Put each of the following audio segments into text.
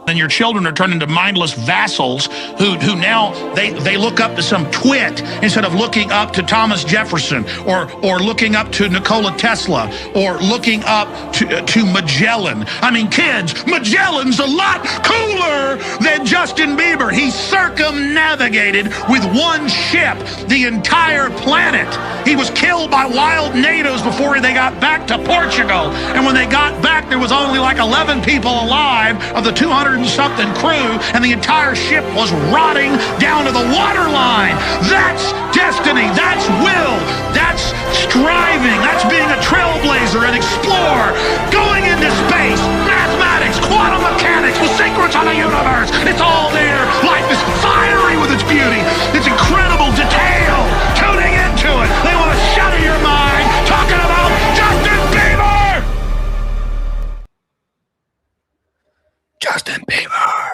And your children are turned into mindless vassals who now they look up to some twit instead of looking up to Thomas Jefferson or looking up to Nikola Tesla or looking up to Magellan. I mean, kids, Magellan's a lot cooler than Justin Bieber. He circumnavigated with one ship the entire planet. He was killed by wild natives before they got back to Portugal. And when they got back, there was only like 11 people alive of the 200-something crew, and the entire ship was rotting down to the waterline. That's destiny. That's will. That's striving. That's being a trailblazer, an explorer, going into space, mathematics, quantum mechanics, the secrets of the universe. It's all there. Life is fiery with its beauty. It's incredible detail. Tuning into it. They want to shatter your mind. Talking about Justin Bieber. Justin Bieber.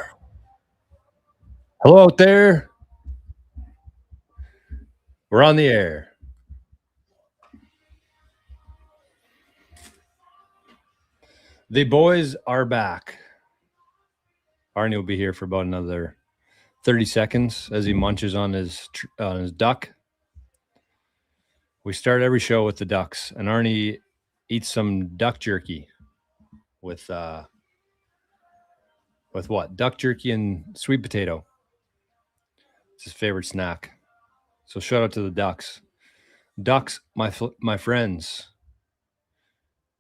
Hello out there. We're on the air. The boys are back. Arnie will be here for about another 30 seconds as he munches on his duck. We start every show with the ducks, and Arnie eats some duck jerky with what? Duck jerky and sweet potato. It's his favorite snack. So shout out to the ducks. Ducks, my friends.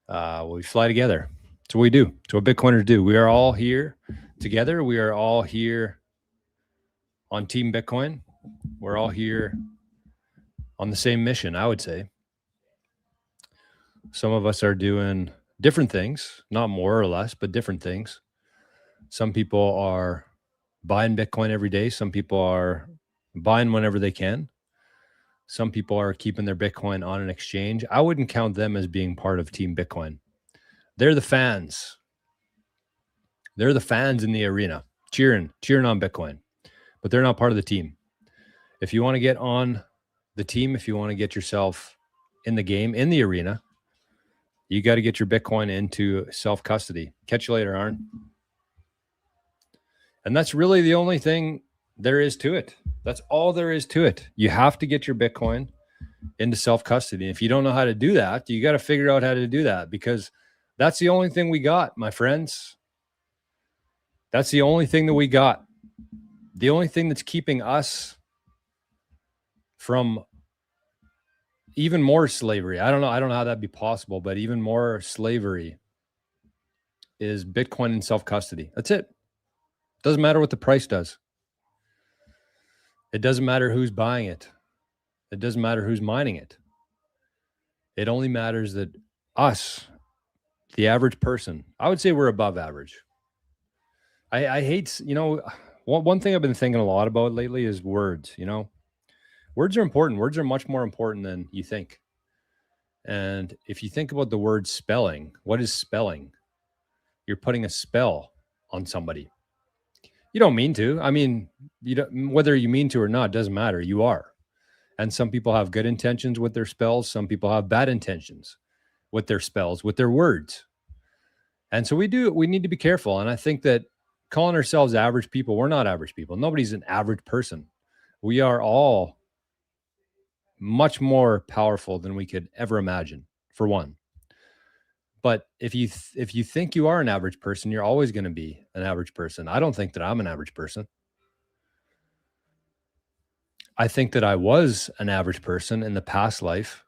We fly together. That's what we do. It's what Bitcoiners do. We are all here together. We are all here on Team Bitcoin. We're all here on the same mission, I would say. Some of us are doing different things, not more or less, but different things. Some people are buying Bitcoin every day. Some people are buying whenever they can. Some people are keeping their Bitcoin on an exchange. I wouldn't count them as being part of Team Bitcoin. They're the fans. They're the fans in the arena, cheering on Bitcoin, but they're not part of the team. If you want to get on the team, if you want to get yourself in the game, in the arena, you got to get your Bitcoin into self-custody. Catch you later, Arn. And that's really the only thing there is to it. That's all there is to it. You have to get your Bitcoin into self-custody. If you don't know how to do that, you got to figure out how to do that, because that's the only thing we got, my friends. That's the only thing that we got. The only thing that's keeping us from even more slavery. I don't know how that'd be possible, but even more slavery is Bitcoin in self-custody. That's it. Doesn't matter what the price does. It doesn't matter who's buying it. It doesn't matter who's mining it. It only matters that us, the average person, I would say we're above average. I hate, one thing I've been thinking a lot about lately is words, Words are important. Words are much more important than you think. And if you think about the word spelling, what is spelling? You're putting a spell on somebody. You don't mean to. I mean, whether you mean to or not, doesn't matter. You are. And some people have good intentions with their spells. Some people have bad intentions with their spells, with their words. And so we need to be careful. And I think that calling ourselves average people, we're not average people. Nobody's an average person. We are all much more powerful than we could ever imagine, for one. But if you think you are an average person, you're always going to be an average person. I don't think that I'm an average person. I think that I was an average person in the past life.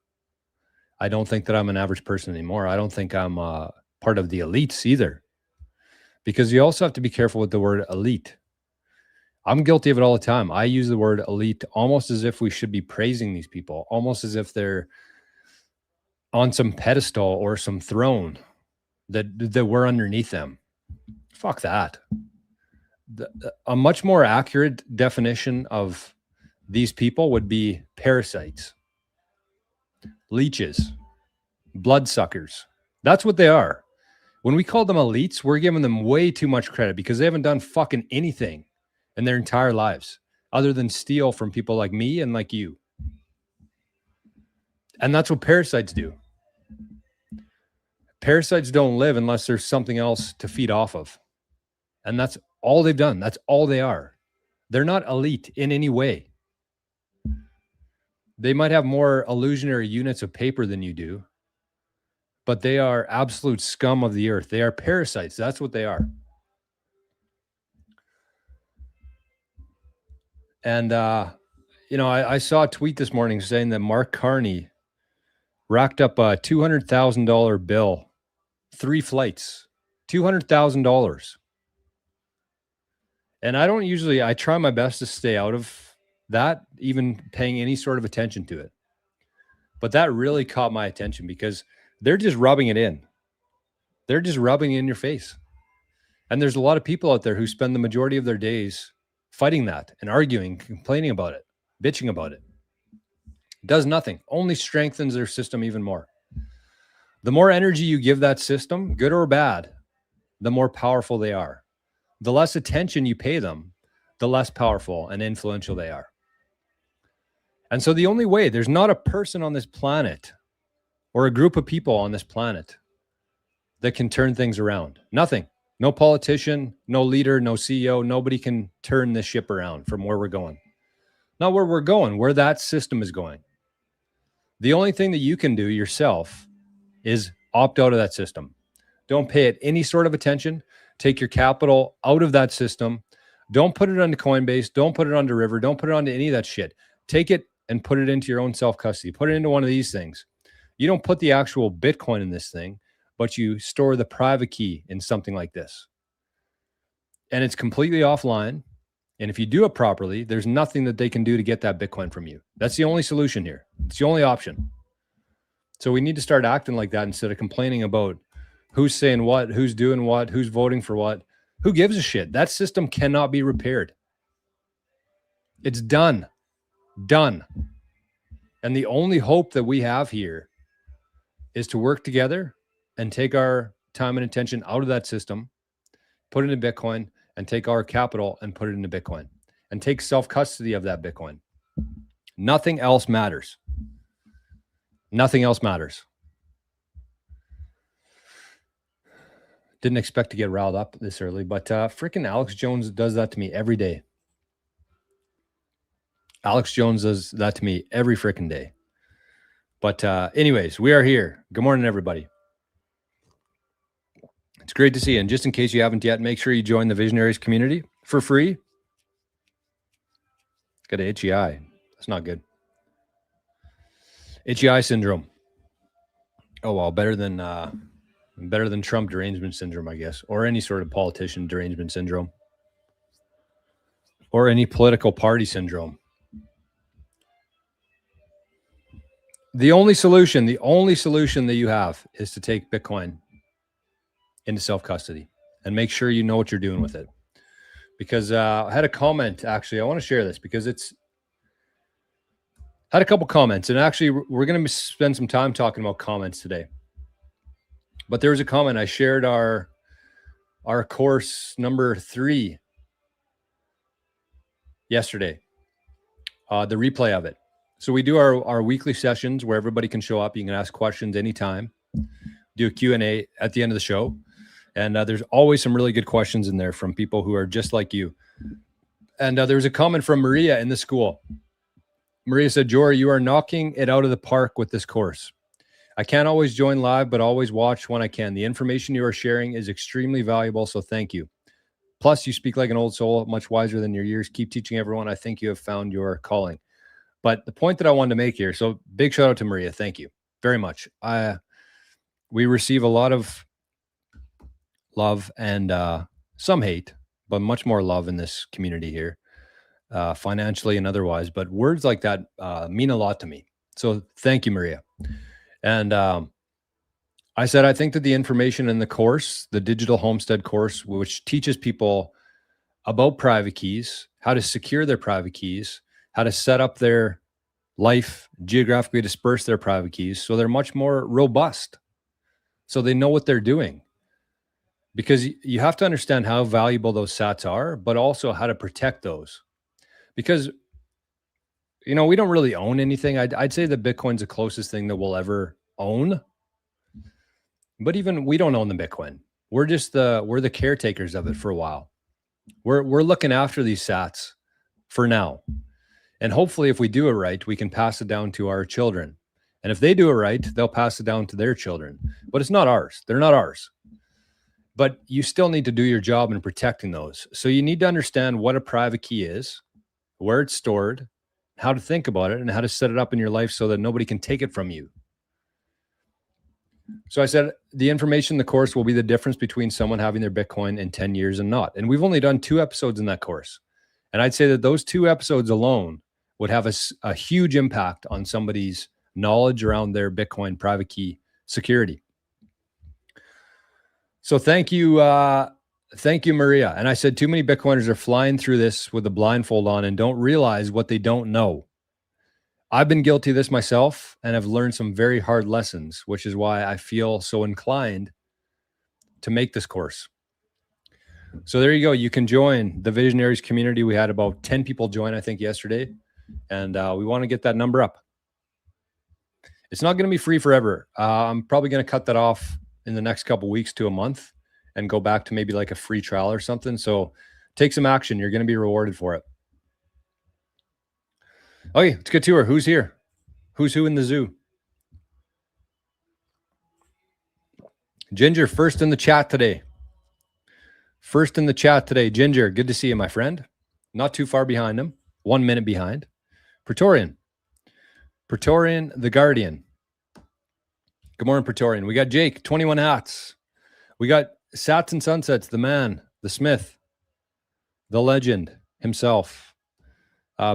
I don't think that I'm an average person anymore. I don't think I'm part of the elites either. Because you also have to be careful with the word elite. I'm guilty of it all the time. I use the word elite almost as if we should be praising these people, almost as if they're on some pedestal or some throne that we're underneath them. Fuck that. A much more accurate definition of these people would be parasites, leeches, bloodsuckers. That's what they are. When we call them elites, we're giving them way too much credit because they haven't done fucking anything in their entire lives other than steal from people like me and like you. And that's what parasites do. Parasites don't live unless there's something else to feed off of. And that's all they've done. That's all they are. They're not elite in any way. They might have more illusionary units of paper than you do, but they are absolute scum of the earth. They are parasites. That's what they are. And, I saw a tweet this morning saying that Mark Carney racked up a $200,000 bill, 3 flights, $200,000. And I try my best to stay out of that, even paying any sort of attention to it. But that really caught my attention because they're just rubbing it in. They're just rubbing it in your face. And there's a lot of people out there who spend the majority of their days fighting that and arguing, complaining about it, bitching about it. It does nothing, only strengthens their system even more. The more energy you give that system, good or bad, the more powerful they are. The less attention you pay them, the less powerful and influential they are. And so the only way, there's not a person on this planet or a group of people on this planet that can turn things around. Nothing. No politician, no leader, no CEO. Nobody can turn this ship around from where we're going. Not where we're going, where that system is going. The only thing that you can do yourself is opt out of that system. Don't pay it any sort of attention. Take your capital out of that system. Don't put it onto Coinbase. Don't put it onto River. Don't put it onto any of that shit. Take it and put it into your own self-custody. Put it into one of these things. You don't put the actual Bitcoin in this thing, but you store the private key in something like this. And it's completely offline. And if you do it properly, there's nothing that they can do to get that Bitcoin from you. That's the only solution here. It's the only option. So we need to start acting like that instead of complaining about who's saying what, who's doing what, who's voting for what. Who gives a shit? That system cannot be repaired. It's done. Done. And the only hope that we have here is to work together and take our time and attention out of that system, put it in Bitcoin, and take our capital and put it into Bitcoin and take self-custody of that Bitcoin. Nothing else matters. Nothing else matters. Didn't expect to get riled up this early, but freaking Alex Jones does that to me every day. Alex Jones does that to me every freaking day. But anyways, we are here. Good morning, everybody. It's great to see you. And just in case you haven't yet, make sure you join the Visionaries community for free. Got an itchy eye. That's not good. Itchy eye syndrome. Oh, well, better than Trump derangement syndrome, I guess, or any sort of politician derangement syndrome, or any political party syndrome. The only solution that you have is to take Bitcoin into self-custody and make sure you know what you're doing with it. Because I had a comment, actually, I want to share this because had a couple comments, and actually we're going to spend some time talking about comments today. But there was a comment. I shared our course number 3 yesterday, the replay of it. So we do our weekly sessions where everybody can show up. You can ask questions anytime, do a Q&A at the end of the show. And there's always some really good questions in there from people who are just like you. And there was a comment from Maria in the school. Maria said, Jory, you are knocking it out of the park with this course. I can't always join live, but always watch when I can. The information you are sharing is extremely valuable, so thank you. Plus, you speak like an old soul, much wiser than your years. Keep teaching everyone. I think you have found your calling. But the point that I wanted to make here, so big shout out to Maria. Thank you very much. We receive a lot of love and some hate, but much more love in this community here, financially and otherwise. But words like that mean a lot to me. So thank you, Maria. And I said, I think that the information in the course, the digital homestead course, which teaches people about private keys, how to secure their private keys, how to set up their life, geographically disperse their private keys, so they're much more robust, so they know what they're doing. Because you have to understand how valuable those sats are, but also how to protect those. Because, you know, we don't really own anything. I'd say that Bitcoin's the closest thing that we'll ever own. But even we don't own the Bitcoin. We're the caretakers of it for a while. We're looking after these sats for now. And hopefully if we do it right, we can pass it down to our children. And if they do it right, they'll pass it down to their children. But it's not ours. They're not ours. But you still need to do your job in protecting those. So you need to understand what a private key is, where it's stored, how to think about it, and how to set it up in your life so that nobody can take it from you. So I said, the information in the course will be the difference between someone having their Bitcoin in 10 years and not. And we've only done 2 episodes in that course. And I'd say that those 2 episodes alone would have a huge impact on somebody's knowledge around their Bitcoin private key security. So thank you, Maria. And I said, too many Bitcoiners are flying through this with a blindfold on and don't realize what they don't know. I've been guilty of this myself and have learned some very hard lessons, which is why I feel so inclined to make this course. So there you go. You can join the Visionaries community. We had about 10 people join, I think, yesterday. And we want to get that number up. It's not going to be free forever. I'm probably going to cut that off in the next couple weeks to a month and go back to maybe like a free trial or something. So take some action. You're going to be rewarded for it. Okay, let's get to her. Who's here? Who's who in the zoo? Ginger, first in the chat today. First in the chat today. Ginger, good to see you, my friend. Not too far behind him. 1 minute behind. Praetorian, the Guardian. Good morning, Praetorian. We got Jake, 21 hats. We got Sats and Sunsets, the man, the Smith, the legend himself.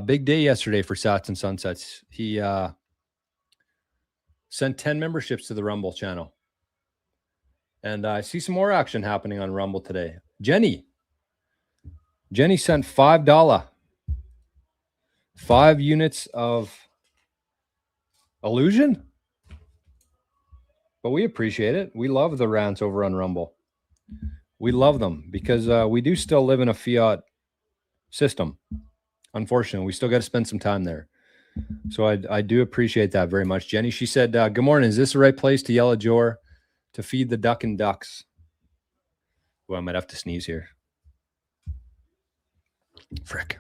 Big day yesterday for Sats and Sunsets. He sent 10 memberships to the Rumble channel. And I see some more action happening on Rumble today. Jenny sent $5. 5 units of illusion. But we appreciate it. We love the rants over on Rumble. We love them because we do still live in a fiat system. Unfortunately, we still got to spend some time there. So I do appreciate that very much. Jenny, she said, good morning. Is this the right place to yell at Jor to feed the duck and ducks? Well, I might have to sneeze here. Frick.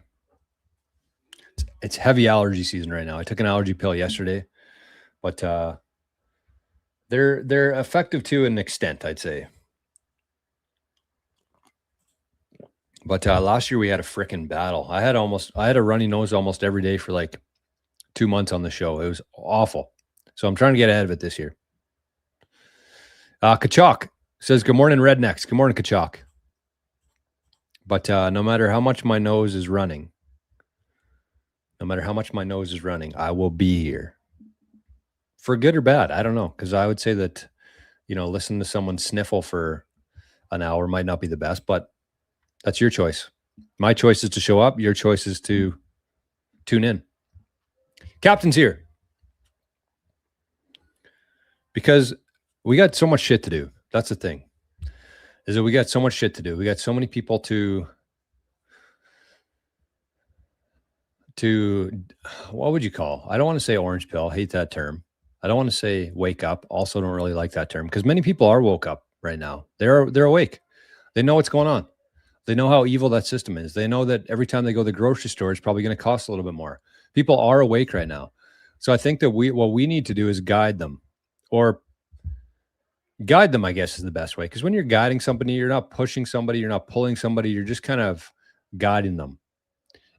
It's heavy allergy season right now. I took an allergy pill yesterday, but they're effective to an extent, I'd say. But last year we had a frickin' battle. I had a runny nose almost every day for like 2 months on the show. It was awful. So I'm trying to get ahead of it this year. Kachok says, good morning, rednecks. Good morning, Kachok. But no matter how much my nose is running, I will be here. For good or bad, I don't know. Because I would say that, listen to someone sniffle for an hour might not be the best, but that's your choice. My choice is to show up. Your choice is to tune in. Captain's here. Because we got so much shit to do. That's the thing. Is that we got so much shit to do. We got so many people to what would you call? I don't want to say orange pill. I hate that term. I don't want to say wake up. Also don't really like that term because many people are woke up right now. They're awake. They know what's going on. They know how evil that system is. They know that every time they go to the grocery store, it's probably going to cost a little bit more. People are awake right now. So I think that what we need to do is guide them, I guess is the best way. Because when you're guiding somebody, you're not pushing somebody, you're not pulling somebody, you're just kind of guiding them.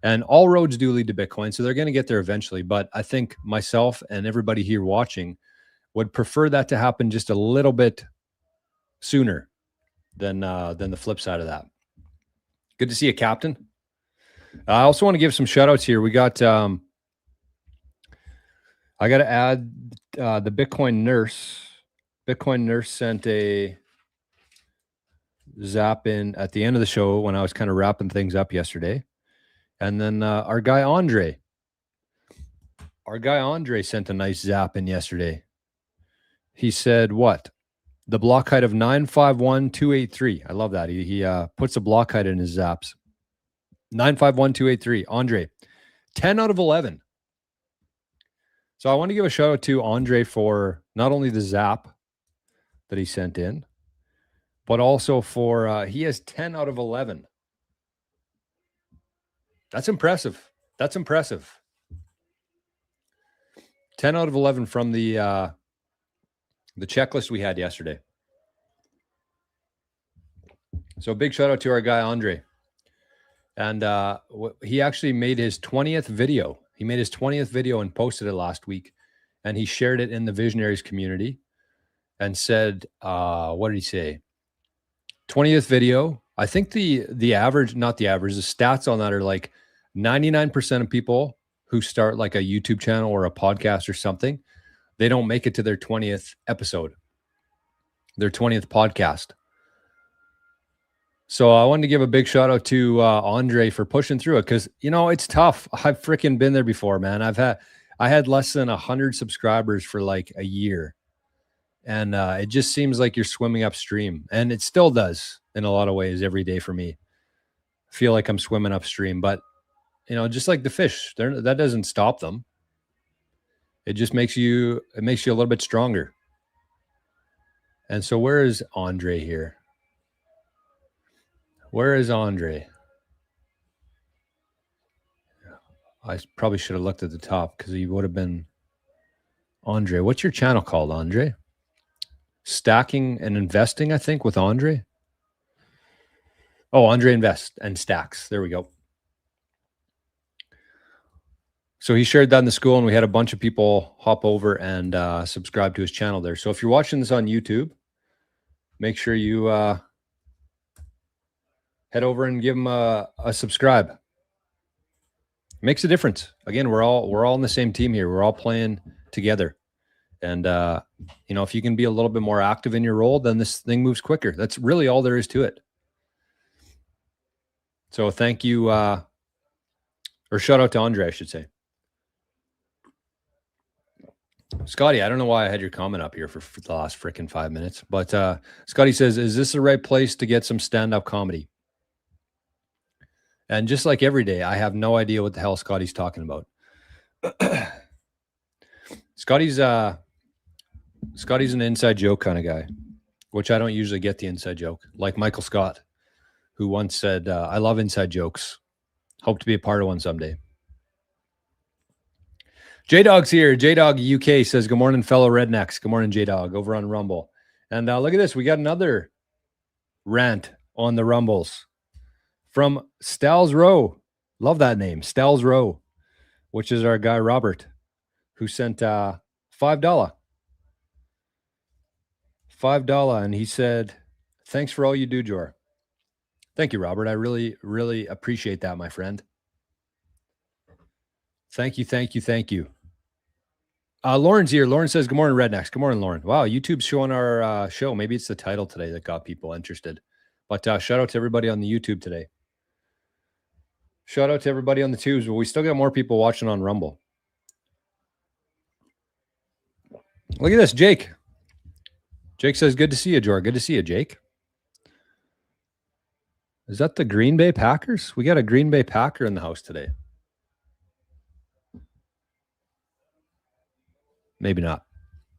And all roads do lead to Bitcoin, so they're going to get there eventually. But I think myself and everybody here watching would prefer that to happen just a little bit sooner than the flip side of that. Good to see you, Captain. I also want to give some shout outs here. We got, I got to add the Bitcoin Nurse. Bitcoin Nurse sent a zap in at the end of the show when I was kind of wrapping things up yesterday. And then our guy Andre sent a nice zap in yesterday. He said, what? The block height of 951,283. I love that. He puts a block height in his zaps. 951,283. Andre, 10 out of 11. So I want to give a shout out to Andre for not only the zap that he sent in, but also for he has 10 out of 11. That's impressive. 10 out of 11 from the checklist we had yesterday. So big shout out to our guy, Andre. And he actually made his 20th video. He made his 20th video and posted it last week. And he shared it in the Visionaries community and said, what did he say? 20th video. I think the average, not the average, the stats on that are like 99% of people who start like a YouTube channel or a podcast or something, they don't make it to their 20th episode, their 20th podcast. So I wanted to give a big shout out to Andre for pushing through it because, it's tough. I've freaking been there before, man. I had less than 100 subscribers for like a year. And it just seems like you're swimming upstream. And it still does in a lot of ways every day for me. I feel like I'm swimming upstream. But, just like the fish, that doesn't stop them. It just makes you a little bit stronger. And so where is Andre here? Where is Andre? I probably should have looked at the top because he would have been Andre. What's your channel called, Andre? Stacking and Investing, I think, with Andre. Oh, Andre Invest and Stacks. There we go. So he shared that in the school, and we had a bunch of people hop over and subscribe to his channel there. So if you're watching this on YouTube, make sure you head over and give him a subscribe. Makes a difference. Again, we're all on the same team here. We're all playing together. And if you can be a little bit more active in your role, then this thing moves quicker. That's really all there is to it. So thank you, or shout out to Andre, I should say. Scotty, I don't know why I had your comment up here for the last freaking 5 minutes, but Scotty says, is this the right place to get some stand-up comedy? And just like every day, I have no idea what the hell Scotty's talking about. Scotty's an inside joke kind of guy, which I don't usually get the inside joke. Like Michael Scott, who once said, I love inside jokes. Hope to be a part of one someday. J-Dog's here. J-Dog UK says, good morning, fellow rednecks. Good morning, J-Dog, over on Rumble. And look at this. We got another rant on the Rumbles from Styles Row. Love that name, Styles Row, which is our guy, Robert, who sent $5. $5. And he said, thanks for all you do, Jor. Thank you, Robert. I really, really appreciate that, my friend. Thank you, thank you, thank you. Lauren's here. Lauren says, good morning, Rednecks. Good morning, Lauren. Wow, YouTube's showing our show. Maybe it's the title today that got people interested. But shout out to everybody on the YouTube today. Shout out to everybody on the tubes. But we still got more people watching on Rumble. Look at this, Jake. Jake says, good to see you, Jor. Good to see you, Jake. Is that the Green Bay Packers? We got a Green Bay Packer in the house today. Maybe not.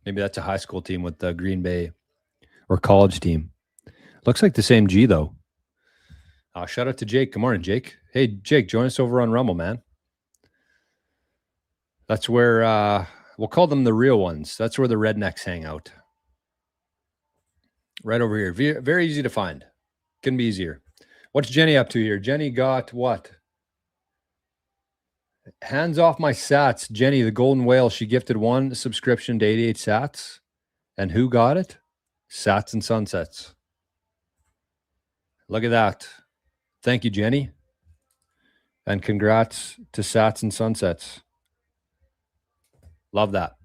Maybe that's a high school team with the Green Bay or college team. Looks like the same G, though. Shout out to Jake. Good morning, Jake. Hey, Jake, join us over on Rumble, man. That's where we'll call them the real ones. That's where the rednecks hang out. Right over here. Very easy to find. Can be easier. What's Jenny up to here? Jenny got what? Hands off my sats. Jenny, the golden whale, she gifted one subscription to 88 sats. And who got it? Sats and Sunsets. Look at that. Thank you, Jenny. And congrats to Sats and Sunsets. Love that.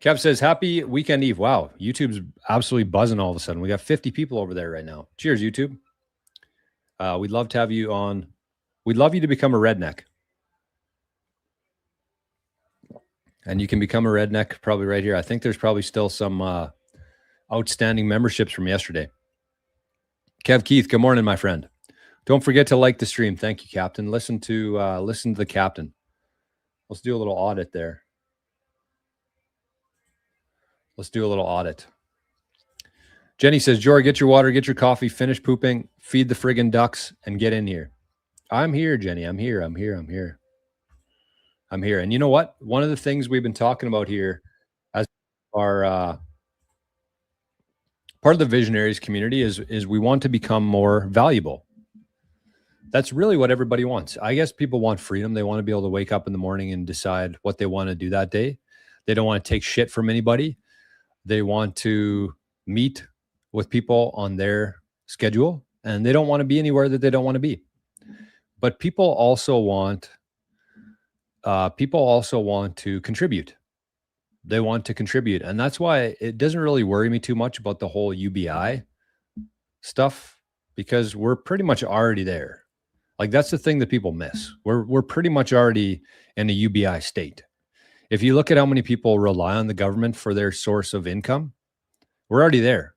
Kev says, happy weekend eve. Wow, YouTube's absolutely buzzing all of a sudden. We got 50 people over there right now. Cheers, YouTube. We'd love to have you on. We'd love you to become a redneck. And you can become a redneck probably right here. I think there's probably still some outstanding memberships from yesterday. Kev Keith, good morning, my friend. Don't forget to like the stream. Thank you, Captain. Listen to the Captain. Let's do a little audit there. Let's do a little audit. Jenny says, Jory, get your water, get your coffee, finish pooping, feed the friggin' ducks, and get in here. I'm here, Jenny. I'm here. I'm here. And you know what? One of the things we've been talking about here as our part of the Visionaries community is we want to become more valuable. That's really what everybody wants. I guess people want freedom. They want to be able to wake up in the morning and decide what they want to do that day. They don't want to take shit from anybody. They want to meet with people on their schedule, and they don't want to be anywhere that they don't want to be. But people also want to contribute. They want to contribute. And that's why it doesn't really worry me too much about the whole UBI stuff, because we're pretty much already there. Like, that's the thing that people miss. We're pretty much already in a UBI state. If you look at how many people rely on the government for their source of income, we're already there.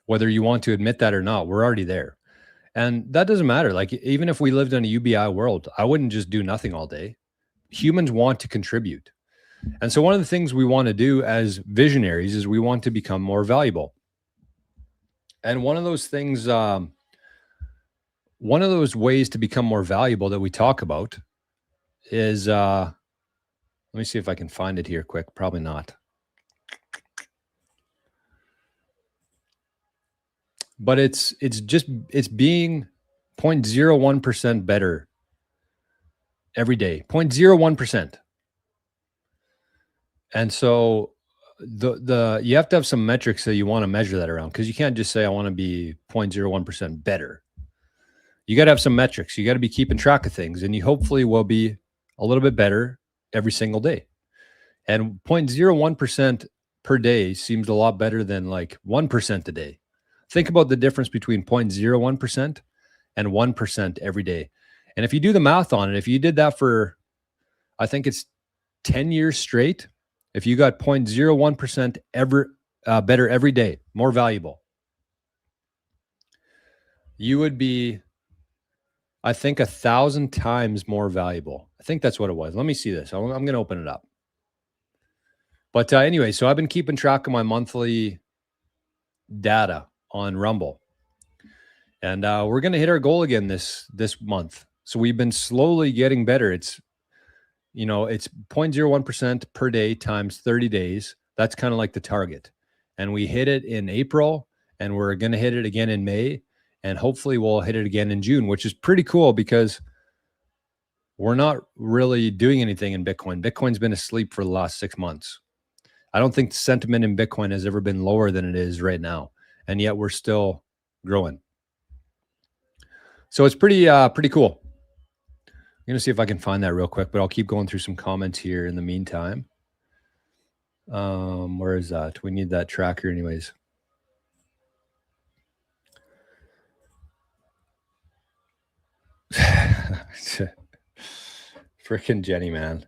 Whether you want to admit that or not, we're already there. And that doesn't matter. Like, even if we lived in a UBI world, I wouldn't just do nothing all day. Humans want to contribute. And so one of the things we want to do as visionaries is we want to become more valuable. And one of those things, one of those ways to become more valuable that we talk about is, let me see if I can find it here quick. Probably not. But it's being 0.01% better every day, 0.01%. And so you have to have some metrics that you want to measure that around, because you can't just say, I want to be 0.01% better. You got to have some metrics. You got to be keeping track of things, and you hopefully will be a little bit better every single day. And 0.01% per day seems a lot better than like 1% a day. Think about the difference between 0.01% and 1% every day. And if you do the math on it, if you did that for, I think it's 10 years straight, if you got 0.01% better every day, more valuable, you would be, I think, 1,000 times more valuable. I think that's what it was. Let me see this. I'm going to open it up. But anyway, so I've been keeping track of my monthly data on Rumble. And we're going to hit our goal again this month. So we've been slowly getting better. It's 0.01% per day times 30 days. That's kind of like the target. And we hit it in April, and we're going to hit it again in May. And hopefully we'll hit it again in June, which is pretty cool because we're not really doing anything in Bitcoin. Bitcoin's been asleep for the last 6 months. I don't think the sentiment in Bitcoin has ever been lower than it is right now. And yet we're still growing. So it's pretty cool. I'm going to see if I can find that real quick, but I'll keep going through some comments here in the meantime. Where is that? We need that tracker anyways. Frickin' Jenny, man.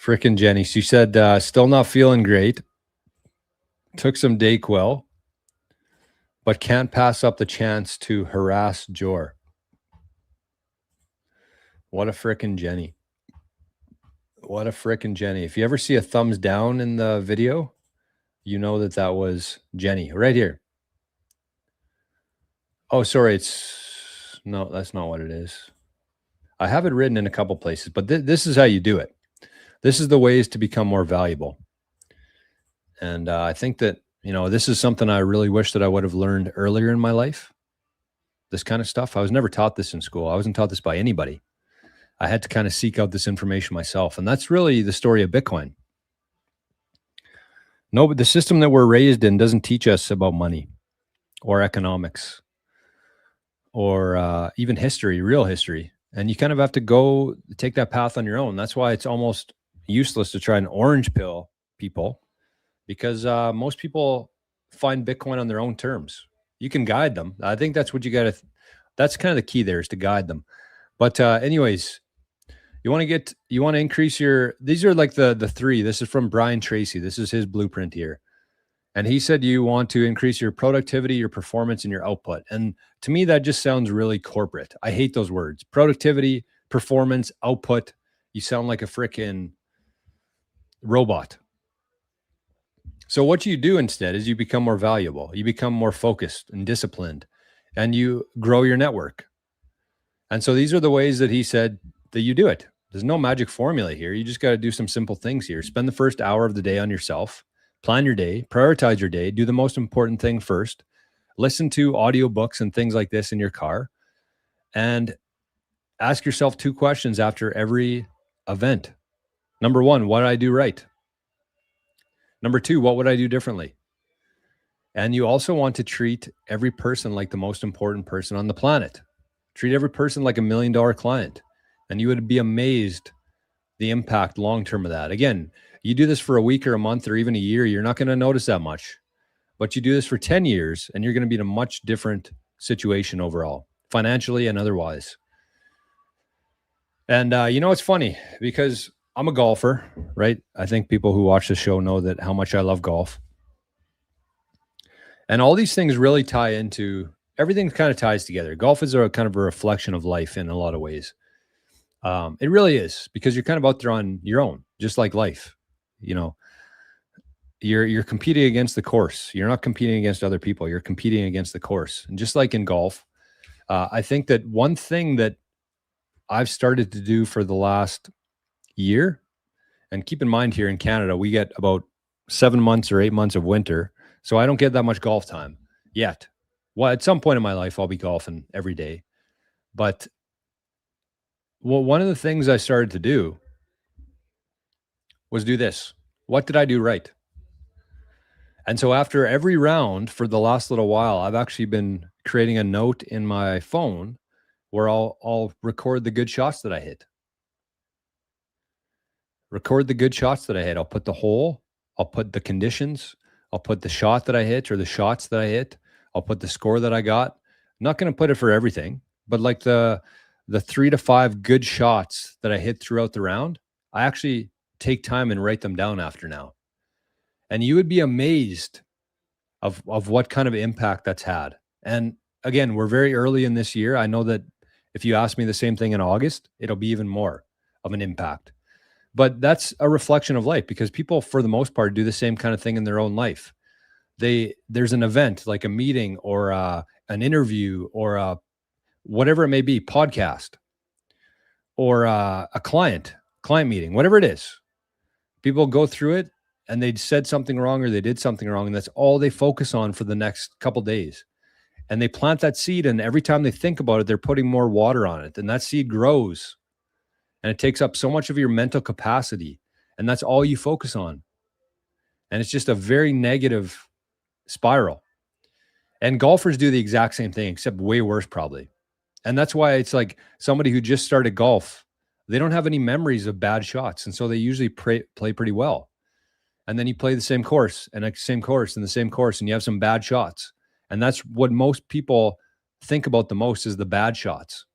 Frickin' Jenny. She said, still not feeling great. Took some Dayquil, but can't pass up the chance to harass Jor. What a frickin' Jenny. What a frickin' Jenny. If you ever see a thumbs down in the video, you know that was Jenny right here. Oh, sorry. No, that's not what it is. I have it written in a couple places, but this is how you do it. This is the ways to become more valuable. And I think that, this is something I really wish that I would have learned earlier in my life. This kind of stuff. I was never taught this in school. I wasn't taught this by anybody. I had to kind of seek out this information myself. And that's really the story of Bitcoin. No, but the system that we're raised in doesn't teach us about money or economics or even history, real history. And you kind of have to go take that path on your own. That's why it's almost useless to try and orange pill people, because most people find Bitcoin on their own terms. You can guide them. I think that's what you got to, that's kind of the key there, is to guide them. But anyways, you want to increase these are like the three. This is from Brian Tracy. This is his blueprint here. And he said you want to increase your productivity, your performance, and your output. And to me, that just sounds really corporate. I hate those words. Productivity, performance, output. You sound like a freaking robot. So what you do instead is you become more valuable. You become more focused and disciplined, and you grow your network. And so these are the ways that he said that you do it. There's no magic formula here. You just got to do some simple things here. Spend the first hour of the day on yourself. Plan your day, prioritize your day, do the most important thing first. Listen to audiobooks and things like this in your car, and ask yourself 2 questions after every event. Number 1, what did I do right? Number 2, what would I do differently? And you also want to treat every person like the most important person on the planet. Treat every person like $1 million client, and you would be amazed the impact long-term of that. Again, you do this for a week or a month or even a year, you're not going to notice that much. But you do this for 10 years, and you're going to be in a much different situation overall, financially and otherwise. And it's funny because I'm a golfer, right? I think people who watch the show know that how much I love golf. And all these things really tie into, everything kind of ties together. Golf is a kind of a reflection of life in a lot of ways. It really is, because you're kind of out there on your own, just like life. You know, you're competing against the course. You're not competing against other people. You're competing against the course. And just like in golf, I think that one thing that I've started to do for the last year, and keep in mind here in Canada, we get about 7 months or 8 months of winter. So I don't get that much golf time yet. Well, at some point in my life, I'll be golfing every day. But one of the things I started to do was do this. What did I do right? And so after every round for the last little while, I've actually been creating a note in my phone where I'll record the good shots that I hit. Record the good shots that I hit. I'll put the hole, I'll put the conditions, I'll put the shot that I hit or the shots that I hit. I'll put the score that I got. I'm not going to put it for everything, but like the 3 to 5 good shots that I hit throughout the round, I actually take time and write them down after now. And you would be amazed of what kind of impact that's had. And again, we're very early in this year. I know that if you ask me the same thing in August, it'll be even more of an impact. But that's a reflection of life, because people, for the most part, do the same kind of thing in their own life. There's an event like a meeting or an interview or whatever it may be, podcast or a client meeting, whatever it is. People go through it and they said something wrong or they did something wrong, and that's all they focus on for the next couple days. And they plant that seed, and every time they think about it, they're putting more water on it, and that seed grows. And it takes up so much of your mental capacity, and that's all you focus on. And it's just a very negative spiral. And golfers do the exact same thing, except way worse probably. And that's why it's like somebody who just started golf, they don't have any memories of bad shots. And so they usually play pretty well. And then you play the same course and the same course and the same course, and you have some bad shots. And that's what most people think about the most, is the bad shots.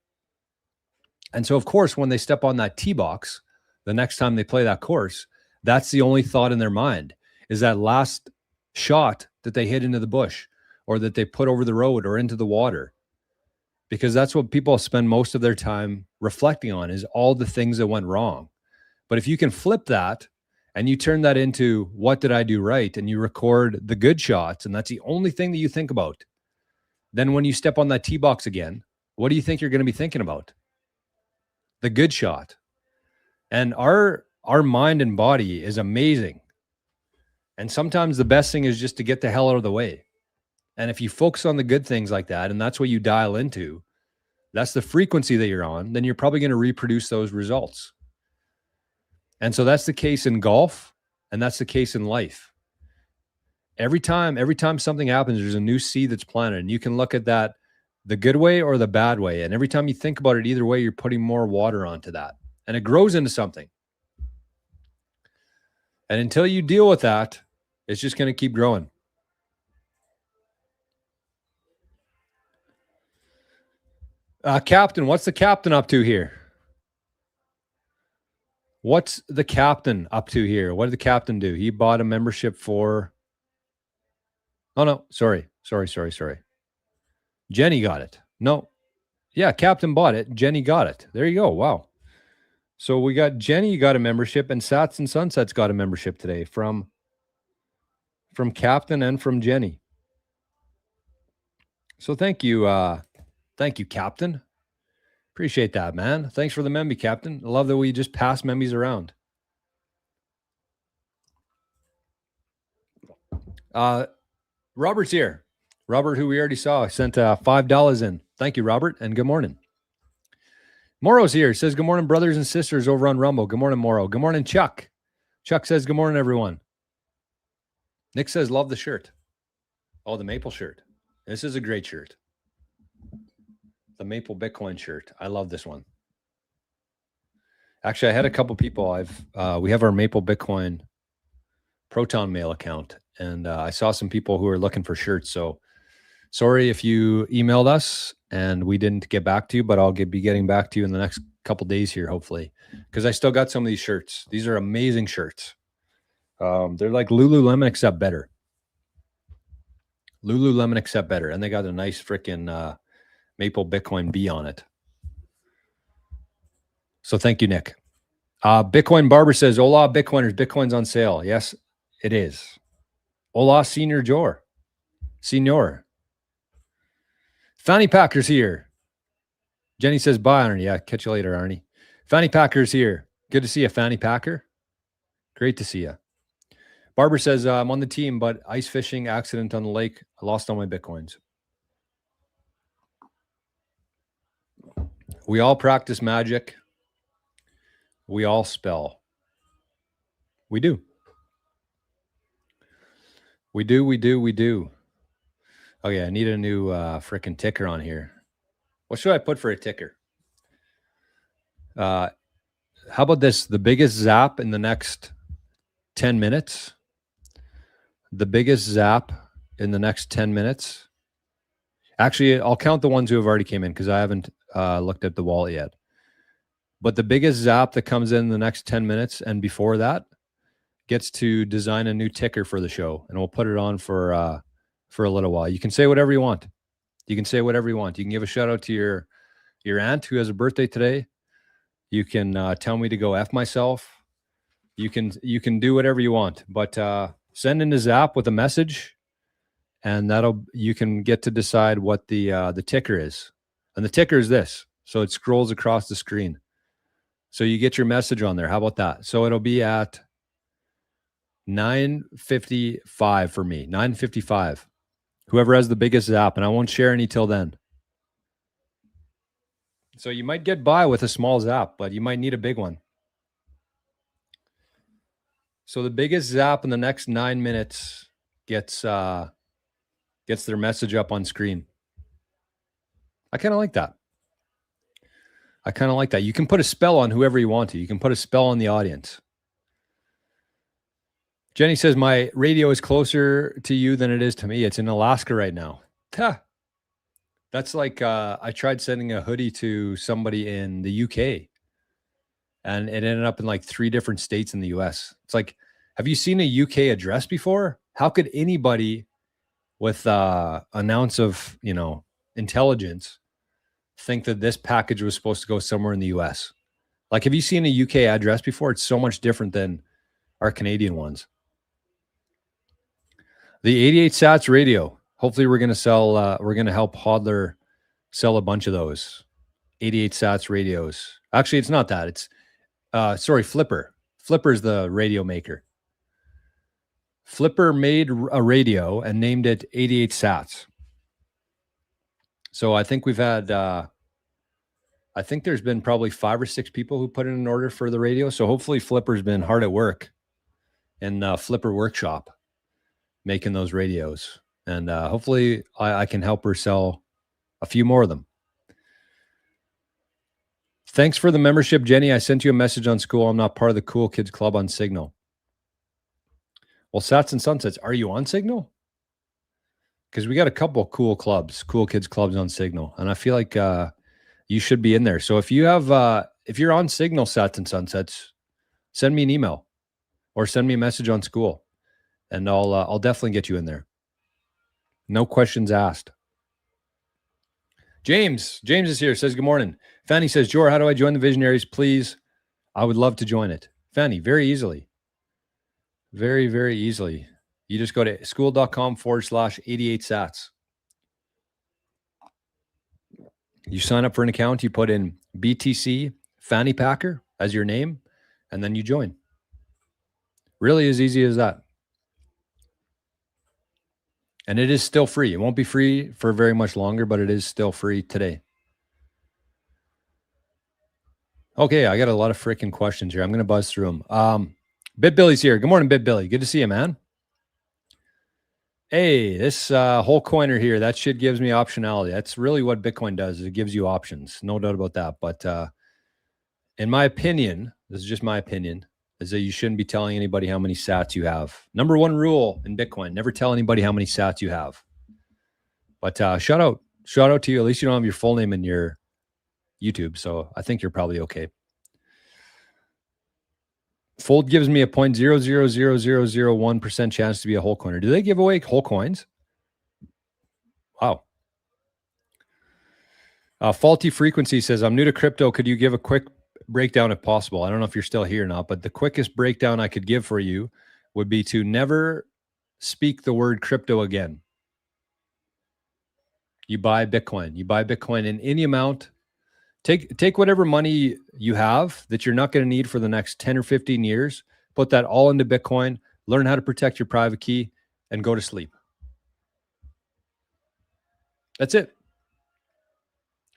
And so, of course, when they step on that tee box, the next time they play that course, that's the only thought in their mind, is that last shot that they hit into the bush or that they put over the road or into the water. Because that's what people spend most of their time reflecting on, is all the things that went wrong. But if you can flip that and you turn that into what did I do right, and you record the good shots, and that's the only thing that you think about, then when you step on that tee box again, what do you think you're going to be thinking about? The good shot. And our mind and body is amazing. And sometimes the best thing is just to get the hell out of the way. And if you focus on the good things like that, and that's what you dial into, that's the frequency that you're on, then you're probably going to reproduce those results. And so that's the case in golf, and that's the case in life. Every time something happens, there's a new seed that's planted, and you can look at that the good way or the bad way. And every time you think about it, either way, you're putting more water onto that, and it grows into something. And until you deal with that, it's just going to keep growing. Captain, what's the captain up to here? What's the captain up to here? What did the captain do? He bought a membership for... Oh, no. Sorry. Jenny got it. No. Yeah, Captain bought it. Jenny got it. There you go. Wow. So we got Jenny got a membership, and Sats and Sunsets got a membership today from Captain and from Jenny. So thank you, Captain. Appreciate that, man. Thanks for the memby, Captain. I love that we just pass membys around. Robert's here. Robert, who we already saw, sent $5 in. Thank you, Robert, and good morning. Moro's here. Says, good morning, brothers and sisters over on Rumble. Good morning, Moro. Good morning, Chuck. Chuck says, good morning, everyone. Nick says, love the shirt. Oh, the maple shirt. This is a great shirt. The maple Bitcoin shirt. I love this one. Actually, I had a couple people. We have our Maple Bitcoin Proton Mail account, and I saw some people who are looking for shirts. So sorry if you emailed us and we didn't get back to you, but I'll be getting back to you in the next couple days here, hopefully, because I still got some of these shirts. These are amazing shirts. They're like Lululemon except better. Lululemon except better, and they got a nice freaking Maple Bitcoin B on it. So thank you, Nick. Bitcoin Barber says, hola, Bitcoiners, Bitcoin's on sale. Yes, it is. Hola, Senor. Fanny Packer's here. Jenny says, bye, Arnie. Yeah, catch you later, Arnie. Fanny Packer's here. Good to see you, Fanny Packer. Great to see you. Barber says, I'm on the team, but ice fishing accident on the lake. I lost all my Bitcoins. We all practice magic. We all spell. We do. We do. Okay, I need a new freaking ticker on here. What should I put for a ticker? How about this? The biggest zap in the next 10 minutes. The biggest zap in the next 10 minutes. Actually, I'll count the ones who have already came in because I haven't looked at the wallet yet. But the biggest zap that comes in the next 10 minutes and before that gets to design a new ticker for the show, and we'll put it on for a little while. You can say whatever you want. You can give a shout out to your aunt who has a birthday today. You can tell me to go F myself. You can do whatever you want, but send in a zap with a message, and you can get to decide what the ticker is. And the ticker is this. So it scrolls across the screen. So you get your message on there. How about that? So it'll be at 9:55 for me. 9:55. Whoever has the biggest zap, and I won't share any till then. So you might get by with a small zap, but you might need a big one. So the biggest zap in the next 9 minutes gets their message up on screen. I kind of like that. You can put a spell on whoever you want to. You can put a spell on the audience. Jenny says, my radio is closer to you than it is to me. It's in Alaska right now. That's like, I tried sending a hoodie to somebody in the UK, and it ended up in like 3 different states in the US. It's like, have you seen a UK address before? How could anybody with an ounce of, intelligence think that this package was supposed to go somewhere in the US? Like, have you seen a UK address before? It's so much different than our Canadian ones. The 88 Sats radio. Hopefully we're going to sell, we're going to help Hodler sell a bunch of those 88 Sats radios. Actually, it's not that. It's, Flipper. Flipper's the radio maker. Flipper made a radio and named it 88 Sats. So I think we've had, I think there's been probably 5 or 6 people who put in an order for the radio. So hopefully Flipper's been hard at work in Flipper Workshop making those radios. And hopefully I can help her sell a few more of them. Thanks for the membership, Jenny. I sent you a message on school. I'm not part of the Cool Kids Club on Signal. Well, Sats and Sunsets, are you on Signal? Because we got a couple of cool kids clubs on Signal. And I feel like you should be in there. So if you have, if you're on Signal, Sats and Sunsets, send me an email or send me a message on school, and I'll definitely get you in there. No questions asked. James is here, says, good morning. Fanny says, Jor, how do I join the Visionaries? Please. I would love to join it. Fanny, very easily. Very, very easily. You just go to school.com/88 Sats. You sign up for an account, you put in BTC Fanny Packer as your name, and then you join. Really as easy as that. And it is still free. It won't be free for very much longer, but it is still free today. Okay, I got a lot of freaking questions here. I'm going to buzz through them. BitBilly's here. Good morning, BitBilly. Good to see you, man. Hey, this whole coiner here, that shit gives me optionality. That's really what Bitcoin does, is it gives you options. No doubt about that. But in my opinion, this is just my opinion, is that you shouldn't be telling anybody how many sats you have. Number 1 rule in Bitcoin, never tell anybody how many sats you have. But shout out to you. At least you don't have your full name in your YouTube. So I think you're probably okay. Fold gives me a 0.00001% chance to be a whole coiner. Do they give away whole coins? Wow. Faulty Frequency says, I'm new to crypto. Could you give a quick breakdown if possible. I don't know if you're still here or not, but the quickest breakdown I could give for you would be to never speak the word crypto again. You buy Bitcoin. You buy Bitcoin in any amount. Take whatever money you have that you're not going to need for the next 10 or 15 years, put that all into Bitcoin, learn how to protect your private key, and go to sleep. That's it.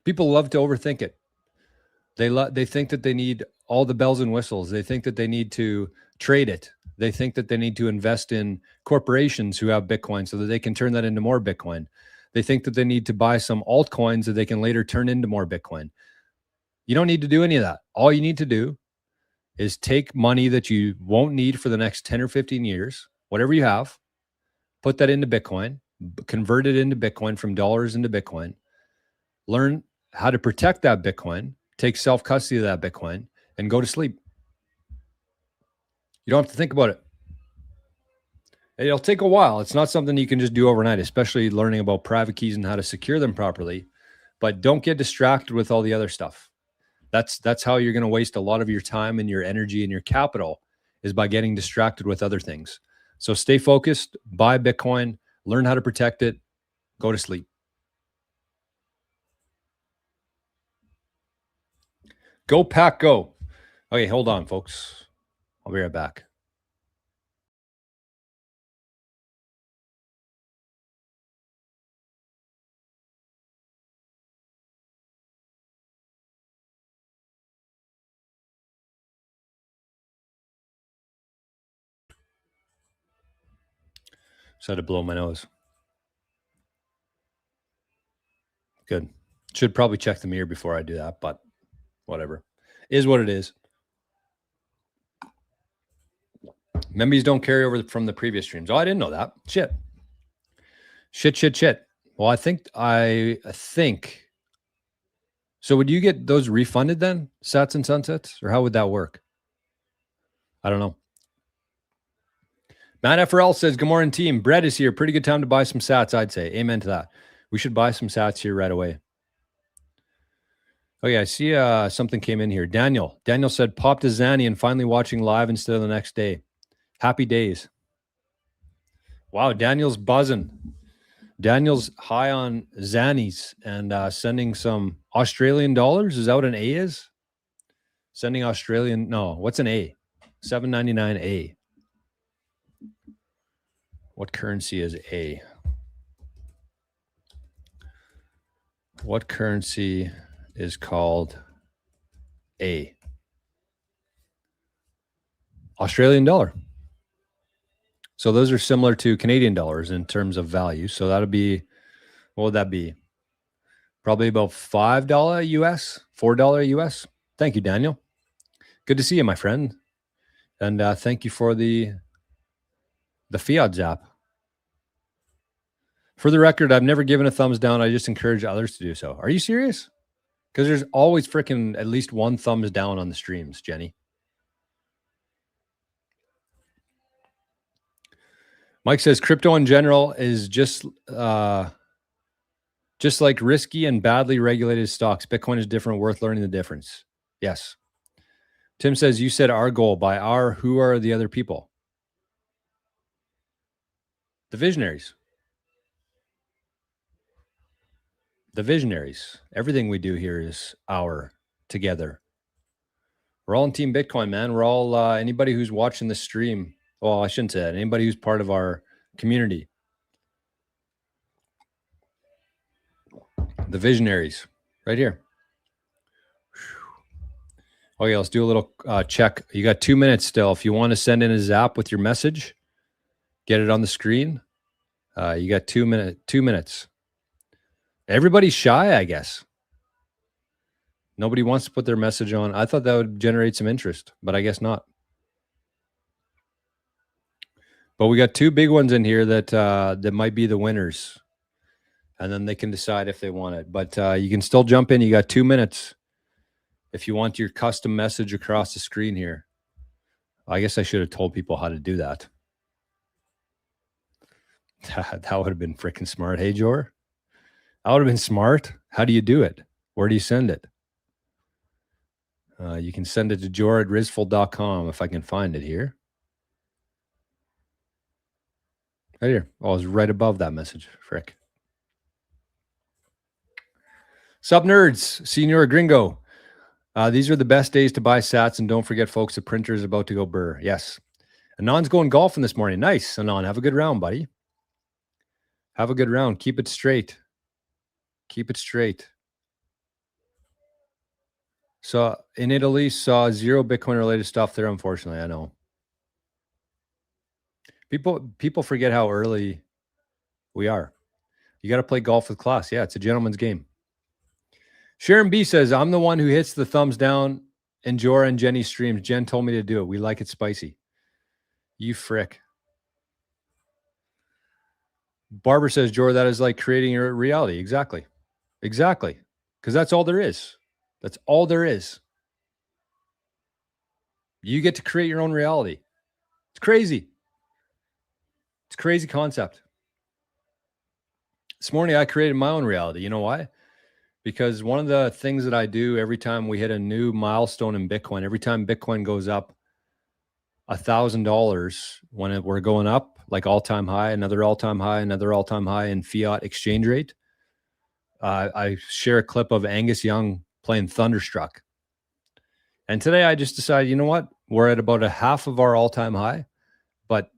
People love to overthink it. They think that they need all the bells and whistles. They think that they need to trade it. They think that they need to invest in corporations who have Bitcoin so that they can turn that into more Bitcoin. They think that they need to buy some altcoins that they can later turn into more Bitcoin. You don't need to do any of that. All you need to do is take money that you won't need for the next 10 or 15 years, whatever you have, put that into Bitcoin, convert it into Bitcoin from dollars into Bitcoin, learn how to protect that Bitcoin, take self-custody of that Bitcoin, and go to sleep. You don't have to think about it. It'll take a while. It's not something you can just do overnight, especially learning about private keys and how to secure them properly. But don't get distracted with all the other stuff. That's how you're going to waste a lot of your time and your energy and your capital, is by getting distracted with other things. So stay focused, buy Bitcoin, learn how to protect it, go to sleep. Go Pack Go. Okay, hold on, folks. I'll be right back. Just had to blow my nose. Good. Should probably check the mirror before I do that, but whatever. Is what it is. Memories don't carry over from the previous streams. Oh, I didn't know that. Shit. Well, I think. So would you get those refunded then, Sats and Sunsets? Or how would that work? I don't know. Matt FRL says, good morning, team. Brett is here. Pretty good time to buy some Sats, I'd say. Amen to that. We should buy some Sats here right away. Oh, yeah, I see something came in here. Daniel said, popped a Zanny and finally watching live instead of the next day. Happy days. Wow, Daniel's buzzing. Daniel's high on Zannies and sending some Australian dollars. Is that what an A is? Sending Australian. No, what's an A? 7.99 A. What currency is A? What currency is called A? Australian dollar. So those are similar to Canadian dollars in terms of value. So that'll be, what would that be? Probably about $5 US, $4 US. Thank you, Daniel. Good to see you, my friend. And thank you for the fiat zap. For the record, I've never given a thumbs down. I just encourage others to do so. Are you serious? Because there's always freaking at least one thumbs down on the streams, Jenny. Mike says crypto in general is just like risky and badly regulated stocks. Bitcoin is different, worth learning the difference. Yes. Tim says, you said our goal. By our, who are the other people? The visionaries. The visionaries. Everything we do here is our together. We're all in Team Bitcoin, man. We're all, anybody who's watching the stream. Well, I shouldn't say that. Anybody who's part of our community. The visionaries. Right here. Okay, let's do a little check. You got 2 minutes still. If you want to send in a zap with your message, get it on the screen. You got 2 minutes. Everybody's shy, I guess. Nobody wants to put their message on. I thought that would generate some interest, but I guess not. But we got two big ones in here that might be the winners. And then they can decide if they want it. But you can still jump in. You got 2 minutes if you want your custom message across the screen here. I guess I should have told people how to do that. That would have been freaking smart. Hey, Jor? That would have been smart. How do you do it? Where do you send it? You can send it to jor@rizful.com if I can find it here. Right here. Oh, it's right above that message. Frick. Sup, nerds? Senor Gringo. These are the best days to buy sats, and don't forget, folks, the printer is about to go burr. Yes. Anon's going golfing this morning. Nice, Anon. Have a good round, buddy. Have a good round. Keep it straight. Keep it straight. So in Italy, saw zero Bitcoin related stuff there, unfortunately. I know. People forget how early we are. You got to play golf with class. Yeah, it's a gentleman's game. Sharon B says, I'm the one who hits the thumbs down in Jora and Jenny's streams. Jen told me to do it. We like it spicy. You frick. Barbara says, Jora, that is like creating your reality. Exactly. Exactly. Because that's all there is. That's all there is. You get to create your own reality. It's crazy. It's a crazy concept. This morning, I created my own reality. You know why? Because one of the things that I do every time we hit a new milestone in Bitcoin, every time Bitcoin goes up $1,000, when we're going up, like all-time high, another all-time high, another all-time high in fiat exchange rate, I share a clip of Angus Young playing Thunderstruck. And today I just decided, you know what? We're at about a half of our all-time high, but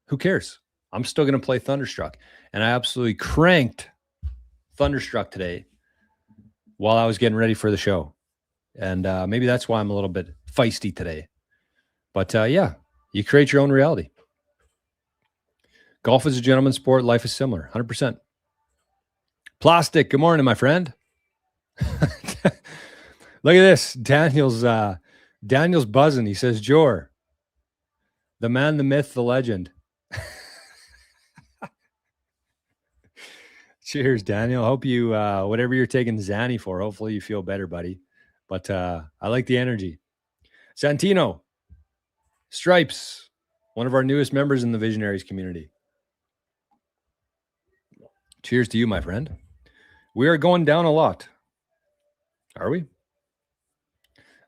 who cares? I'm still going to play Thunderstruck. And I absolutely cranked Thunderstruck today while I was getting ready for the show. And maybe that's why I'm a little bit feisty today. But yeah, you create your own reality. Golf is a gentleman's sport. Life is similar. 100%. Plastic. Good morning, my friend. Look at this. Daniel's buzzing. He says, Jor, the man, the myth, the legend. Cheers, Daniel. Hope you, whatever you're taking Zanny for, hopefully you feel better, buddy. But I like the energy. Santino, Stripes, one of our newest members in the Visionaries community. Cheers to you, my friend. We are going down a lot. Are we?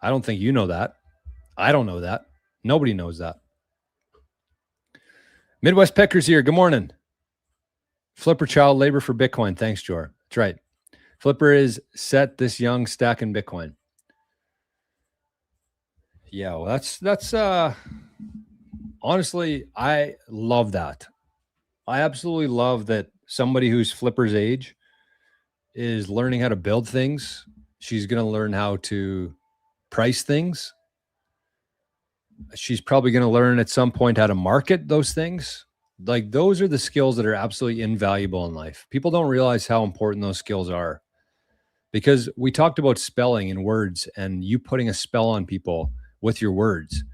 I don't think you know that. I don't know that. Nobody knows that. Midwest Peckers here. Good morning. Flipper child labor for Bitcoin. Thanks, Jor. That's right. Flipper is set this young stacking Bitcoin. Yeah, well, that's honestly, I love that. I absolutely love that somebody who's Flipper's age is learning how to build things. She's going to learn how to price things. She's probably going to learn at some point how to market those things. Like, those are the skills that are absolutely invaluable in life. People don't realize how important those skills are, because we talked about spelling and words and you putting a spell on people with your words.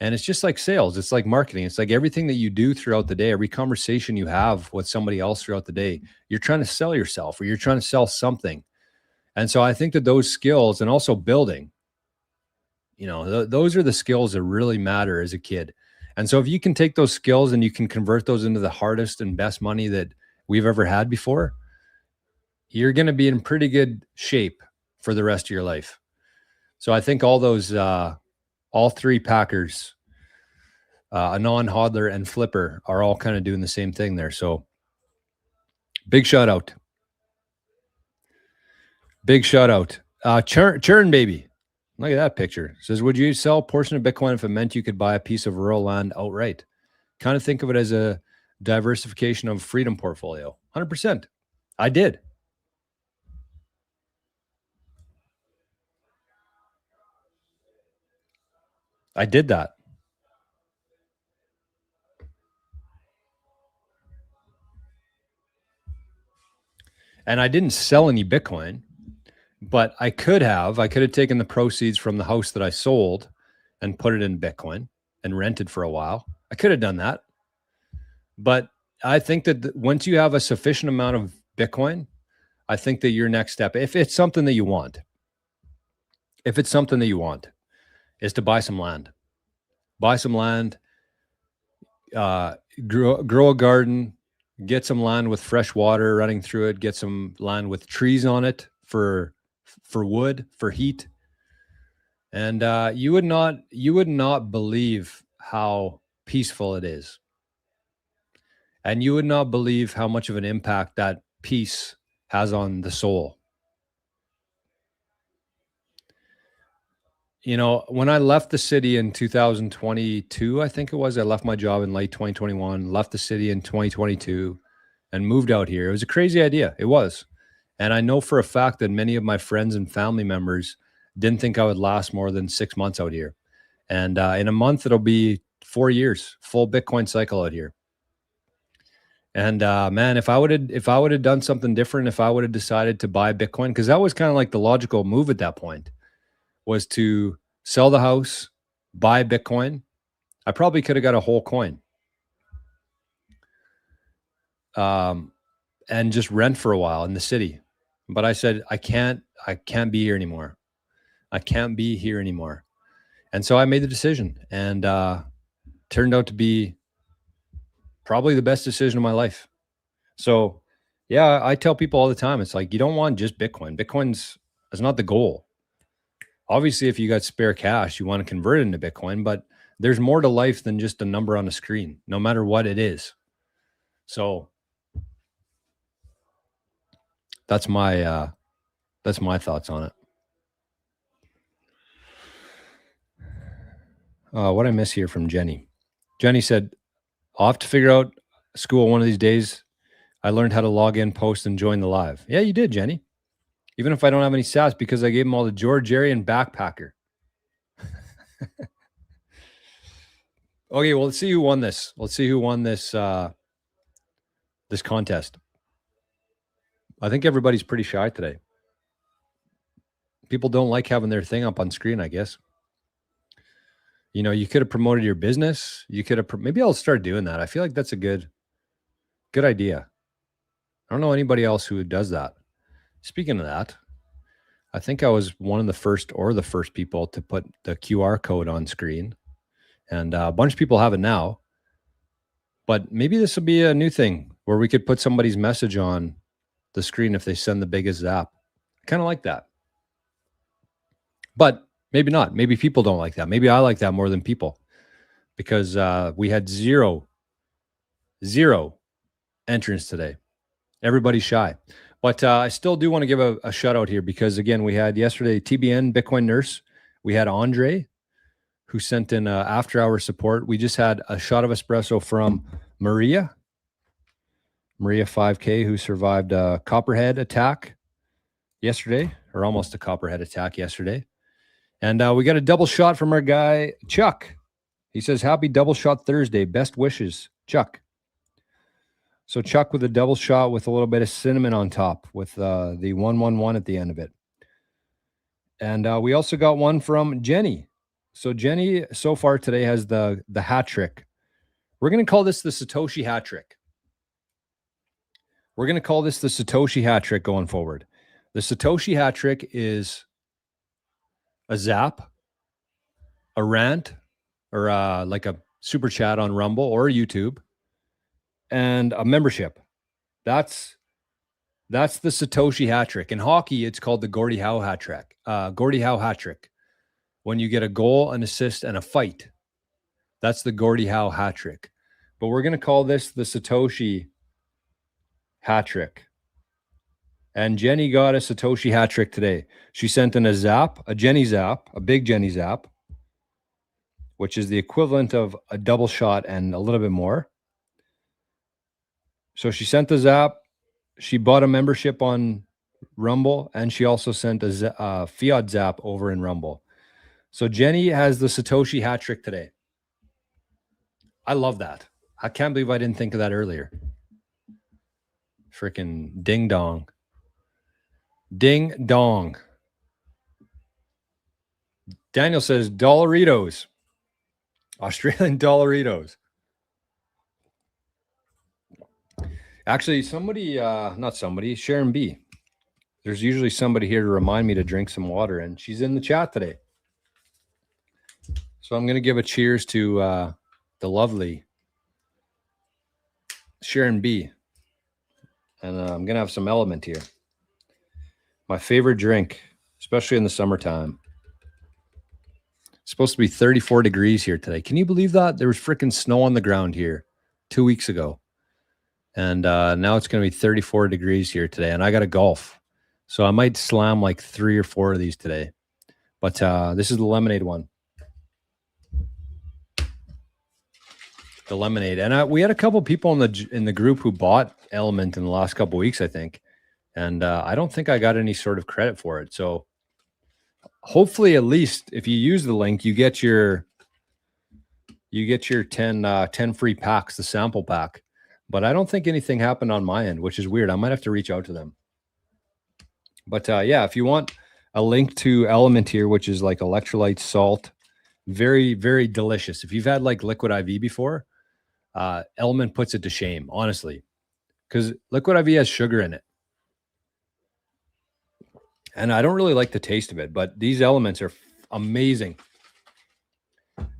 And it's just like sales. It's like marketing. It's like everything that you do throughout the day, every conversation you have with somebody else throughout the day, you're trying to sell yourself or you're trying to sell something. And so I think that those skills, and also building, you know, those are the skills that really matter as a kid. And so if you can take those skills and you can convert those into the hardest and best money that we've ever had before, you're going to be in pretty good shape for the rest of your life. So I think all those, all three Packers, Anon, Hodler, and Flipper are all kind of doing the same thing there. So big shout out. Big shout out. Churn baby. Look at that picture. It says, would you sell a portion of Bitcoin if it meant you could buy a piece of rural land outright? Kind of think of it as a diversification of freedom portfolio. 100%. I did. I did that. And I didn't sell any Bitcoin, but I could have taken the proceeds from the house that I sold and put it in Bitcoin and rented for a while. I could have done that. But I think that once you have a sufficient amount of Bitcoin, I think that your next step, if it's something that you want, is to buy some land. Buy some land, grow a garden, get some land with fresh water running through it, get some land with trees on it for wood, for heat. And you would not believe how peaceful it is. And you would not believe how much of an impact that peace has on the soul. You know, when I left the city in 2022, I think it was, I left my job in late 2021, left the city in 2022 and moved out here. It was a crazy idea. It was. And I know for a fact that many of my friends and family members didn't think I would last more than 6 months out here. And in a month, it'll be 4 years, full Bitcoin cycle out here. And man, if I would have done something different, if I would have decided to buy Bitcoin, because that was kind of like the logical move at that point, was to sell the house, buy Bitcoin. I probably could have got a whole coin, and just rent for a while in the city. But I said, I can't be here anymore. I can't be here anymore. And so I made the decision, and turned out to be probably the best decision of my life. So yeah, I tell people all the time, it's like, you don't want just Bitcoin. Is not the goal. Obviously, if you got spare cash, you want to convert it into Bitcoin, but there's more to life than just a number on a screen, no matter what it is. So that's my thoughts on it. What I miss here from Jenny. Jenny said, I'll have to figure out school one of these days. I learned how to log in, post, and join the live. Yeah, you did, Jenny. Even if I don't have any sats, because I gave them all to George, Jerry, and Backpacker. Okay, well, let's see who won this. Let's see who won this this contest. I think everybody's pretty shy today. People don't like having their thing up on screen, I guess. You know, you could have promoted your business. You could have, maybe I'll start doing that. I feel like that's a good idea. I don't know anybody else who does that. Speaking of that, I think I was one of the first people to put the QR code on screen. And a bunch of people have it now. But maybe this will be a new thing where we could put somebody's message on the screen if they send the biggest zap. I kind of like that. But maybe not. Maybe people don't like that. Maybe I like that more than people, because we had zero entrants today. Everybody's shy. But I still do want to give a shout out here, because, again, we had yesterday TBN Bitcoin Nurse. We had Andre, who sent in after-hour support. We just had a shot of espresso from Maria 5K, who survived a copperhead attack yesterday, or almost a copperhead attack yesterday. And we got a double shot from our guy, Chuck. He says, happy double shot Thursday. Best wishes, Chuck. So Chuck with a double shot with a little bit of cinnamon on top, with the 111 at the end of it. And we also got one from Jenny. So Jenny so far today has the hat trick. We're going to call this the Satoshi hat trick. We're going to call this the Satoshi hat trick going forward. The Satoshi hat trick is a zap, a rant, or like a super chat on Rumble or YouTube, and a membership. That's the Satoshi hat trick. In hockey, it's called the Gordie Howe hat trick. Gordie Howe hat trick. When you get a goal, an assist, and a fight, that's the Gordie Howe hat trick. But we're going to call this the Satoshi hat trick. And Jenny got a Satoshi hat trick today. She sent in a zap, a Jenny zap, a big Jenny zap, which is the equivalent of a double shot and a little bit more. So she sent the zap. She bought a membership on Rumble, and she also sent a fiat zap over in Rumble. So Jenny has the Satoshi hat trick today. I love that. I can't believe I didn't think of that earlier. Freaking ding dong. Ding dong. Daniel says Dollaritos. Australian Dollaritos. Actually, Sharon B. There's usually somebody here to remind me to drink some water, and she's in the chat today. So I'm going to give a cheers to the lovely Sharon B. And I'm going to have some Element here. My favorite drink, especially in the summertime. supposed to be 34 degrees here today. Can you believe that? There was freaking snow on the ground here 2 weeks ago. And now it's going to be 34 degrees here today. And I got to golf. So I might slam like 3 or 4 of these today. But this is the lemonade one. The lemonade. And we had a couple people in the group who bought Element in the last couple weeks, I think. And I don't think I got any sort of credit for it. So hopefully, at least if you use the link, you get your 10 free packs, the sample pack. But I don't think anything happened on my end, which is weird. I might have to reach out to them. But yeah, if you want a link to Element here, which is like electrolyte salt, very, very delicious. If you've had like Liquid IV before, Element puts it to shame, honestly, because Liquid IV has sugar in it. And I don't really like the taste of it, but these Elements are amazing.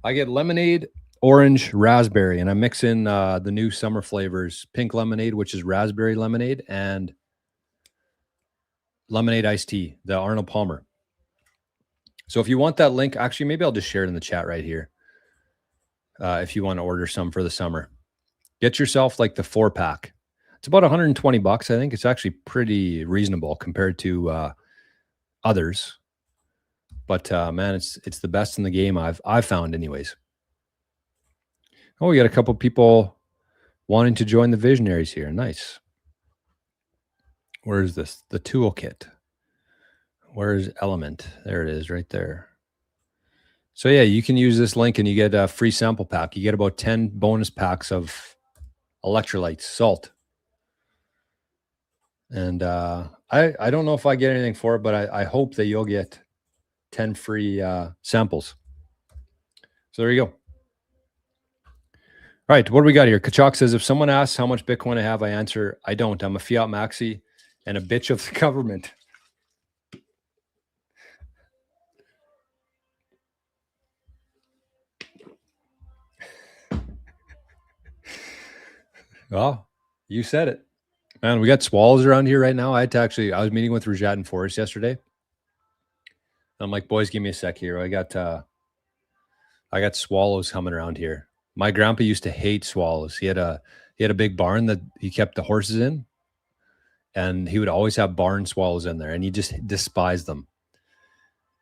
I get lemonade, orange, raspberry, and I mix in the new summer flavors, pink lemonade, which is raspberry lemonade, and lemonade iced tea, the Arnold Palmer. So if you want that link, actually, maybe I'll just share it in the chat right here. If you want to order some for the summer, get yourself like the 4-pack. It's about $120. I think it's actually pretty reasonable compared to others. But man, it's the best in the game I've found anyways. Oh, we got a couple people wanting to join the Visionaries here. Nice. Where is this? The toolkit. Where's Element? There it is right there. So yeah, you can use this link and you get a free sample pack. You get about 10 bonus packs of electrolytes, salt. And I don't know if I get anything for it, but I hope that you'll get 10 free samples. So there you go. All right, what do we got here? Kachuk says, if someone asks how much Bitcoin I have, I answer, I don't. I'm a fiat maxi and a bitch of the government. Well, you said it. Man, we got swallows around here right now. I was meeting with Rajat and Forrest yesterday. I'm like, boys, give me a sec here. I got swallows coming around here. My grandpa used to hate swallows. He had a big barn that he kept the horses in, and he would always have barn swallows in there, and he just despised them.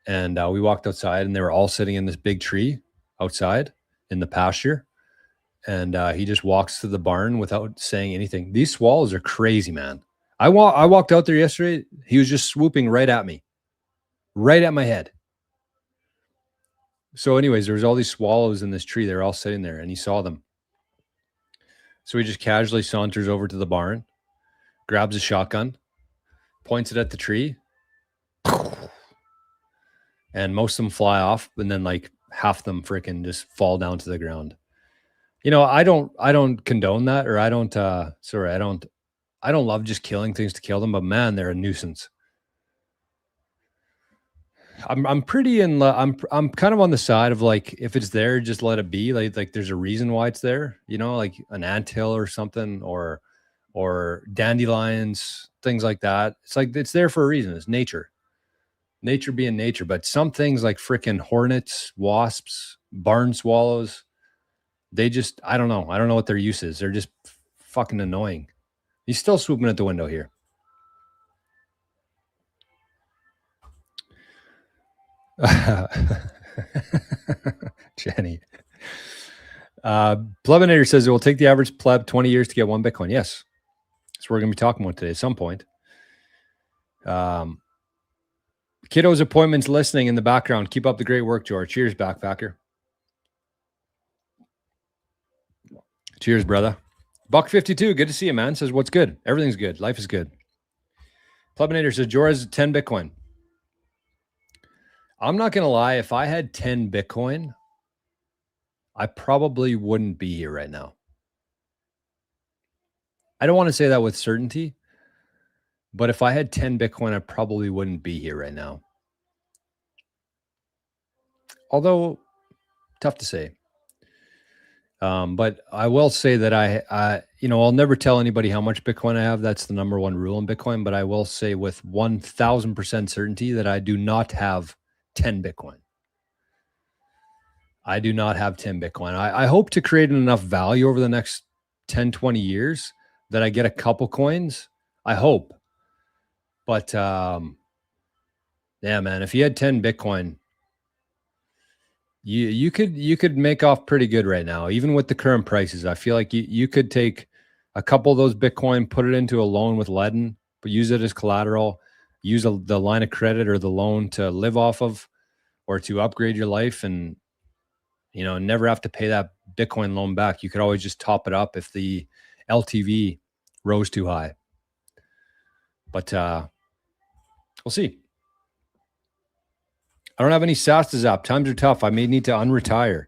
And we walked outside, and they were all sitting in this big tree outside in the pasture. And he just walks to the barn without saying anything. These swallows are crazy, man. I walked out there yesterday. He was just swooping right at me, right at my head. So anyways, there was all these swallows in this tree. They're all sitting there, and he saw them. So he just casually saunters over to the barn, grabs a shotgun, points it at the tree, and most of them fly off, and then like half of them freaking just fall down to the ground. You know, I don't condone that, or I don't love just killing things to kill them, but man, they're a nuisance. I'm pretty in I'm kind of on the side of like, if it's there, just let it be. Like there's a reason why it's there, you know, like an anthill or something, or dandelions, things like that. It's like, it's there for a reason. It's nature being nature. But some things like freaking hornets, wasps, barn swallows, they just, I don't know what their use is. They're just fucking annoying. He's still swooping at the window here. Jenny. Plebinator says it will take the average pleb 20 years to get 1 Bitcoin. Yes. That's what we're going to be talking about today at some point. Kiddo's appointments listening in the background. Keep up the great work, George. Cheers, backpacker. Cheers, brother. Buck52, good to see you, man. Says, what's good? Everything's good. Life is good. Plebinator says, George has 10 Bitcoin. I'm not going to lie. If I had 10 Bitcoin, I probably wouldn't be here right now. I don't want to say that with certainty, but if I had 10 Bitcoin, I probably wouldn't be here right now. Although, tough to say. But I will say that I'll never tell anybody how much Bitcoin I have. That's the number one rule in Bitcoin. But I will say with 1,000% certainty that I do not have 10 Bitcoin. I do not have 10 Bitcoin. I hope to create enough value over the next 10, 20 years that I get a couple coins. I hope. But yeah, man, if you had 10 Bitcoin, you could make off pretty good right now, even with the current prices. I feel like you could take a couple of those Bitcoin, put it into a loan with Ledin, but use it as collateral, use the line of credit or the loan to live off of or to upgrade your life, and never have to pay that Bitcoin loan back. You could always just top it up if the LTV rose too high. But we'll see. I don't have any sats to zap. Times are tough. I may need to unretire.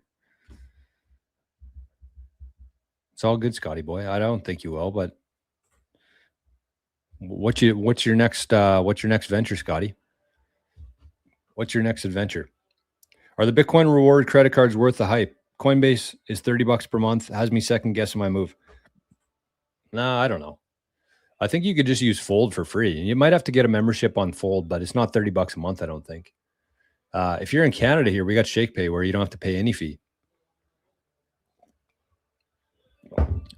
It's all good, Scotty boy. I don't think you will, but what's your next venture, Scotty? What's your next adventure? Are the Bitcoin reward credit cards worth the hype? Coinbase is $30 per month. Has me second guessing my move. Nah, I don't know. I think you could just use Fold for free. You might have to get a membership on Fold, but it's not $30 a month, I don't think. If you're in Canada here, we got ShakePay where you don't have to pay any fee.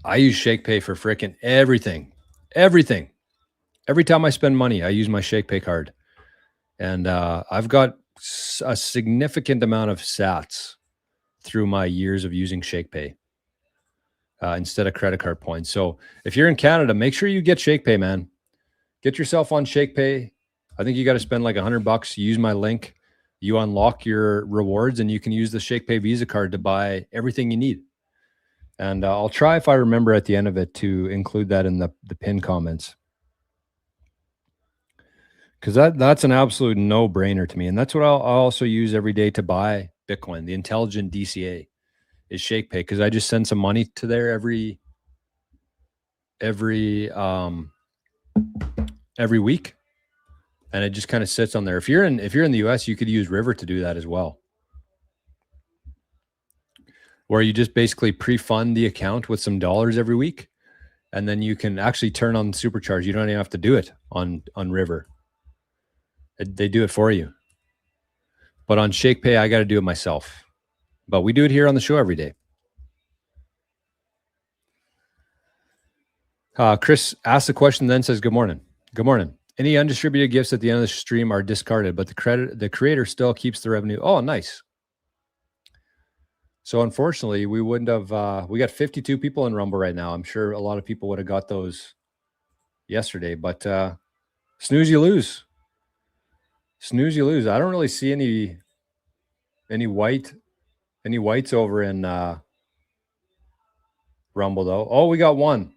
I use ShakePay for frickin' everything. Everything. Every time I spend money, I use my ShakePay card. And I've got a significant amount of sats through my years of using ShakePay instead of credit card points. So if you're in Canada, make sure you get ShakePay, man. Get yourself on ShakePay. I think you got to spend like $100. Use my link. You unlock your rewards, and you can use the ShakePay Visa card to buy everything you need. And I'll try, if I remember at the end of it, to include that in the pinned comments. Because that's an absolute no-brainer to me. And that's what I'll also use every day to buy Bitcoin. The intelligent DCA is ShakePay, because I just send some money to there every week. And it just kind of sits on there. If you're in the US, you could use River to do that as well, where you just basically pre-fund the account with some dollars every week, and then you can actually turn on Supercharge. You don't even have to do it on River. They do it for you. But on ShakePay, I got to do it myself. But we do it here on the show every day. Chris asks a question, then says, "Good morning. Good morning. Any undistributed gifts at the end of the stream are discarded, but the creator still keeps the revenue." Oh, nice. So unfortunately, we wouldn't have. We got 52 people in Rumble right now. I'm sure a lot of people would have got those yesterday, but snooze, you lose. Snooze, you lose. I don't really see any whites over in Rumble though. Oh, we got one.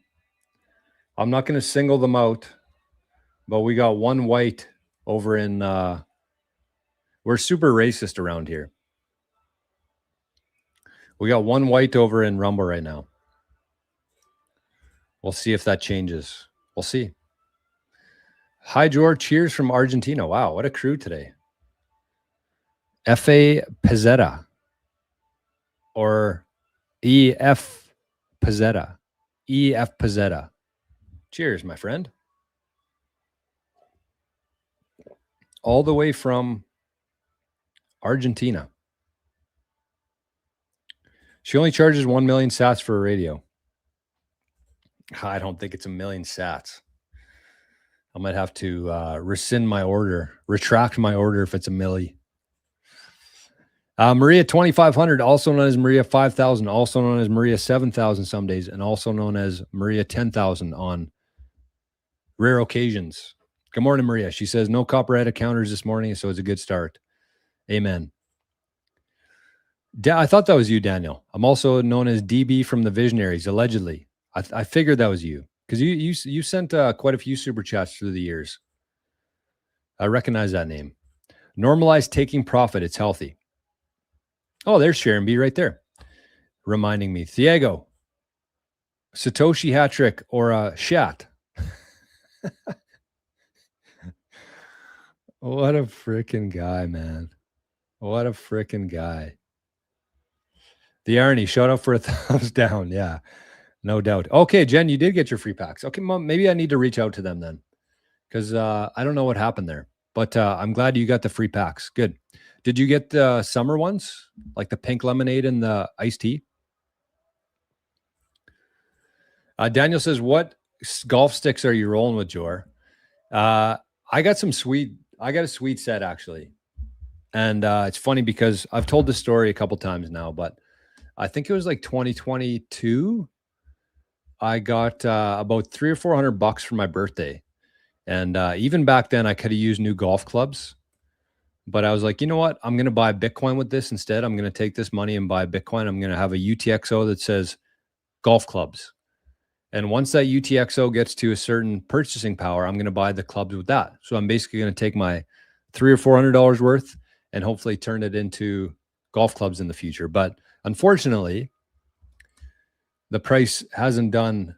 I'm not going to single them out, but we got one white over in. We're super racist around here. We got one white over in Rumble right now. We'll see if that changes. We'll see. Hi, George. Cheers from Argentina. Wow, what a crew today. F.A. Pizzetta or E.F. Pizzetta. E.F. Pizzetta. Cheers, my friend. All the way from Argentina. She only charges 1 million sats for a radio. I don't think it's 1 million sats. I might have to rescind my order, retract my order if it's a milli. Maria 2500, also known as Maria 5000, also known as Maria 7000 some days, and also known as Maria 10,000 on rare occasions. Good morning, Maria. She says no copyright counters this morning, so it's a good start. Amen. I thought that was you, Daniel. I'm also known as DB from the Visionaries, allegedly. I figured that was you, because you sent quite a few super chats through the years. I recognize that name. Normalize taking profit. It's healthy. Oh, there's Sharon B right there, reminding me. Thiago, Satoshi Hattrick, or Shat. What a freaking guy, man. What a freaking guy. The irony, shout out for a thumbs down. Yeah, no doubt. Okay, Jen, you did get your free packs. Okay, Mom, maybe I need to reach out to them then, because I don't know what happened there. But I'm glad you got the free packs. Good. Did you get the summer ones, like the pink lemonade and the iced tea? Daniel says, what golf sticks are you rolling with, Jor? I got a sweet set actually. And it's funny because I've told this story a couple times now, but I think it was like 2022. I got about $300 or $400 for my birthday. And even back then I could have used new golf clubs, but I was like, you know what? I'm going to buy Bitcoin with this instead. I'm going to take this money and buy Bitcoin. I'm going to have a UTXO that says golf clubs. And once that UTXO gets to a certain purchasing power, I'm going to buy the clubs with that. So I'm basically going to take my $300 or $400 worth and hopefully turn it into golf clubs in the future. But unfortunately, the price hasn't done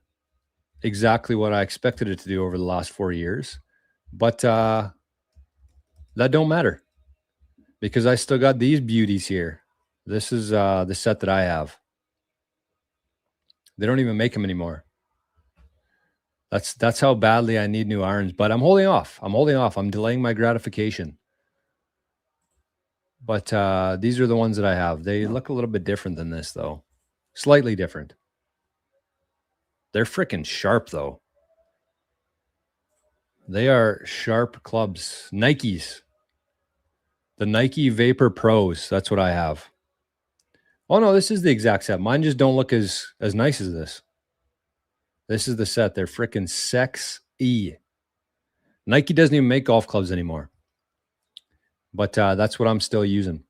exactly what I expected it to do over the last 4 years. But that don't matter because I still got these beauties here. This is the set that I have. They don't even make them anymore. That's how badly I need new irons, but I'm holding off. I'm delaying my gratification. But these are the ones that I have. They look a little bit different than this, though. Slightly different. They're freaking sharp, though. They are sharp clubs. Nikes. The Nike Vapor Pros. That's what I have. Oh, no, this is the exact set. Mine just don't look as nice as this. This is the set. They're freaking sexy. Nike doesn't even make golf clubs anymore. But that's what I'm still using.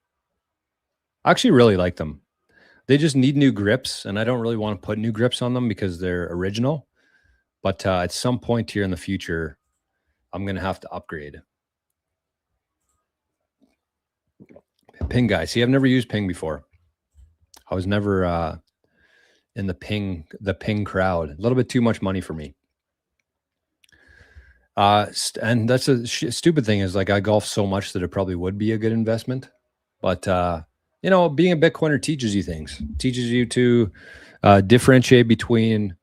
I actually really like them. They just need new grips, and I don't really want to put new grips on them because they're original. But at some point here in the future, I'm going to have to upgrade. Ping guy. See, I've never used Ping before. I was never in the Ping crowd. A little bit too much money for me. And that's a stupid thing is like I golf so much that it probably would be a good investment. But, you know, being a Bitcoiner teaches you things. It teaches you to differentiate between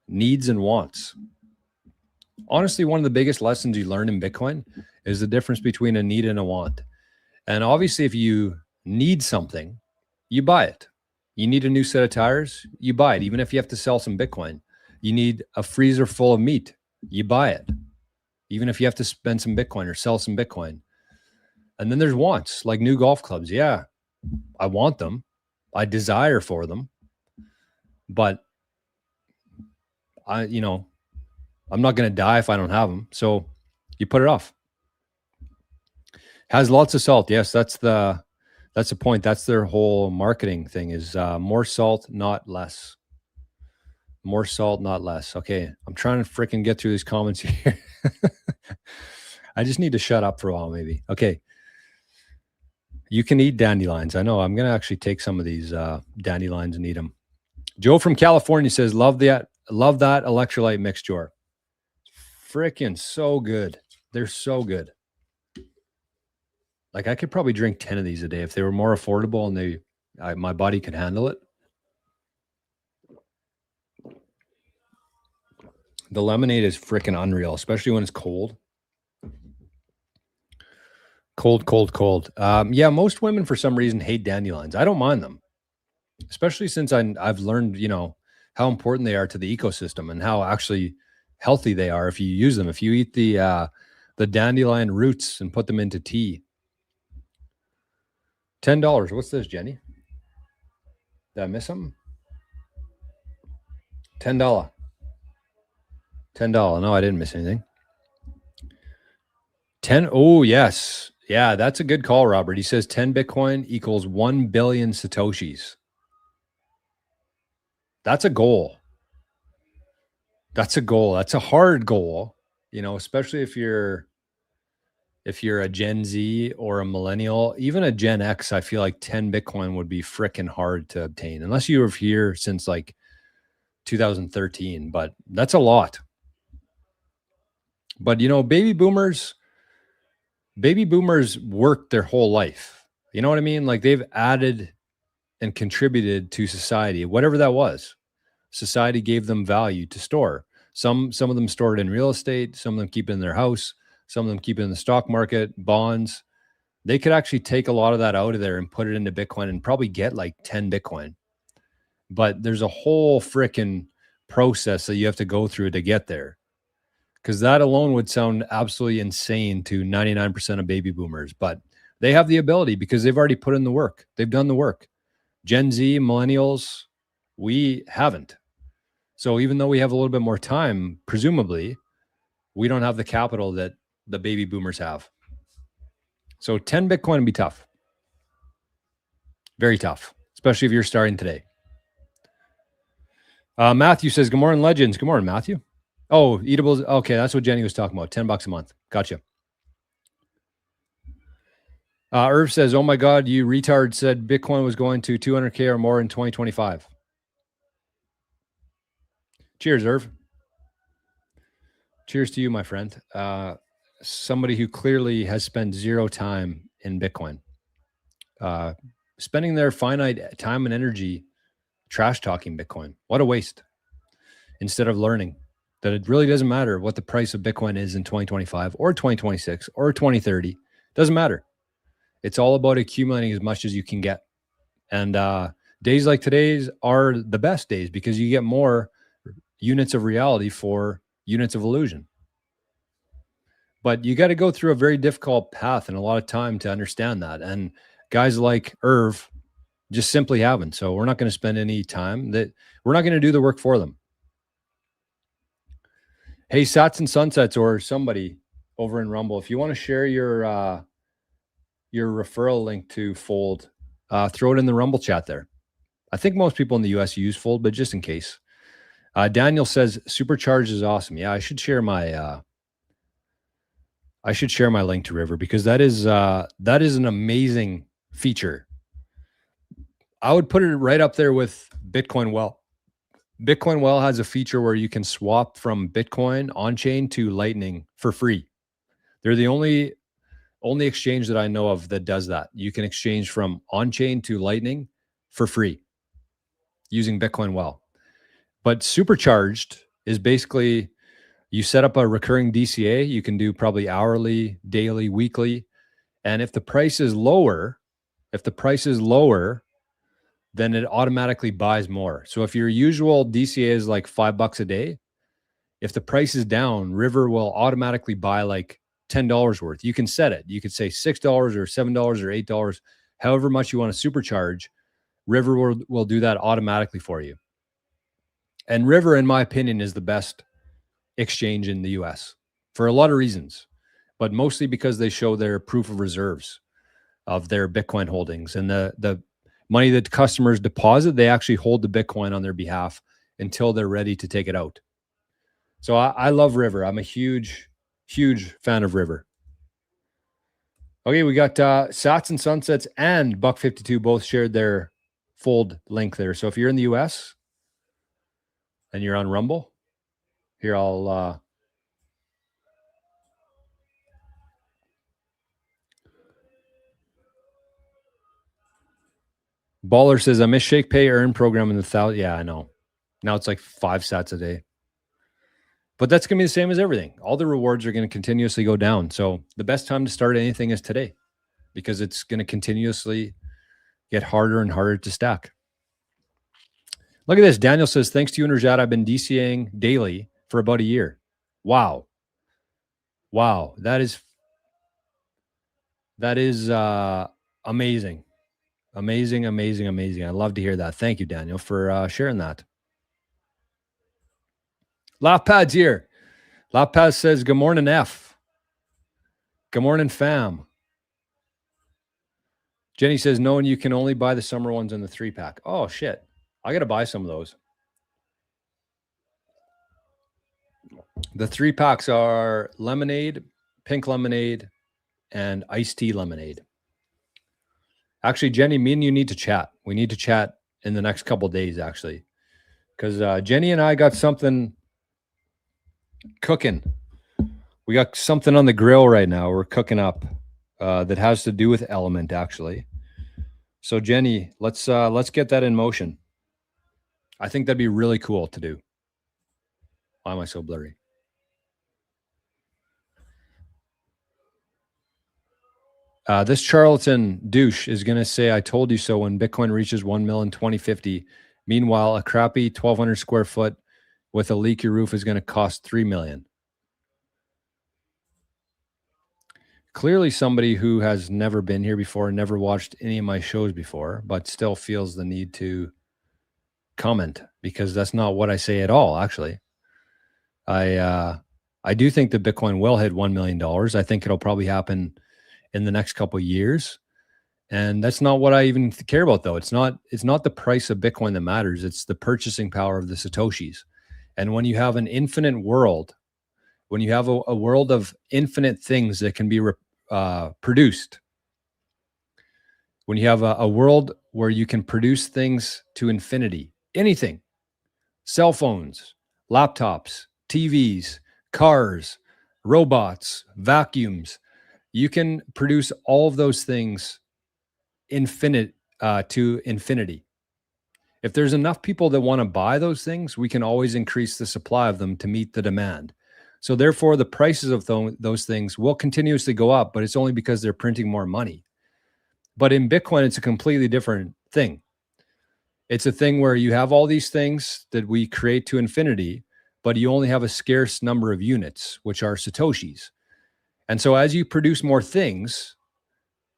needs and wants. Honestly, one of the biggest lessons you learn in Bitcoin is the difference between a need and a want. And obviously, if you need something, you buy it. You need a new set of tires, you buy it. Even if you have to sell some Bitcoin, you need a freezer full of meat, you buy it. Even if you have to spend some Bitcoin or sell some Bitcoin. And then there's wants, like new golf clubs. Yeah, I want them. I desire for them. But I'm not going to die if I don't have them. So you put it off. Has lots of salt. Yes, that's the point. That's their whole marketing thing is more salt, not less. More salt, not less. Okay, I'm trying to freaking get through these comments here. I just need to shut up for a while, maybe. Okay. You can eat dandelions. I know. I'm going to actually take some of these dandelions and eat them. Joe from California says, love that electrolyte mixture. Freaking so good. They're so good. Like I could probably drink 10 of these a day if they were more affordable and my body could handle it. The lemonade is freaking unreal, especially when it's cold. Cold. Yeah, most women for some reason hate dandelions. I don't mind them, especially since I've learned, how important they are to the ecosystem and how actually healthy they are if you use them. If you eat the dandelion roots and put them into tea. $10. What's this, Jenny? Did I miss something? $10. $10. No, I didn't miss anything. 10. Oh, yes. Yeah, that's a good call, Robert. He says 10 Bitcoin equals 1 billion Satoshis. That's a goal. That's a hard goal, especially if you're a Gen Z or a millennial, even a Gen X. I feel like 10 Bitcoin would be freaking hard to obtain unless you were here since like 2013, but that's a lot. But, baby boomers worked their whole life. You know what I mean? Like they've added and contributed to society, whatever that was. Society gave them value to store. Some of them stored in real estate. Some of them keep it in their house. Some of them keep it in the stock market, bonds. They could actually take a lot of that out of there and put it into Bitcoin and probably get like 10 Bitcoin. But there's a whole freaking process that you have to go through to get there. Because that alone would sound absolutely insane to 99% of baby boomers. But they have the ability because they've already put in the work. They've done the work. Gen Z, millennials, we haven't. So even though we have a little bit more time, presumably, we don't have the capital that the baby boomers have. So 10 Bitcoin would be tough. Very tough, especially if you're starting today. Matthew says, good morning, legends. Good morning, Matthew. Oh, eatables. Okay, that's what Jenny was talking about. $10 a month. Gotcha. Irv says, oh my God, you retard said Bitcoin was going to 200K or more in 2025. Cheers, Irv. Cheers to you, my friend. Somebody who clearly has spent zero time in Bitcoin. Spending their finite time and energy trash talking Bitcoin. What a waste. Instead of learning that it really doesn't matter what the price of Bitcoin is in 2025 or 2026 or 2030. Doesn't matter. It's all about accumulating as much as you can get. And days like today's are the best days because you get more units of reality for units of illusion. But you got to go through a very difficult path and a lot of time to understand that. And guys like Irv just simply haven't. So we're not going to spend any time that we're not going to do the work for them. Hey, Sats and Sunsets or somebody over in Rumble, if you want to share your referral link to Fold, throw it in the Rumble chat there. I think most people in the US use Fold, but just in case. Daniel says Supercharged is awesome. Yeah, I should share my link to River because that is an amazing feature. I would put it right up there with Bitcoin Well. Bitcoin Well has a feature where you can swap from Bitcoin on-chain to Lightning for free. They're the only exchange that I know of that does that. You can exchange from on-chain to Lightning for free using Bitcoin Well. But Supercharged is basically you set up a recurring DCA. You can do probably hourly, daily, weekly. And if the price is lower, then it automatically buys more. So if your usual DCA is like $5 a day, if the price is down, River will automatically buy like $10 worth. You can set it. You could say $6 or $7 or $8, however much you want to supercharge. River will do that automatically for you. And River, in my opinion, is the best exchange in the US for a lot of reasons, but mostly because they show their proof of reserves of their Bitcoin holdings and the money that customers deposit, they actually hold the Bitcoin on their behalf until they're ready to take it out. So I love River. I'm a huge, huge fan of River. Okay, we got Sats and Sunsets and Buck52 both shared their Fold link there. So if you're in the US and you're on Rumble, here I'll Baller says, I miss Shake Pay Earn program in the 1,000. Yeah, I know. Now it's like 5 sats a day. But that's going to be the same as everything. All the rewards are going to continuously go down. So the best time to start anything is today because it's going to continuously get harder and harder to stack. Look at this. Daniel says, thanks to you and Rajat, I've been DCAing daily for about a year. Wow. Wow. That is amazing. Amazing, amazing, amazing. I love to hear that. Thank you, Daniel, for sharing that. Lappad's here. Lappad says, good morning, F. Good morning, fam. Jenny says, knowing you can only buy the summer ones in the 3-pack. Oh, shit. I got to buy some of those. The 3-packs are lemonade, pink lemonade, and iced tea lemonade. Actually, Jenny, me and you need to chat. We need to chat in the next couple of days, actually. Because Jenny and I got something cooking. We got something on the grill right now. We're cooking up that has to do with Element, actually. So, Jenny, let's get that in motion. I think that'd be really cool to do. Why am I so blurry? This charlatan douche is going to say, I told you so when Bitcoin reaches 1 mil in 2050. Meanwhile, a crappy 1,200 square foot with a leaky roof is going to cost 3 million. Clearly somebody who has never been here before, never watched any of my shows before, but still feels the need to comment, because that's not what I say at all, actually. I do think that Bitcoin will hit $1 million. I think it'll probably happen in the next couple of years. And that's not what I even care about, though. It's not the price of Bitcoin that matters. It's the purchasing power of the Satoshis. And when you have an infinite world, when you have a world of infinite things that can be produced, when you have a world where you can produce things to infinity, anything, cell phones, laptops, TVs, cars, robots, vacuums, you can produce all of those things infinite to infinity. If there's enough people that want to buy those things, we can always increase the supply of them to meet the demand. So therefore, the prices of those things will continuously go up, but it's only because they're printing more money. But in Bitcoin, it's a completely different thing. It's a thing where you have all these things that we create to infinity, but you only have a scarce number of units, which are Satoshis. And so as you produce more things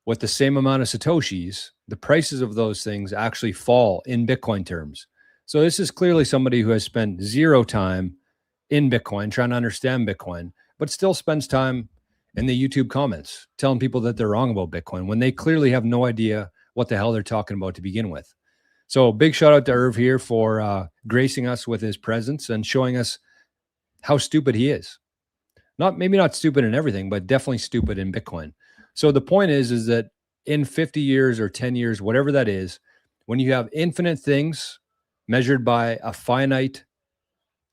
with the same amount of Satoshis, the prices of those things actually fall in Bitcoin terms. So this is clearly somebody who has spent zero time in Bitcoin, trying to understand Bitcoin, but still spends time in the YouTube comments telling people that they're wrong about Bitcoin when they clearly have no idea what the hell they're talking about to begin with. So big shout out to Irv here for gracing us with his presence and showing us how stupid he is. Maybe not stupid in everything, but definitely stupid in Bitcoin. So the point is that in 50 years or 10 years, whatever that is, when you have infinite things measured by a finite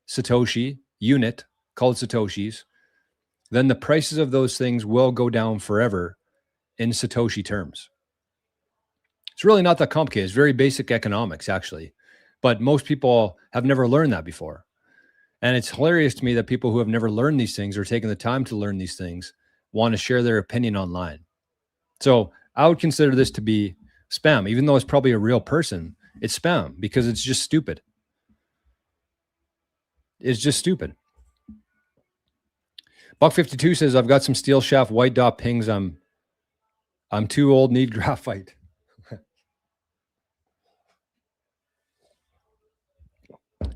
Satoshi unit called Satoshis, then the prices of those things will go down forever in Satoshi terms. It's really not that complicated. It's very basic economics, actually. But most people have never learned that before. And it's hilarious to me that people who have never learned these things or taken the time to learn these things want to share their opinion online. So I would consider this to be spam, even though it's probably a real person. It's spam because it's just stupid. It's just stupid. Buck52 says, I've got some steel shaft white dot pings. I'm too old, need graphite.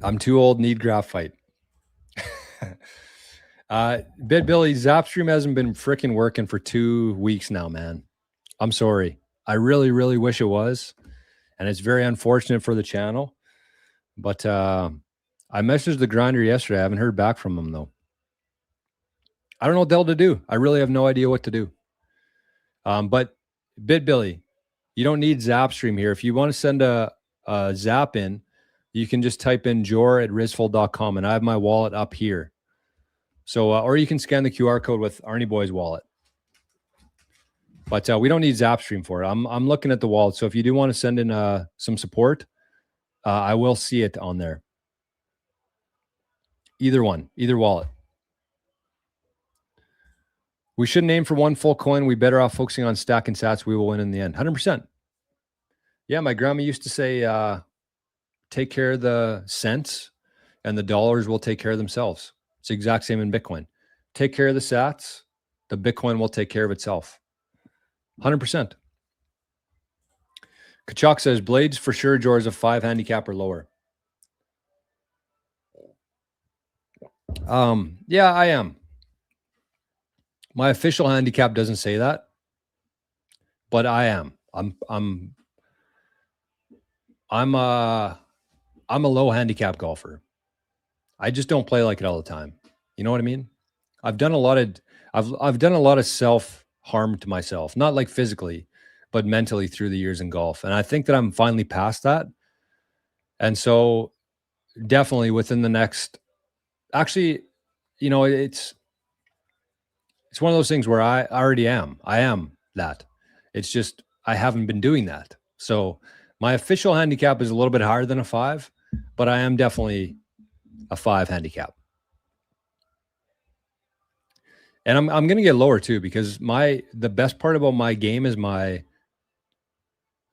I'm too old, need graphite. Bit Billy, Zapstream hasn't been freaking working for 2 weeks now, man. I'm sorry. I really, really wish it was. And it's very unfortunate for the channel. But I messaged the grinder yesterday. I haven't heard back from him, though. I don't know what the hell to do. I really have no idea what to do. But Bit Billy, you don't need Zapstream here. If you want to send a Zap in, you can just type in jor@rizful.com, and I have my wallet up here. So, or you can scan the QR code with Arnie Boy's wallet. But we don't need Zapstream for it. I'm looking at the wallet. So if you do want to send in some support, I will see it on there. Either one, either wallet. We shouldn't aim for one full coin. We better off focusing on stacking sats. We will win in the end. 100%. Yeah, my grandma used to say, take care of the cents and the dollars will take care of themselves. It's the exact same in Bitcoin. Take care of the sats. The Bitcoin will take care of itself. 100%. Kachuk says, blades for sure, George, a 5 handicap or lower. Yeah, I am. My official handicap doesn't say that, but I am. I'm a low handicap golfer. I just don't play like it all the time. You know what I mean? I've done a lot of self harm to myself, not like physically, but mentally through the years in golf. And I think that I'm finally past that. And so definitely within the next, actually, you know, it's one of those things where I already am. I am that. It's just, I haven't been doing that. So my official handicap is a little bit higher than a 5, but I am definitely a 5 handicap. And I'm going to get lower too, because the best part about my game is my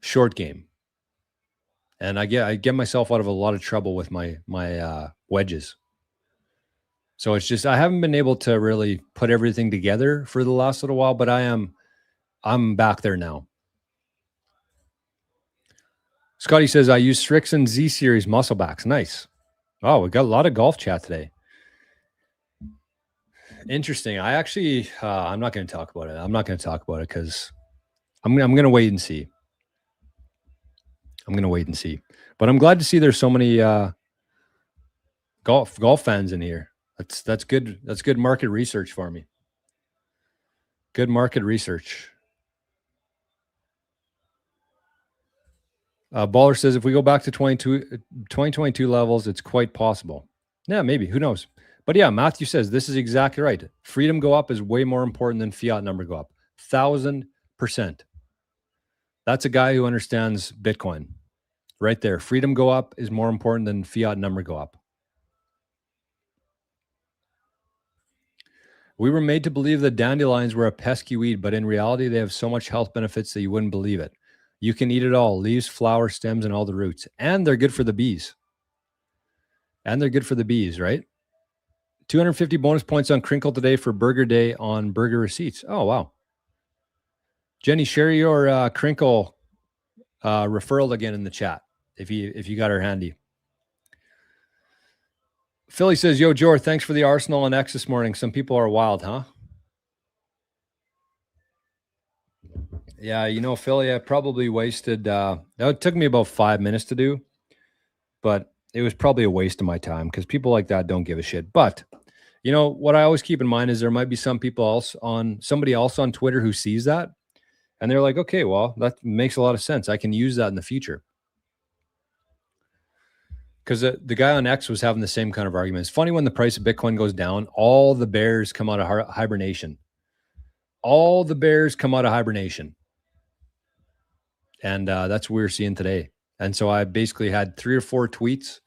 short game. And I get myself out of a lot of trouble with my wedges. So it's just, I haven't been able to really put everything together for the last little while, but I'm back there now. Scotty says, I use Strixon Z Series muscle backs. Nice. Oh, we got a lot of golf chat today. Interesting. I actually, I'm not going to talk about it. I'm not going to talk about it because I'm going to wait and see. I'm going to wait and see. But I'm glad to see there's so many golf fans in here. That's good. That's good market research for me. Good market research. Baller says, if we go back to 2022 levels, it's quite possible. Yeah, maybe. Who knows? But yeah, Matthew says, this is exactly right. Freedom go up is way more important than fiat number go up. 1,000%. That's a guy who understands Bitcoin. Right there. Freedom go up is more important than fiat number go up. We were made to believe that dandelions were a pesky weed, but in reality, they have so much health benefits that you wouldn't believe it. You can eat it all, leaves, flowers, stems, and all the roots. And they're good for the bees. Right? 250 bonus points on Crinkle today for Burger Day on Burger Receipts. Oh, wow. Jenny, share your Crinkle referral again in the chat if you got her handy. Philly says, yo, Jor, thanks for the Arsenal and X this morning. Some people are wild, huh? Yeah, Philly, I probably wasted, it took me about 5 minutes to do, but it was probably a waste of my time because people like that don't give a shit. But, what I always keep in mind is there might be somebody else on Twitter who sees that and they're like, okay, well, that makes a lot of sense. I can use that in the future. Because the guy on X was having the same kind of argument. It's funny when the price of Bitcoin goes down, all the bears come out of hibernation. And that's what we're seeing today. And so I basically had 3 or 4 tweets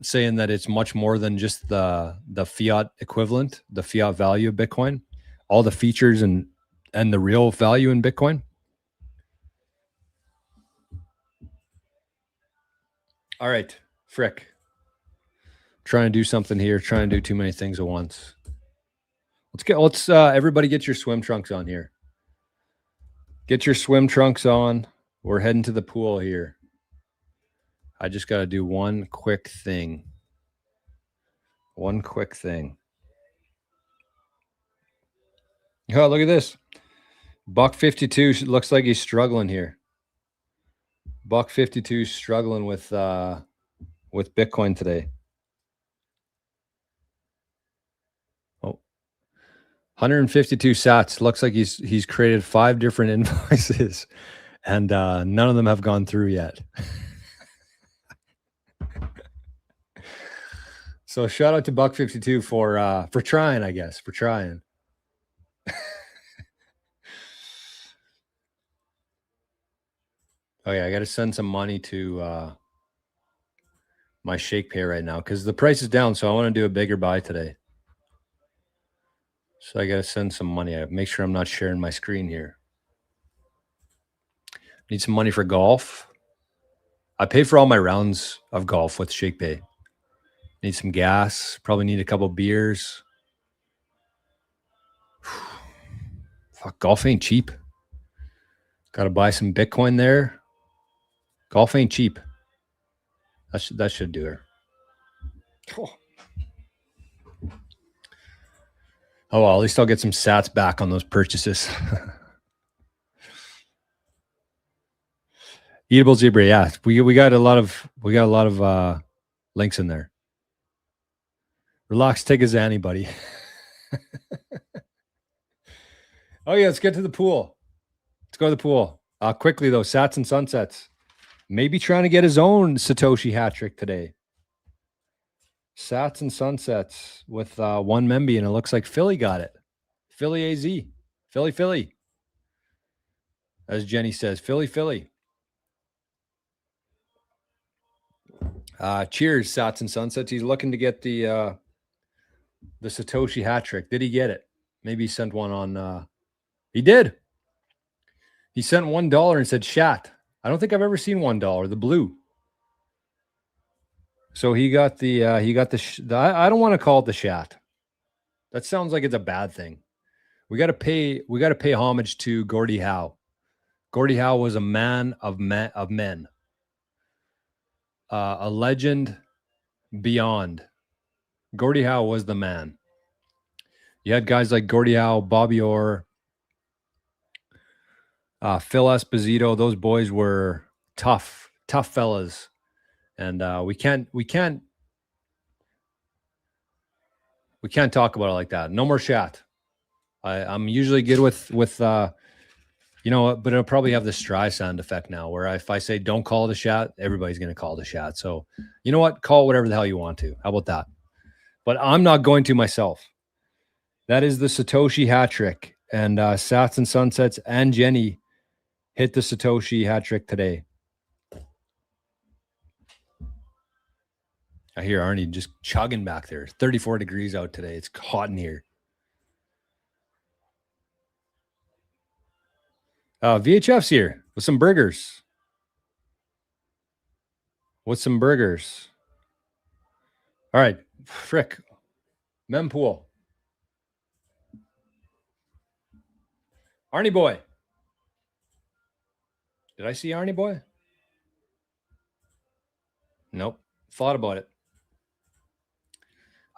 saying that it's much more than just the fiat equivalent, the fiat value of Bitcoin, all the features and the real value in Bitcoin. All right, Frick. Trying to do something here, trying to do too many things at once. Let's everybody get your swim trunks on here. Get your swim trunks on. We're heading to the pool here. I just got to do one quick thing. Oh, look at this. $1.52 looks like he's struggling here. $1.52 struggling with Bitcoin today. Oh, 152 sats. Looks like he's created 5 different invoices, and none of them have gone through yet. So shout out to $1.52 for trying, I guess, for trying. Oh yeah, I got to send some money to my Shake Pay right now because the price is down. So I want to do a bigger buy today. So I got to send some money. I make sure I'm not sharing my screen here. Need some money for golf. I paid for all my rounds of golf with Shake Pay. Need some gas. Probably need a couple beers. Fuck, golf ain't cheap. Got to buy some Bitcoin there. Golf ain't cheap. That should do her. Oh well, at least I'll get some sats back on those purchases. Eatable zebra, yeah. We got a lot of links in there. Relax, take a Zanny, buddy. Oh yeah, let's get to the pool. Let's go to the pool. Quickly though, sats and sunsets. Maybe trying to get his own Satoshi hat trick today. Sats and sunsets with one Memby, and it looks like Philly got it. Philly AZ. Philly. As Jenny says, Philly. Cheers, Sats and Sunsets. He's looking to get the The Satoshi hat trick. Did he get it? Maybe he sent one on. He did. He sent $1 and said "shat." I don't think I've ever seen $1. The blue. So he got the. I don't want to call it the shat. That sounds like it's a bad thing. We got to pay homage to Gordie Howe. Gordie Howe was a man of men. A legend beyond. Gordie Howe was the man. You had guys like Gordie Howe, Bobby Orr, Phil Esposito. Those boys were tough fellas, and we can't talk about it like that. No more shat. I'm usually good with but it'll probably have this dry sound effect now, where if I say don't call it a shat, everybody's going to call it a shat. So you know what? Call whatever the hell you want to. How about that? But I'm not going to myself. That is the Satoshi hat trick. And Sats and Sunsets and Jenny hit the Satoshi hat trick today. I hear Arnie just chugging back there. 34 degrees out today. It's hot in here. VHF's here with some burgers. All right. Frick. Mempool. Arnie boy. Did I see Arnie boy? Nope. Thought about it.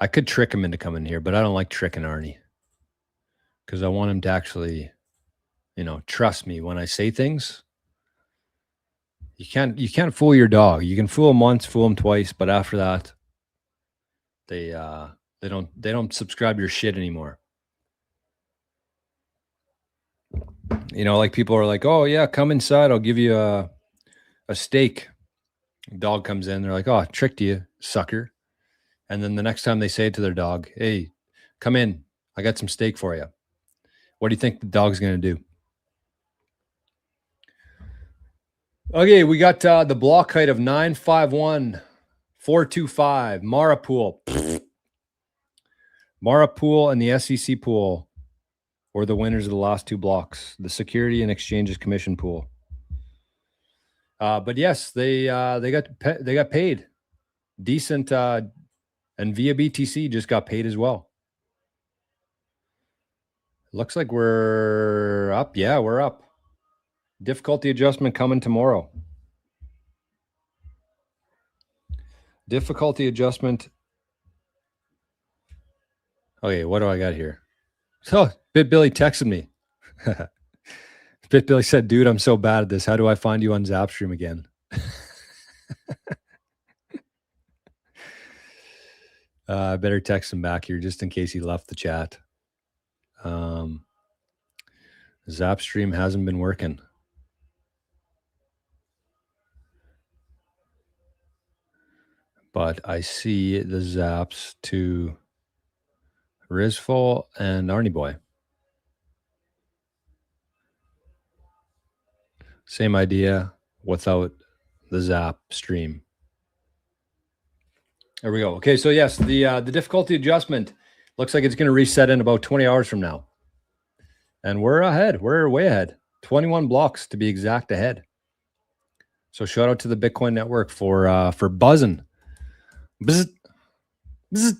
I could trick him into coming here, but I don't like tricking Arnie. Because I want him to actually, trust me when I say things. You can't fool your dog. You can fool him once, fool him twice, but after that, they don't subscribe to your shit anymore. Like people are like, "Oh yeah, come inside. I'll give you a steak." Dog comes in. They're like, "Oh, tricked you, sucker." And then the next time they say to their dog, "Hey, come in. I got some steak for you." What do you think the dog's going to do? Okay, we got the block height of 951,425. Mara Pool. Mara Pool and the SEC Pool were the winners of the last two blocks. The Security and Exchanges Commission Pool. But yes, they got paid decent, and Via BTC just got paid as well. Looks like we're up. Yeah, we're up. Difficulty adjustment coming tomorrow. Difficulty adjustment. Okay, what do I got here? So, Bit Billy texted me. Bit Billy said, "Dude, I'm so bad at this. How do I find you on Zapstream again?" I better text him back here just in case he left the chat. Zapstream hasn't been working. But I see the zaps to Rizful and Arnie Boy. Same idea without the zap stream. There we go. Okay, so yes, the difficulty adjustment looks like it's going to reset in about 20 hours from now. And we're ahead. We're way ahead. 21 blocks to be exact ahead. So shout out to the Bitcoin Network for buzzing. Bzz. Bzz.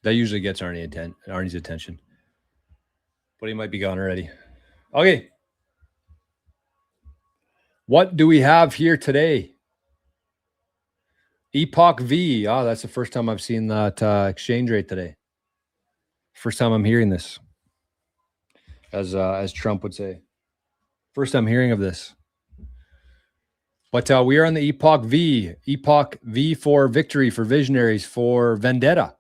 That usually gets Arnie's attention. But he might be gone already. Okay. What do we have here today? Epoch V. Oh, that's the first time I've seen that exchange rate today. First time I'm hearing this. As Trump would say. First time hearing of this. But we are on the Epoch V. Epoch V for victory, for visionaries, for vendetta.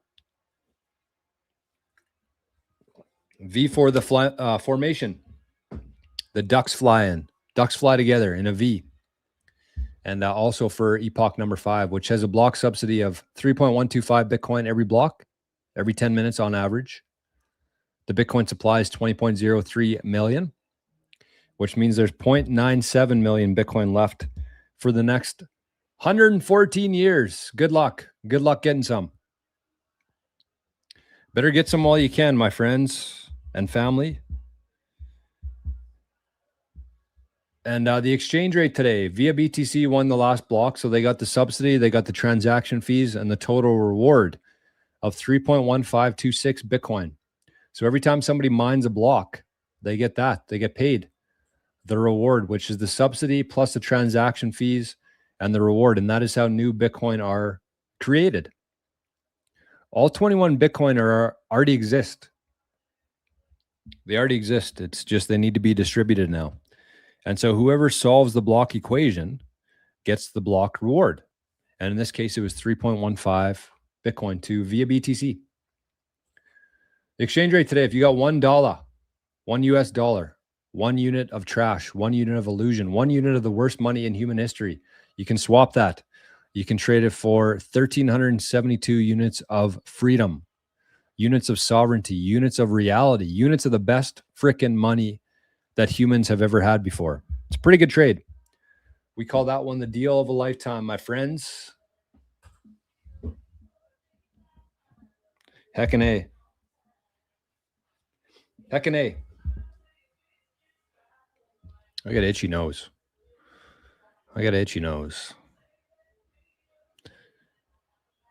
V for the formation. The ducks fly in. Ducks fly together in a V. And also for Epoch number 5, which has a block subsidy of 3.125 Bitcoin every block, every 10 minutes on average. The Bitcoin supply is 20.03 million, which means there's 0.97 million Bitcoin left for the next 114 years. Good luck. Good luck getting some. Better get some while you can, my friends and family. And the exchange rate today, via BTC won the last block. So they got the subsidy, they got the transaction fees, and the total reward of 3.1526 Bitcoin. So every time somebody mines a block, they get that. They get paid the reward, which is the subsidy plus the transaction fees and the reward. And that is how new Bitcoin are created. All 21 Bitcoin already exist. They already exist. It's just they need to be distributed now. And so whoever solves the block equation gets the block reward. And in this case, it was 3.15 Bitcoin to via BTC. The exchange rate today, if you got $1, $1 US, 1 unit of trash, 1 unit of illusion, 1 unit of the worst money in human history, you can swap that. You can trade it for 1,372 units of freedom, units of sovereignty, units of reality, units of the best frickin' money that humans have ever had before. It's a pretty good trade. We call that one the deal of a lifetime, my friends. Heckin' A. Heckin' A. I got an itchy nose.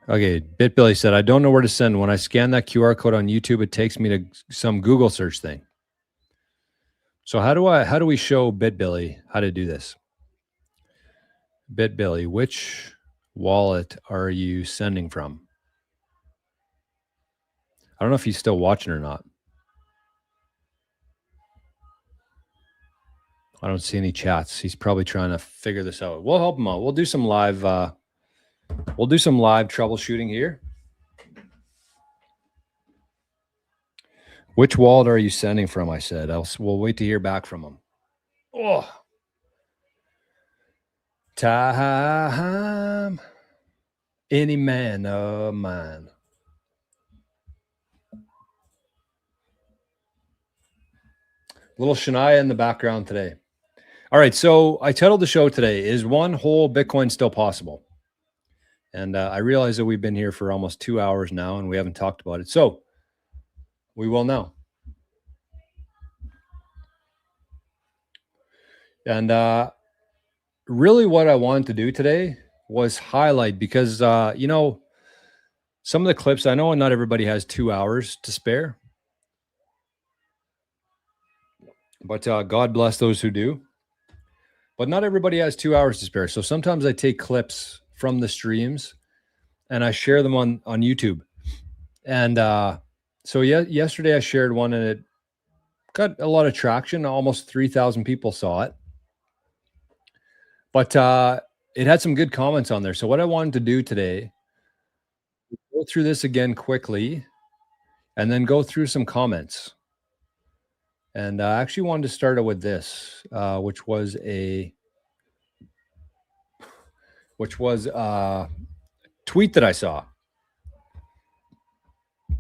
Okay, BitBilly said, I don't know where to send. When I scan that QR code on YouTube, it takes me to some Google search thing. So how do we show BitBilly how to do this? BitBilly, which wallet are you sending from? I don't know if he's still watching or not. I don't see any chats. He's probably trying to figure this out. We'll help him out. We'll do some live troubleshooting here. Which wallet are you sending from? I said. We'll wait to hear back from him. Oh, time, any man of mine. Little Shania in the background today. All right, so I titled the show today, Is One Whole Bitcoin Still Possible? And I realize that we've been here for almost 2 hours now and we haven't talked about it. So we will now. And really what I wanted to do today was highlight because, some of the clips, I know not everybody has 2 hours to spare. But God bless those who do. But not everybody has 2 hours to spare. So sometimes I take clips from the streams and I share them on YouTube. And so yesterday I shared one and it got a lot of traction. Almost 3,000 people saw it. But it had some good comments on there. So what I wanted to do today, go through this again quickly and then go through some comments. And I actually wanted to start out with this, which was a tweet that I saw.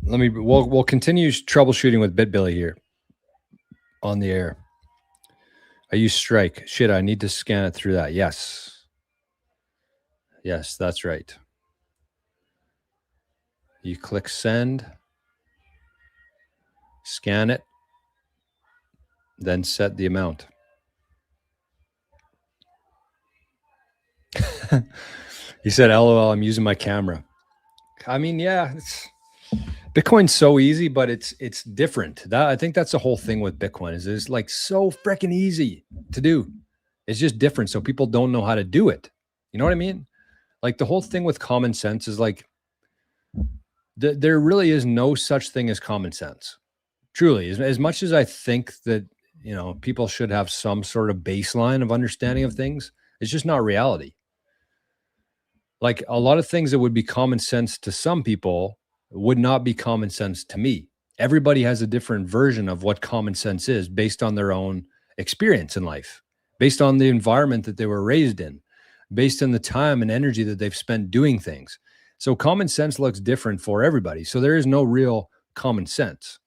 We'll continue troubleshooting with BitBilly here on the air. I use Strike. Shit, I need to scan it through that. Yes, that's right. You click send, scan it, then set the amount. He said, LOL, I'm using my camera. I mean, yeah, Bitcoin's so easy, but it's different. I think that's the whole thing with Bitcoin is it's like so freaking easy to do. It's just different. So people don't know how to do it. You know what I mean? Like the whole thing with common sense is like, there really is no such thing as common sense. Truly, as much as I think that, people should have some sort of baseline of understanding of things, it's just not reality. Like a lot of things that would be common sense to some people would not be common sense to me. Everybody has a different version of what common sense is based on their own experience in life, based on the environment that they were raised in, based on the time and energy that they've spent doing things. So common sense looks different for everybody. So there is no real common sense.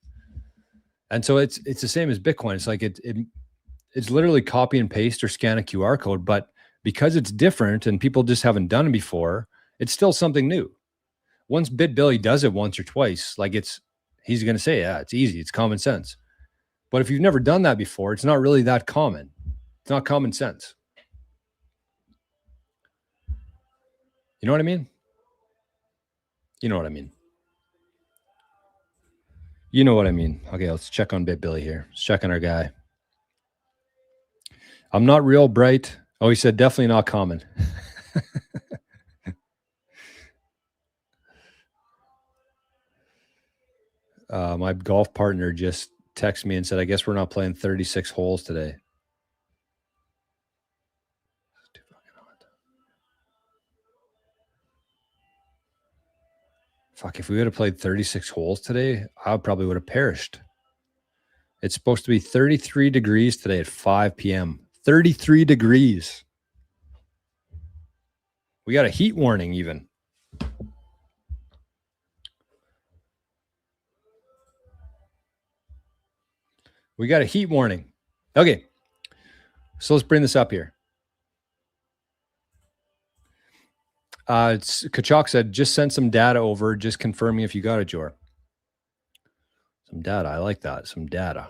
And so it's the same as Bitcoin. It's like it's literally copy and paste or scan a QR code, but because it's different and people just haven't done it before, it's still something new. Once BitBilly does it once or twice, like it's He's going to say, yeah, it's easy. It's common sense. But if you've never done that before, it's not really that common. It's not common sense. You know what I mean? You know what I mean? You know what I mean. Okay, let's check on BitBilly here. Let's check on our guy. I'm not real bright. Oh, he said definitely not common. My golf partner just texted me and said, I guess we're not playing 36 holes today. Fuck, if we would have played 36 holes today, I probably would have perished. It's supposed to be 33 degrees today at 5 p.m. 33 degrees. We got a heat warning even. We got a heat warning. Okay. So let's bring this up here. Kachok said, just send some data over, just confirming if you got it, Jor. Some data. I like that. Some data.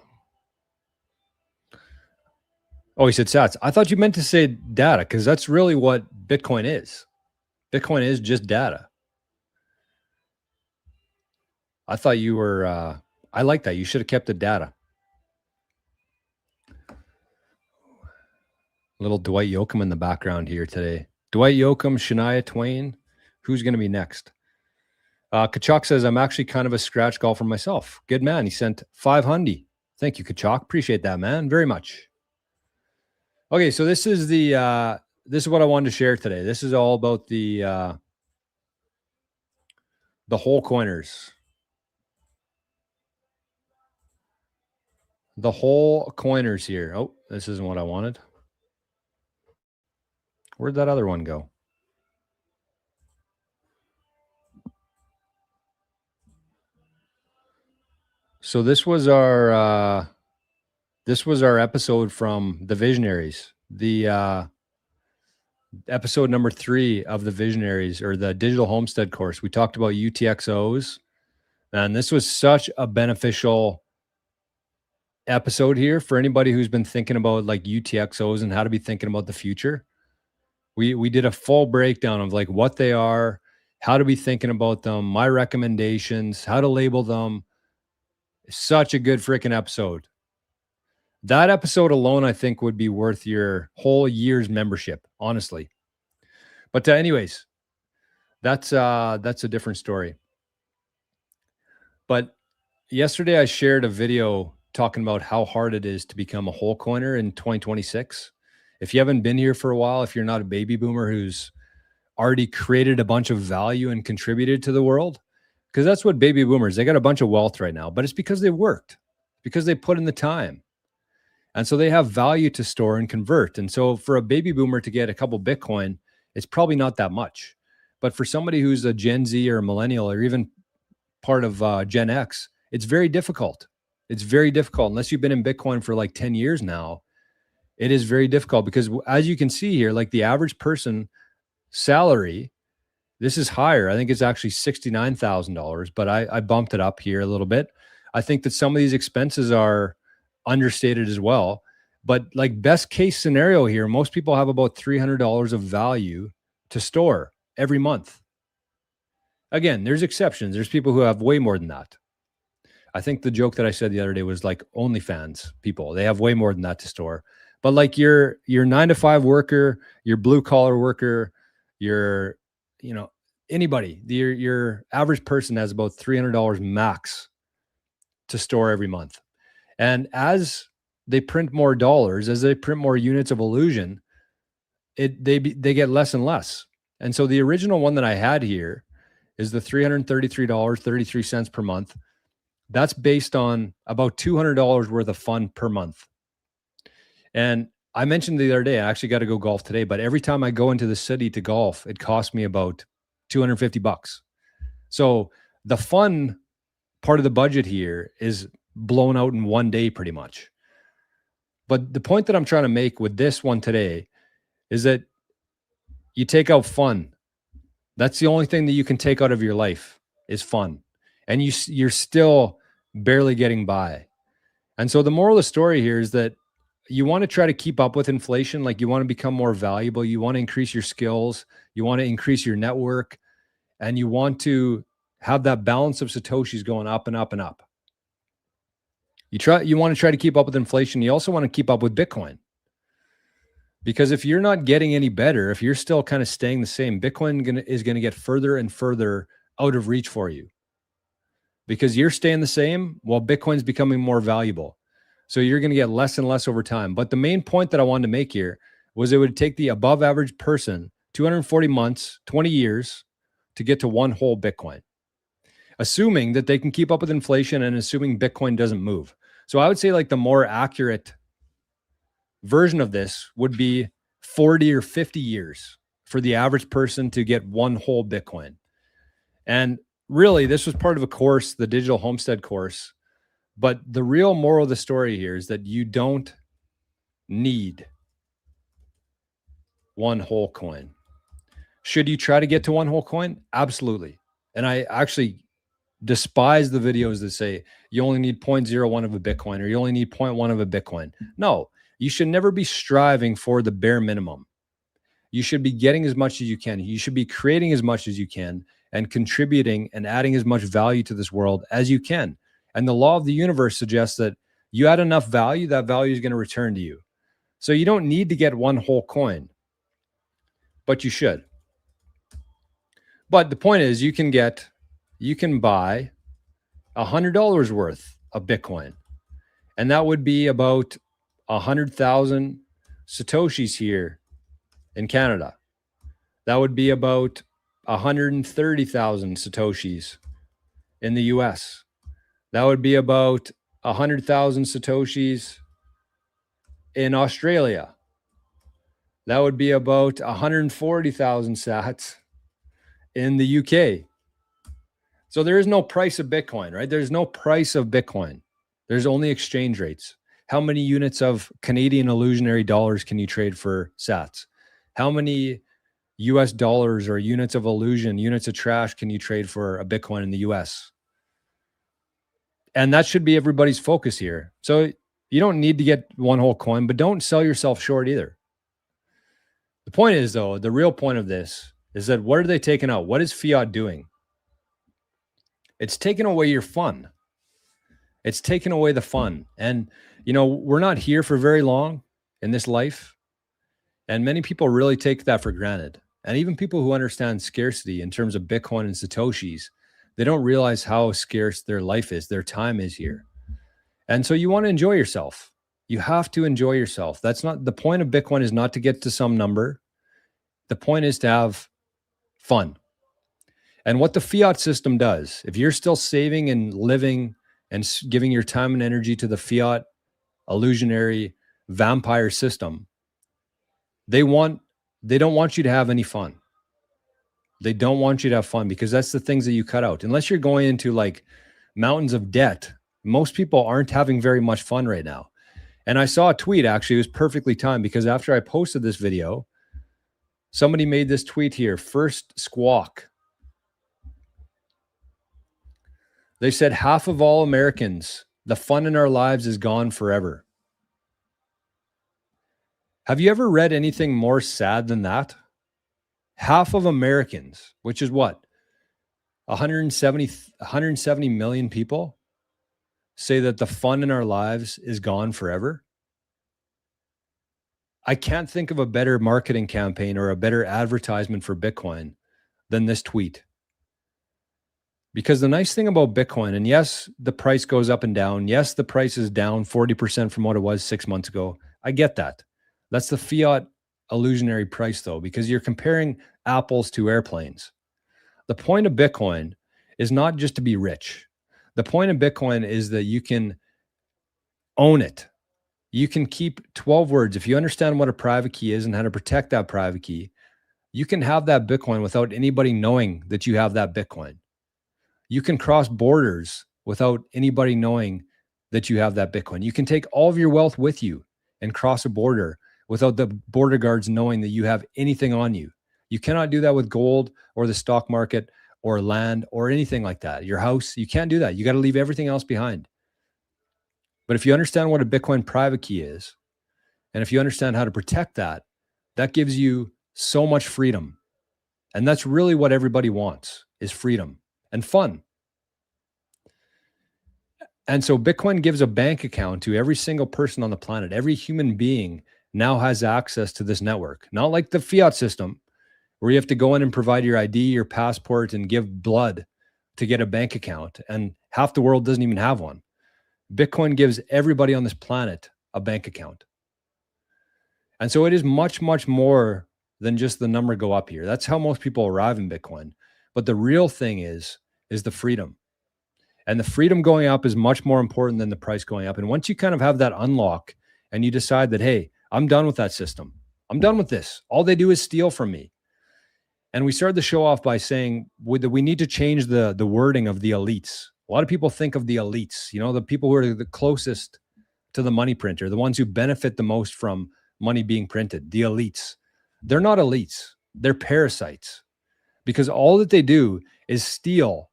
Oh, he said sats. I thought you meant to say data because that's really what Bitcoin is. Bitcoin is just data. I thought you were, I like that. You should have kept the data. Little Dwight Yoakam in the background here today. Dwight Yoakam, Shania Twain. Who's going to be next? Kachok says, I'm actually kind of a scratch golfer myself. Good man. He sent 500. Thank you, Kachok. Appreciate that, man. Very much. Okay, so this is this is what I wanted to share today. This is all about the whole coiners. The whole coiners here. Oh, this isn't what I wanted. Where'd that other one go? So this was our episode from the Visionaries, the episode number 3 of the Visionaries, or the Digital Homestead course. We talked about UTXOs, and this was such a beneficial episode here for anybody who's been thinking about like UTXOs and how to be thinking about the future. We did a full breakdown of like what they are, how to be thinking about them, my recommendations, how to label them. Such a good freaking episode. That episode alone, I think, would be worth your whole year's membership, honestly. But anyways, that's a different story. But yesterday I shared a video talking about how hard it is to become a whole coiner in 2026. If you haven't been here for a while, if you're not a baby boomer who's already created a bunch of value and contributed to the world, because that's what baby boomers, they got a bunch of wealth right now, but it's because they worked, because they put in the time. And so they have value to store and convert. And so for a baby boomer to get a couple Bitcoin, it's probably not that much. But for somebody who's a Gen Z or a millennial or even part of Gen X, it's very difficult. It's very difficult. Unless you've been in Bitcoin for like 10 years now, it is very difficult because as you can see here, like the average person salary, this is higher. I think it's actually $69,000, but I bumped it up here a little bit. I think that some of these expenses are understated as well. But like best case scenario here, most people have about $300 of value to store every month. Again, there's exceptions. There's people who have way more than that. I think the joke that I said the other day was like OnlyFans people. They have way more than that to store. But like your 9-to-5 worker, your blue collar worker, your, anybody, your average person has about $300 max to store every month. And as they print more dollars, as they print more units of illusion, they get less and less. And so the original one that I had here is the $333.33 per month. That's based on about $200 worth of fun per month. And I mentioned the other day, I actually got to go golf today, but every time I go into the city to golf, it costs me about $250. So the fun part of the budget here is blown out in one day pretty much. But the point that I'm trying to make with this one today is that you take out fun. That's the only thing that you can take out of your life is fun. And you're still barely getting by. And so the moral of the story here is that you want to try to keep up with inflation. Like, you want to become more valuable. You want to increase your skills. You want to increase your network, and you want to have that balance of Satoshis going up and up and up. You want to try to keep up with inflation. You also want to keep up with Bitcoin. Because if you're not getting any better, if you're still kind of staying the same, Bitcoin is going to get further and further out of reach for you. Because you're staying the same while Bitcoin's becoming more valuable. So you're going to get less and less over time. But the main point that I wanted to make here was it would take the above average person 240 months, 20 years to get to one whole Bitcoin, assuming that they can keep up with inflation and assuming Bitcoin doesn't move. So I would say, like, the more accurate version of this would be 40 or 50 years for the average person to get one whole Bitcoin. And really, this was part of a course, the Digital Homestead course. But the real moral of the story here is that you don't need one whole coin. Should you try to get to one whole coin? Absolutely. And I actually despise the videos that say you only need 0.01 of a Bitcoin or you only need 0.1 of a Bitcoin. No, you should never be striving for the bare minimum. You should be getting as much as you can. You should be creating as much as you can and contributing and adding as much value to this world as you can. And the law of the universe suggests that you add enough value, that value is going to return to you. So you don't need to get one whole coin, but you should. But the point is, you can buy $100 worth of Bitcoin. And that would be about 100,000 Satoshis here in Canada. That would be about 130,000 Satoshis in the US. That would be about 100,000 Satoshis in Australia. That would be about 140,000 sats in the UK. So there is no price of Bitcoin, right? There's no price of Bitcoin. There's only exchange rates. How many units of Canadian illusionary dollars can you trade for sats? How many US dollars or units of illusion, units of trash can you trade for a Bitcoin in the US? And that should be everybody's focus here. So you don't need to get one whole coin, but don't sell yourself short either. The point is, though, the real point of this is that what are they taking out? What is fiat doing? It's taking away your fun. It's taking away the fun. And, we're not here for very long in this life. And many people really take that for granted. And even people who understand scarcity in terms of Bitcoin and Satoshis, they don't realize how scarce their life is, their time is here. And so you want to enjoy yourself. You have to enjoy yourself. That's not the point of Bitcoin, is not to get to some number. The point is to have fun. And what the fiat system does, if you're still saving and living and giving your time and energy to the fiat illusionary vampire system, they don't want you to have any fun. They don't want you to have fun because that's the things that you cut out. Unless you're going into like mountains of debt, most people aren't having very much fun right now. And I saw a tweet, actually, it was perfectly timed because after I posted this video, somebody made this tweet here, first squawk. They said, half of all Americans, the fun in our lives is gone forever. Have you ever read anything more sad than that? Half of Americans, which is what? 170 million people say that the fun in our lives is gone forever. I can't think of a better marketing campaign or a better advertisement for Bitcoin than this tweet. Because the nice thing about Bitcoin, and yes, the price goes up and down. Yes, the price is down 40% from what it was 6 months ago. I get that. That's the fiat illusionary price, though, because you're comparing apples to airplanes. The point of Bitcoin is not just to be rich. The point of Bitcoin is that you can own it. You can keep 12 words. If you understand what a private key is and how to protect that private key, you can have that Bitcoin without anybody knowing that you have that Bitcoin. You can cross borders without anybody knowing that you have that Bitcoin. You can take all of your wealth with you and cross a border without the border guards knowing that you have anything on you. You cannot do that with gold or the stock market or land or anything like that. Your house, you can't do that. You got to leave everything else behind. But if you understand what a Bitcoin private key is, and if you understand how to protect that, that gives you so much freedom. And that's really what everybody wants, is freedom and fun. And so Bitcoin gives a bank account to every single person on the planet. Every human being now has access to this network. Not like the fiat system, where you have to go in and provide your ID, your passport, and give blood to get a bank account. And half the world doesn't even have one. Bitcoin gives everybody on this planet a bank account. And so it is much, much more than just the number go up here. That's how most people arrive in Bitcoin. But the real thing is the freedom. And the freedom going up is much more important than the price going up. And once you kind of have that unlock and you decide that, hey, I'm done with that system. I'm done with this. All they do is steal from me. And we started the show off by saying that we need to change the wording of the elites. A lot of people think of the elites, the people who are the closest to the money printer, the ones who benefit the most from money being printed, the elites. They're not elites. They're parasites, because all that they do is steal.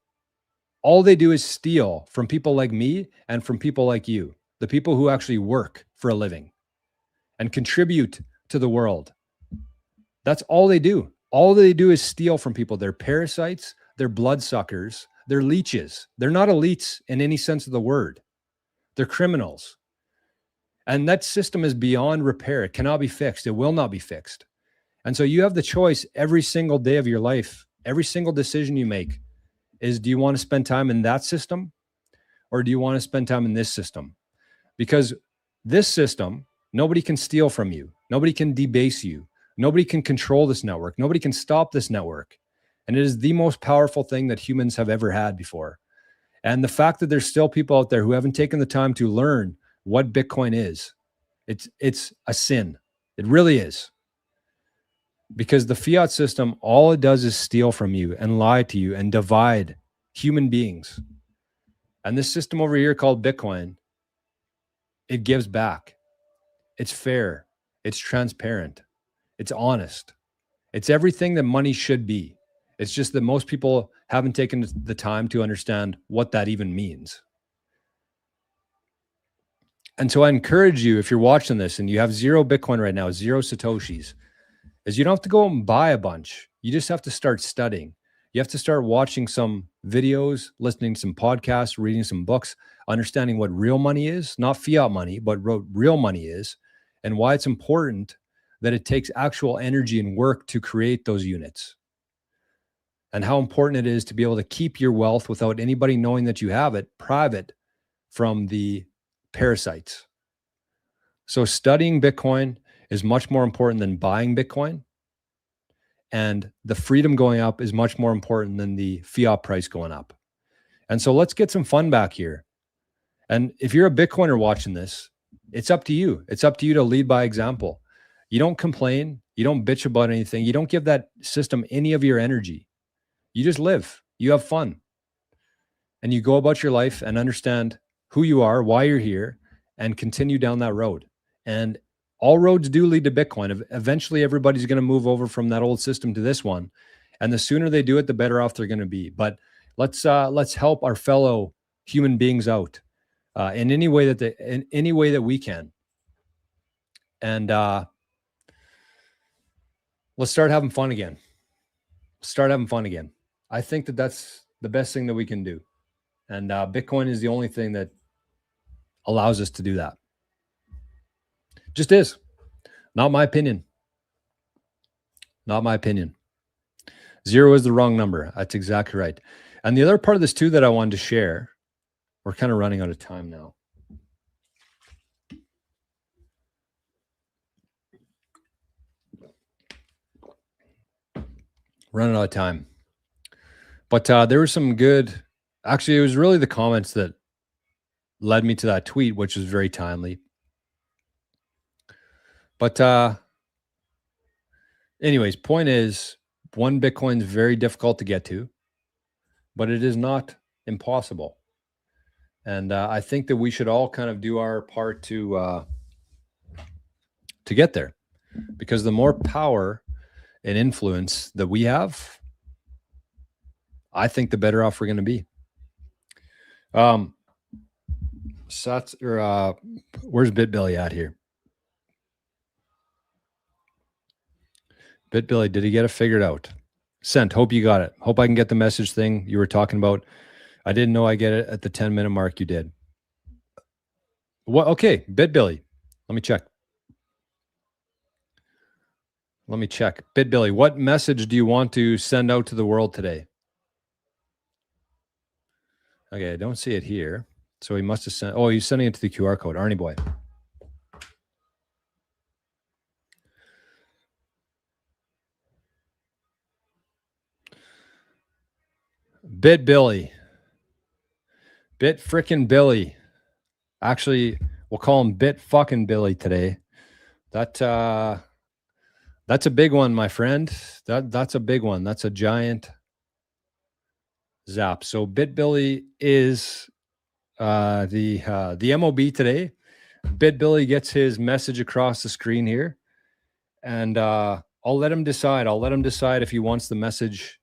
All they do is steal from people like me and from people like you, the people who actually work for a living and contribute to the world. That's all they do. All they do is steal from people. They're parasites. They're bloodsuckers. They're leeches. They're not elites in any sense of the word. They're criminals. And that system is beyond repair. It cannot be fixed. It will not be fixed. And so you have the choice every single day of your life. Every single decision you make is, do you want to spend time in that system, or do you want to spend time in this system? Because this system, nobody can steal from you. Nobody can debase you. Nobody can control this network. Nobody can stop this network. And it is the most powerful thing that humans have ever had before. And the fact that there's still people out there who haven't taken the time to learn what Bitcoin is, it's a sin. It really is. Because the fiat system, all it does is steal from you and lie to you and divide human beings. And this system over here called Bitcoin, it gives back. It's fair. It's transparent. It's honest. It's everything that money should be. It's just that most people haven't taken the time to understand what that even means. And so I encourage you, if you're watching this and you have 0 Bitcoin right now, 0 Satoshis, is you don't have to go and buy a bunch. You just have to start studying. You have to start watching some videos, listening to some podcasts, reading some books, understanding what real money is, not fiat money, but what real money is, and why it's important that it takes actual energy and work to create those units, and how important it is to be able to keep your wealth without anybody knowing that you have it, private from the parasites. So studying Bitcoin is much more important than buying Bitcoin. And the freedom going up is much more important than the fiat price going up. And so let's get some fun back here. And if you're a Bitcoiner watching this, it's up to you. It's up to you to lead by example. You don't complain. You don't bitch about anything. You don't give that system any of your energy. You just live. You have fun. And you go about your life and understand who you are, why you're here, and continue down that road. And all roads do lead to Bitcoin. Eventually, everybody's going to move over from that old system to this one. And the sooner they do it, the better off they're going to be. But let's help our fellow human beings out in any way that we can. And let's start having fun again. I think that that's the best thing that we can do. And Bitcoin is the only thing that allows us to do that. Just is. Not my opinion. 0 is the wrong number. That's exactly right. And the other part of this too that I wanted to share, we're kind of running out of time now. Running out of time. But there was some good, actually, it was really the comments that led me to that tweet, which was very timely. But anyways, point is, 1 Bitcoin is very difficult to get to, but it is not impossible. And I think that we should all kind of do our part to get there, because the more power and influence that we have, I think the better off we're going to be. Where's BitBilly at here? BitBilly, did he get it figured out? Sent. Hope you got it. Hope I can get the message thing you were talking about. I didn't know I get it at the 10-minute mark. You did. What? Okay, BitBilly. Let me check. BitBilly, what message do you want to send out to the world today? Okay, I don't see it here. So he must have sent. Oh, he's sending it to the QR code. Arnie boy. BitBilly. Bit frickin' Billy. Actually, we'll call him Bit fucking Billy today. That's a big one, my friend. That's a big one. That's a giant zap. So BitBilly is the MOB today. BitBilly gets his message across the screen here, and I'll let him decide. I'll let him decide if he wants the message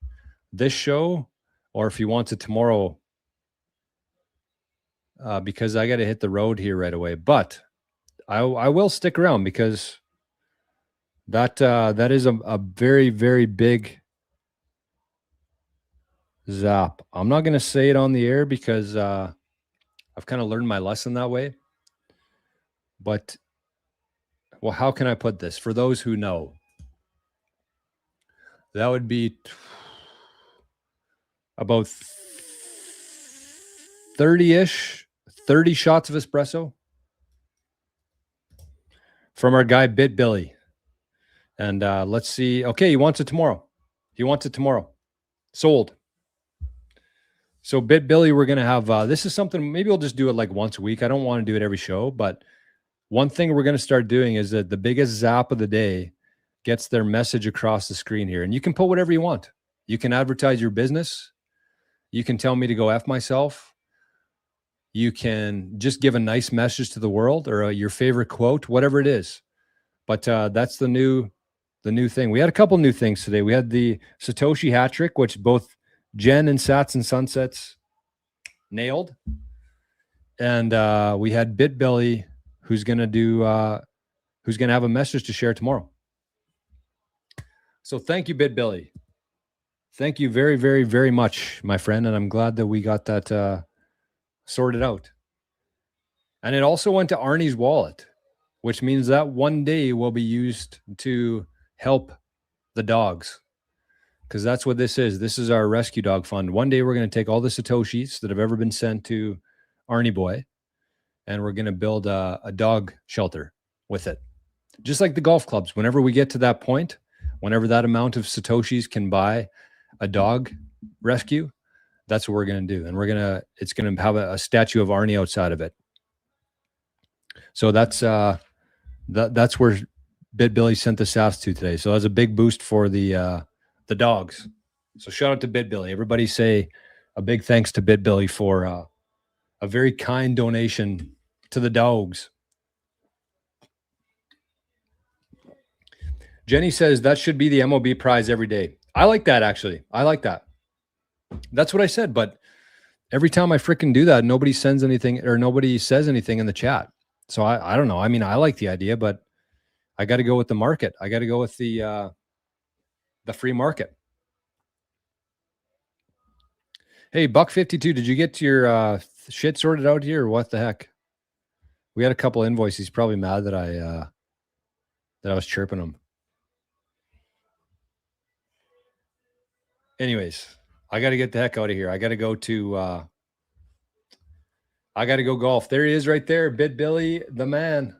this show or if he wants it tomorrow. Because I got to hit the road here right away. But I will stick around because that is a very, very big zap. I'm not going to say it on the air because I've kind of learned my lesson that way. But, well, how can I put this? For those who know, that would be about 30 shots of espresso from our guy BitBilly. And let's see. Okay, he wants it tomorrow. Sold. So BitBilly, we're going to have, this is something, maybe we'll just do it like once a week. I don't want to do it every show, but one thing we're going to start doing is that the biggest zap of the day gets their message across the screen here. And you can put whatever you want. You can advertise your business. You can tell me to go F myself. You can just give a nice message to the world or your favorite quote, whatever it is. But that's the new thing. We had a couple new things today. We had the Satoshi hat trick, which both Jen and Sats and Sunsets nailed. And we had BitBilly, who's going to have a message to share tomorrow. So thank you, BitBilly. Thank you very, very, very much, my friend. And I'm glad that we got that sorted out. And it also went to Arnie's wallet, which means that one day will be used to help the dogs. Because that's what this is. This is our rescue dog fund. One day we're going to take all the Satoshis that have ever been sent to Arnie Boy, and we're going to build a dog shelter with it. Just like the golf clubs. Whenever we get to that point, whenever that amount of Satoshis can buy a dog rescue, that's what we're going to do. And it's going to have a statue of Arnie outside of it. So that's where BitBilly sent the sats to today. So that's a big boost for the dogs. So shout out to BitBilly. Everybody say a big thanks to BitBilly for a very kind donation to the dogs. Jenny says that should be the MOB prize every day. I like that, actually. I like that. That's what I said. But every time I freaking do that, nobody sends anything or nobody says anything in the chat. So I don't know. I mean, I like the idea, but I got to go with the market. I got to go with the free market. Hey, $1.52. Did you get your shit sorted out here or what the heck? We had a couple invoices. He's probably mad that I was chirping him. Anyways, I got to get the heck out of here. I got to go golf. There he is right there. BitBilly, the man.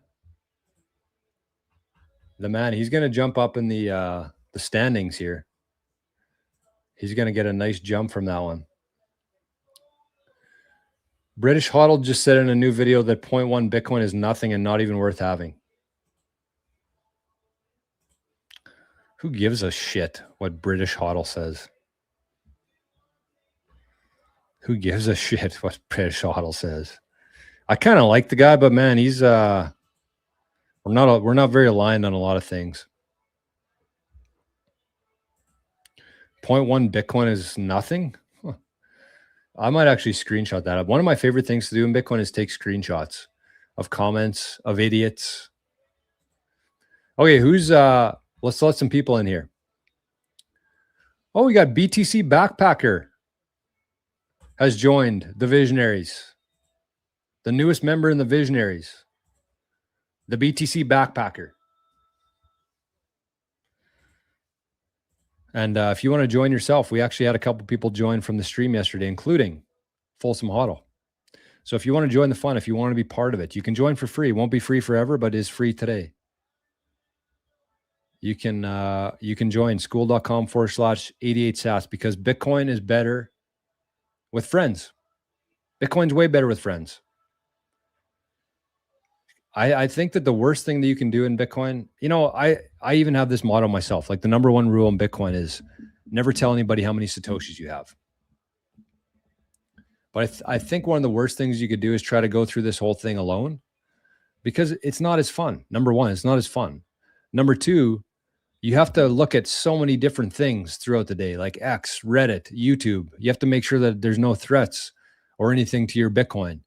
The man. He's going to jump up in the standings here. He's going to get a nice jump from that one. British Hodl just said in a new video that 0.1 Bitcoin is nothing and not even worth having. Who gives a shit what British Hodl says? Who gives a shit what British Hodl says? I kind of like the guy, but man, he's we're not very aligned on a lot of things. 0.1 Bitcoin is nothing. I might actually screenshot that up. One of my favorite things to do in Bitcoin is take screenshots of comments of idiots. Okay, let's let some people in here. Oh, we got BTC Backpacker has joined the Visionaries. The newest member in the Visionaries. The BTC Backpacker. And if you want to join yourself, we actually had a couple people join from the stream yesterday, including Folsom Huddle. So if you want to join the fun, if you want to be part of it, you can join for free. It won't be free forever, but is free today. You can join school.com/88sats because Bitcoin is better with friends. Bitcoin's way better with friends. I think that the worst thing that you can do in Bitcoin, I even have this motto myself. Like the number one rule in Bitcoin is never tell anybody how many Satoshis you have. But I think one of the worst things you could do is try to go through this whole thing alone because it's not as fun. Number one, it's not as fun. Number two, you have to look at so many different things throughout the day, like X, Reddit, YouTube. You have to make sure that there's no threats or anything to your Bitcoin.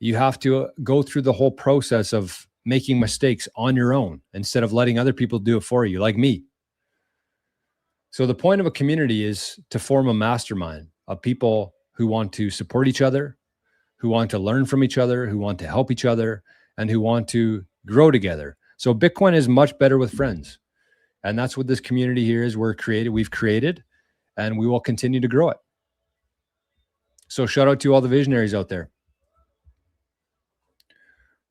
You have to go through the whole process of making mistakes on your own instead of letting other people do it for you, like me. So the point of a community is to form a mastermind of people who want to support each other, who want to learn from each other, who want to help each other, and who want to grow together. So Bitcoin is much better with friends. And that's what this community here is. We've created, and we will continue to grow it. So shout out to all the visionaries out there.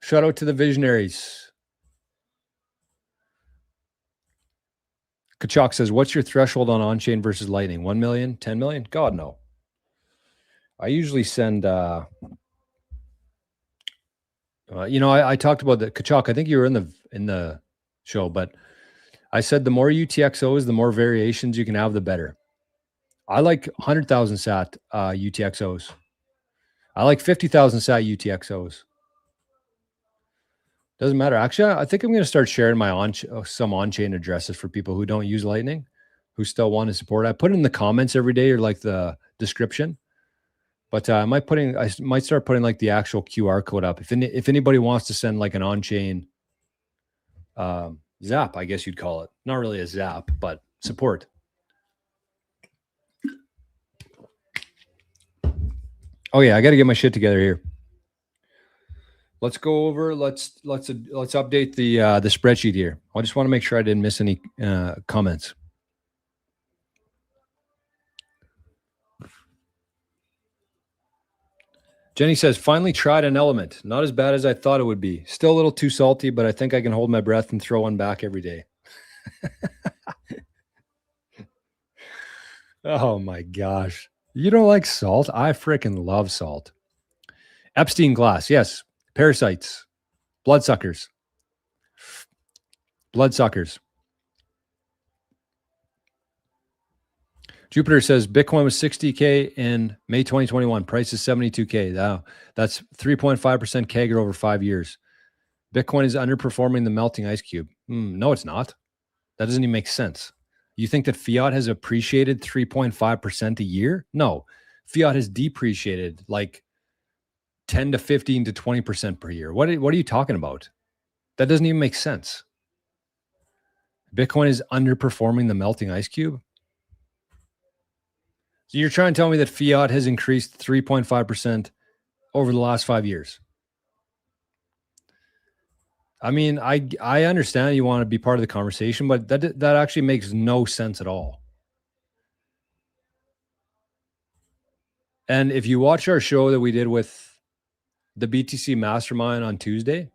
Shout out to the visionaries. Kachuk says, what's your threshold on-chain versus Lightning? 1 million, 10 million? God, no. I usually send, I talked about the Kachuk. I think you were in the show, but I said the more UTXOs, the more variations you can have, the better. I like 100,000 sat UTXOs. I like 50,000 sat UTXOs. Doesn't matter. Actually, I think I'm going to start sharing my some on-chain addresses for people who don't use Lightning, who still want to support. I put it in the comments every day or like the description, but I might start putting like the actual QR code up. If anybody wants to send like an on-chain zap, I guess you'd call it. Not really a zap, but support. Oh yeah, I got to get my shit together here. Let's go over. Let's update the spreadsheet here. I just want to make sure I didn't miss any comments. Jenny says, finally tried an element. Not as bad as I thought it would be. Still a little too salty, but I think I can hold my breath and throw one back every day. Oh my gosh. You don't like salt? I freaking love salt. Epstein glass. Yes. Parasites. Bloodsuckers. Bloodsuckers. Jupiter says Bitcoin was 60K in May 2021. Price is 72K. Wow. That's 3.5% CAGR over 5 years. Bitcoin is underperforming the melting ice cube. No, it's not. That doesn't even make sense. You think that fiat has appreciated 3.5% a year? No. Fiat has depreciated like 10 to 15 to 20% per year. What are you talking about? That doesn't even make sense. Bitcoin is underperforming the melting ice cube. So you're trying to tell me that fiat has increased 3.5% over the last 5 years. I mean, I understand you want to be part of the conversation, but that actually makes no sense at all. And if you watch our show that we did with the BTC Mastermind on Tuesday,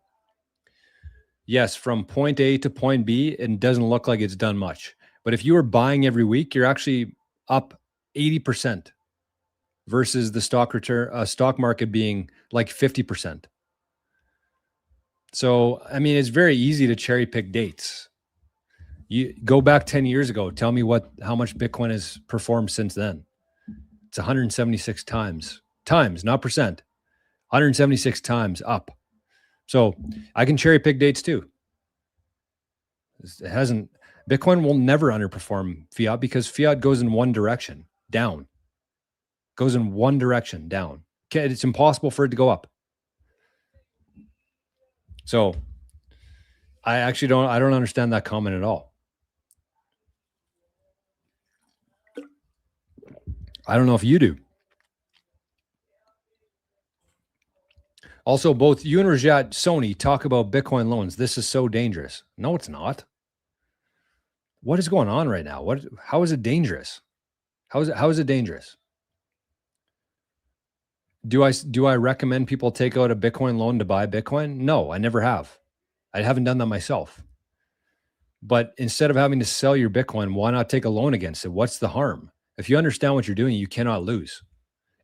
yes, from point A to point B, it doesn't look like it's done much. But if you were buying every week, you're actually up 80% versus the stock market being like 50%. So, I mean, it's very easy to cherry pick dates. You go back 10 years ago, tell me how much Bitcoin has performed since then. It's 176 times, not percent, 176 times up. So I can cherry pick dates too. Bitcoin will never underperform fiat because fiat goes in one direction, down. Goes in one direction, down. It's impossible for it to go up. So I actually I don't understand that comment at all. I don't know if you do. Also, both you and Rajat Sony talk about Bitcoin loans. This is so dangerous. No, it's not. What is going on right now? How is it dangerous? How is it dangerous? Do I recommend people take out a Bitcoin loan to buy Bitcoin? No, I never have. I haven't done that myself. But instead of having to sell your Bitcoin, why not take a loan against it? What's the harm? If you understand what you're doing, you cannot lose.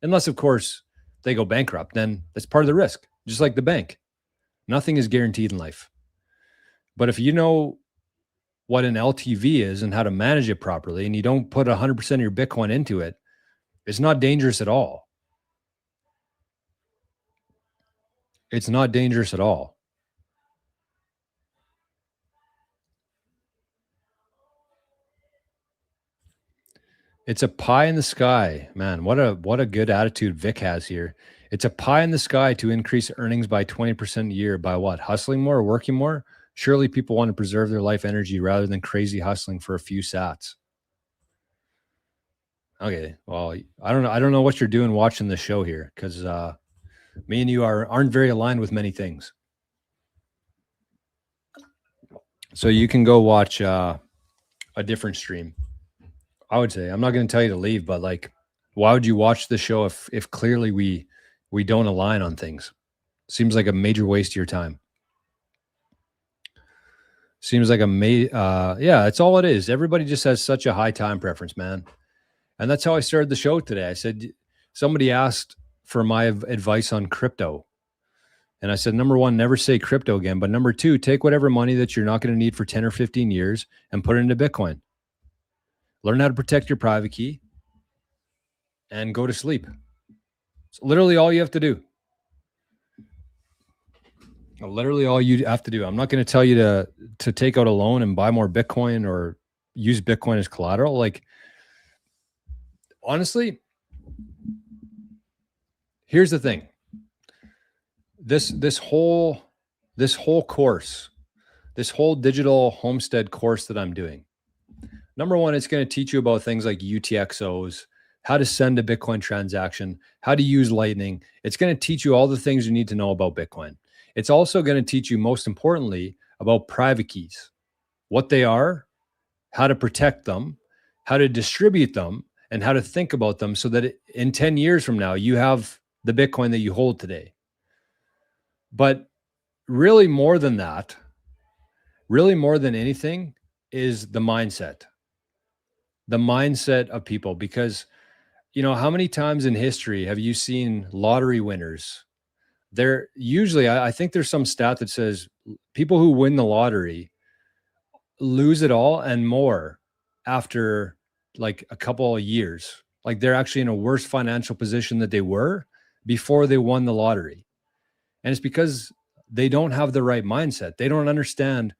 Unless, of course, they go bankrupt, then that's part of the risk, just like the bank. Nothing is guaranteed in life. But if you know what an LTV is and how to manage it properly, and you don't put 100% of your Bitcoin into it, it's not dangerous at all. It's not dangerous at all. It's a pie in the sky, man. What a good attitude Vic has here. It's a pie in the sky to increase earnings by 20% a year by what? Hustling more or working more? Surely people want to preserve their life energy rather than crazy hustling for a few sats. Okay, well, I don't know what you're doing watching the show here, because me and you aren't very aligned with many things. So you can go watch a different stream. I would say, I'm not going to tell you to leave, but like, why would you watch the show if clearly we don't align on things? Seems like a major waste of your time. Seems like yeah, it's all it is. Everybody just has such a high time preference, man. And that's how I started the show today. I said, somebody asked for my advice on crypto. And I said, number one, never say crypto again. But number two, take whatever money that you're not going to need for 10 or 15 years and put it into Bitcoin. Learn how to protect your private key and go to sleep. It's literally all you have to do. Literally all you have to do. I'm not going to tell you to take out a loan and buy more Bitcoin or use Bitcoin as collateral. Like, honestly, here's the thing. This whole course, this whole digital homestead course that I'm doing, number one, it's going to teach you about things like UTXOs, how to send a Bitcoin transaction, how to use Lightning. It's going to teach you all the things you need to know about Bitcoin. It's also going to teach you, most importantly, about private keys, what they are, how to protect them, how to distribute them, and how to think about them so that in 10 years from now, you have the Bitcoin that you hold today. But really more than that, really more than anything is the mindset of people. Because, you know, how many times in history have you seen lottery winners? They're usually, I think there's some stat that says people who win the lottery lose it all and more after like a couple of years. Like they're actually in a worse financial position that they were before they won the lottery. And it's because they don't have the right mindset. They don't understand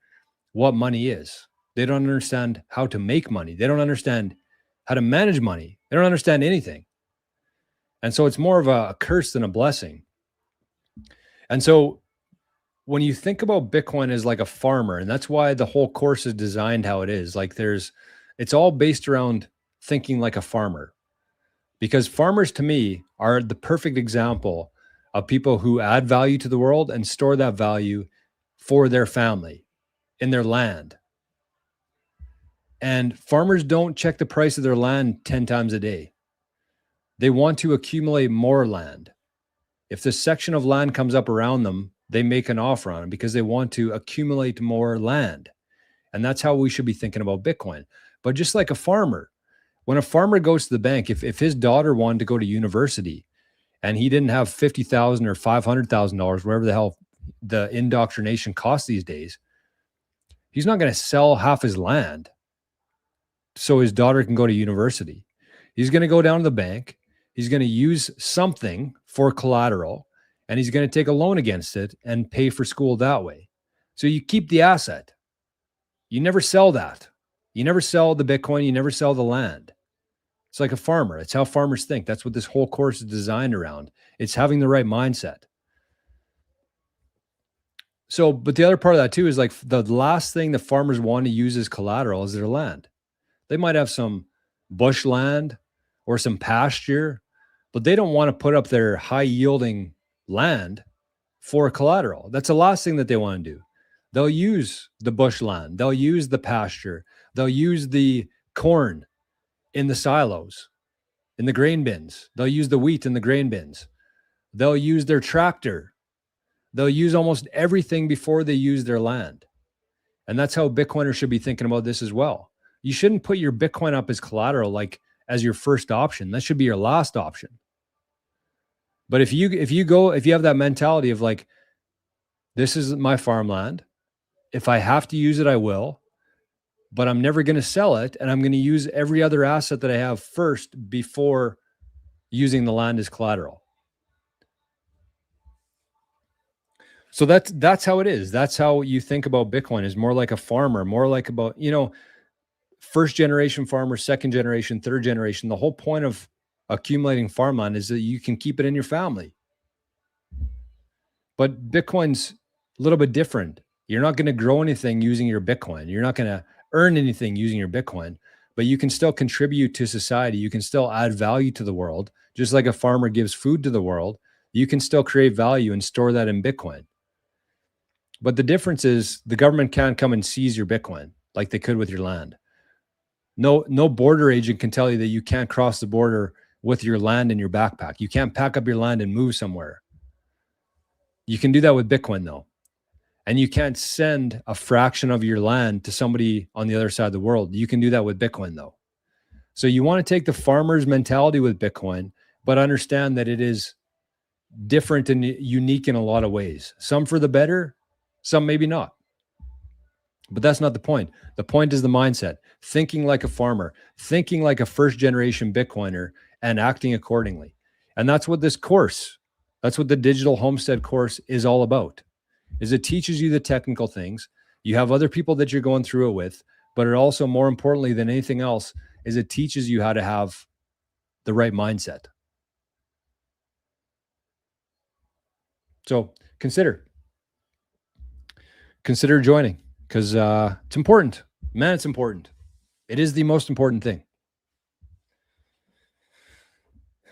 what money is. They don't understand how to make money. They don't understand how to manage money. They don't understand anything. And so it's more of a curse than a blessing. And so when you think about Bitcoin as like a farmer, and that's why the whole course is designed how it is, like it's all based around thinking like a farmer. Because farmers to me are the perfect example of people who add value to the world and store that value for their family in their land. And farmers don't check the price of their land 10 times a day. They want to accumulate more land. If this section of land comes up around them, they make an offer on it because they want to accumulate more land. And that's how we should be thinking about Bitcoin. But just like a farmer, when a farmer goes to the bank, if his daughter wanted to go to university and he didn't have $50,000 or $500,000, wherever the hell the indoctrination costs these days, he's not going to sell half his land so his daughter can go to university. He's going to go down to the bank. He's going to use something for collateral, and he's going to take a loan against it and pay for school that way. So you keep the asset. You never sell that. You never sell the Bitcoin. You never sell the land. It's like a farmer. It's how farmers think. That's what this whole course is designed around. It's having the right mindset. So, but the other part of that too is like the last thing the farmers want to use as collateral is their land. They might have some bush land or some pasture, but they don't want to put up their high yielding land for collateral. That's the last thing that they want to do. They'll use the bush land, they'll use the pasture, they'll use the corn in the silos, in the grain bins, they'll use the wheat in the grain bins, they'll use their tractor, they'll use almost everything before they use their land. And that's how Bitcoiners should be thinking about this as well. You shouldn't put your Bitcoin up as collateral, like as your first option. That should be your last option. But if you have that mentality of like, this is my farmland, if I have to use it, I will, but I'm never going to sell it. And I'm going to use every other asset that I have first before using the land as collateral. So that's how it is. That's how you think about Bitcoin, is more like a farmer, more like about, first generation farmer, second generation, third generation. The whole point of accumulating farmland is that you can keep it in your family. But Bitcoin's a little bit different. You're not going to grow anything using your Bitcoin. You're not going to earn anything using your Bitcoin, but you can still contribute to society. You can still add value to the world. Just like a farmer gives food to the world, you can still create value and store that in Bitcoin. But the difference is the government can't come and seize your Bitcoin like they could with your land. No border agent can tell you that you can't cross the border with your land in your backpack. You can't pack up your land and move somewhere. You can do that with Bitcoin though. And you can't send a fraction of your land to somebody on the other side of the world. You can do that with Bitcoin though. So you want to take the farmer's mentality with Bitcoin, but understand that it is different and unique in a lot of ways. Some for the better, some maybe not. But that's not the point. The point is the mindset, thinking like a farmer, thinking like a first generation Bitcoiner, and acting accordingly. And that's what this course, that's what the digital homestead course is all about, is it teaches you the technical things. You have other people that you're going through it with, but it also, more importantly than anything else, is it teaches you how to have the right mindset. So consider joining, because it's important. Man, it's important. It is the most important thing.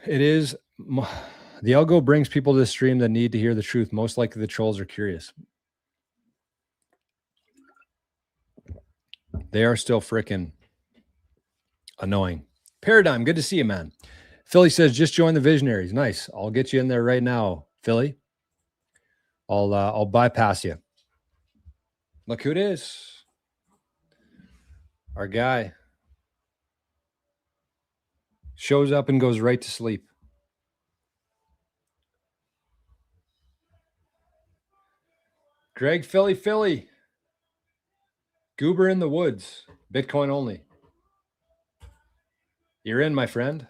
It is. The algo brings people to the stream that need to hear the truth. Most likely the trolls are curious. They are still freaking annoying. Paradigm, good to see you, man. Philly says, just join the visionaries. Nice. I'll get you in there right now, Philly. I'll bypass you. Look who it is. Our guy shows up and goes right to sleep. Greg, Philly. Goober in the woods. Bitcoin only. You're in, my friend.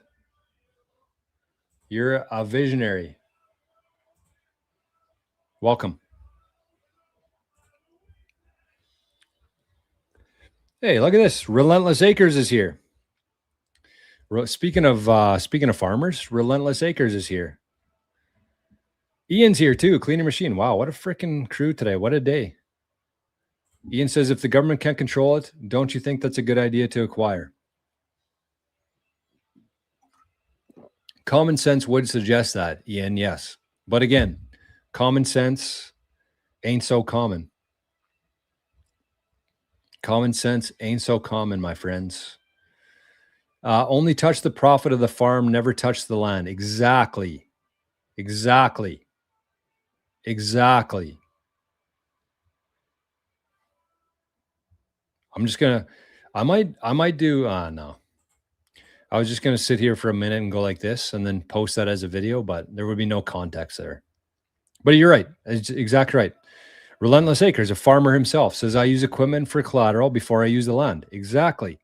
You're a visionary. Welcome. Hey, look at this. Relentless Acres is here. Speaking of farmers, Relentless Acres is here. Ian's here too. Cleaner Machine. Wow, what a freaking crew today. What a day. Ian says, if the government can't control it, don't you think that's a good idea to acquire? Common sense would suggest that, Ian, yes. But again, common sense ain't so common. Common sense ain't so common, my friends. Only touch the profit of the farm, never touch the land. Exactly. I might do, no. I was just going to sit here for a minute and go like this and then post that as a video, but there would be no context there. But you're right. It's exactly right. Relentless Acres, a farmer himself, says, I use equipment for collateral before I use the land. Exactly.